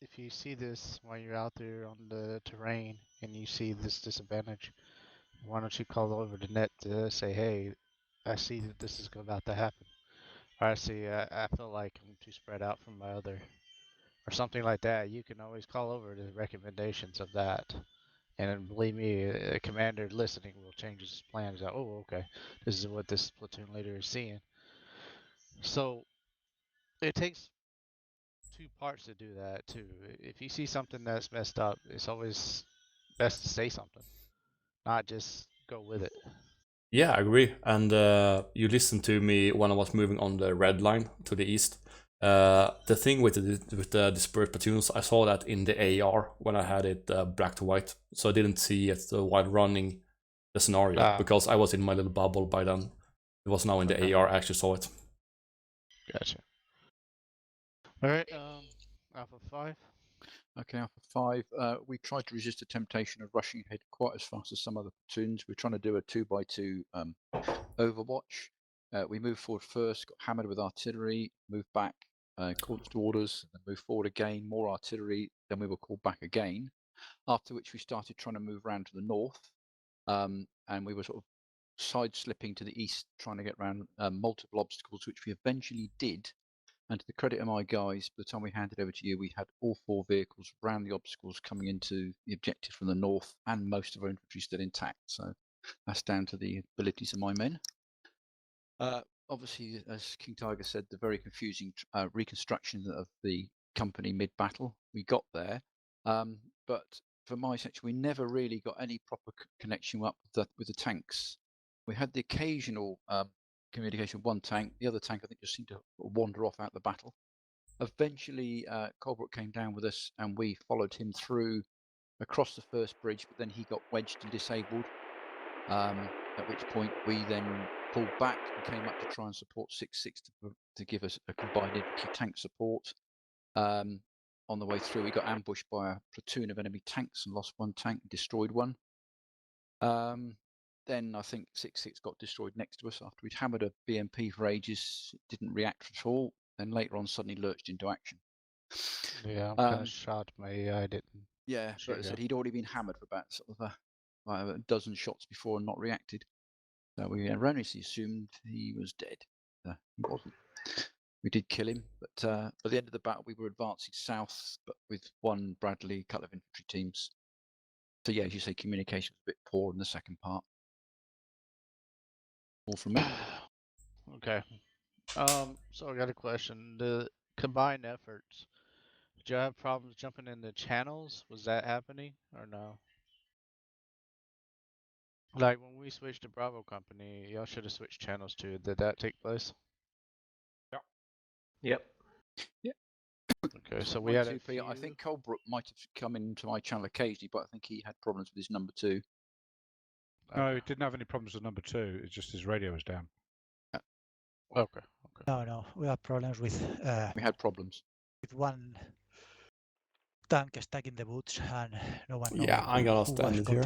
if you see this while you're out there on the terrain and you see this disadvantage, why don't you call over the net to say, hey, I see that this is about to happen. Or I see, I feel like I'm too spread out from my other, or something like that. You can always call over the recommendations of that. And believe me, a commander listening will change his plans. Out, oh, okay, this is what this platoon leader is seeing. So it takes 2 parts to do that too. If you see something that's messed up, it's always best to say something, not just go with it. Yeah, I agree. And you listened to me when I was moving on the red line to the east. The thing with the dispersed platoons, I saw that in the AR when I had it black to white, so I didn't see it while running the scenario because I was in my little bubble by then. It was now in the AR I actually saw it. Gotcha. All right, Alpha 5. Okay, Alpha 5. We tried to resist the temptation of rushing ahead quite as fast as some other platoons. We're trying to do a 2x2 overwatch. We moved forward first, got hammered with artillery, moved back, called to orders, and then moved forward again, more artillery, then we were called back again. After which we started trying to move around to the north, and we were sort of side-slipping to the east, trying to get around multiple obstacles, which we eventually did. And to the credit of my guys, by the time we handed over to you, we had all 4 vehicles around the obstacles coming into the objective from the north, and most of our infantry still intact. So that's down to the abilities of my men. Obviously, as King Tiger said, the very confusing reconstruction of the company mid-battle. We got there, but for my section, we never really got any proper connection up with the tanks. We had the occasional communication with one tank. The other tank, I think, just seemed to wander off out the battle. Eventually, Colbrook came down with us, and we followed him through across the first bridge, but then he got wedged and disabled. At which point we then pulled back and came up to try and support 6-6 to give us a combined infantry tank support. On the way through, we got ambushed by a platoon of enemy tanks and lost 1 tank, destroyed 1. Then I think 6-6 got destroyed next to us after we'd hammered a BMP for ages. It didn't react at all. Then later on, suddenly lurched into action. Yeah, I'm kind of shocked my AI didn't. Yeah, but I said he'd already been hammered for about sort of a dozen shots before and not reacted. So we erroneously assumed he was dead. He wasn't. We did kill him, but by the end of the battle, we were advancing south, but with 1 Bradley, couple of infantry teams. So yeah, as you say, communication was a bit poor in the second part. All from me. Okay. So I got a question. The combined efforts, did you have problems jumping in the channels? Was that happening or no? Like when we switched to Bravo Company, y'all should have switched channels too. Did that take place? Yep. Yeah. Okay, so we had a few... I think Colbrook might have come into my channel occasionally, but I think he had problems with his number 2. No, he didn't have any problems with number 2. It's just his radio was down. Okay. No, we had problems with. We had problems with 1 tank stuck in the woods, and no one. Yeah, I'm gonna stand it here.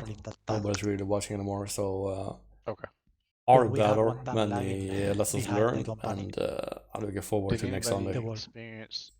Nobody's really watching anymore, so okay. Are better, many lessons learned, and I'm looking forward to next Sunday. Did anybody experience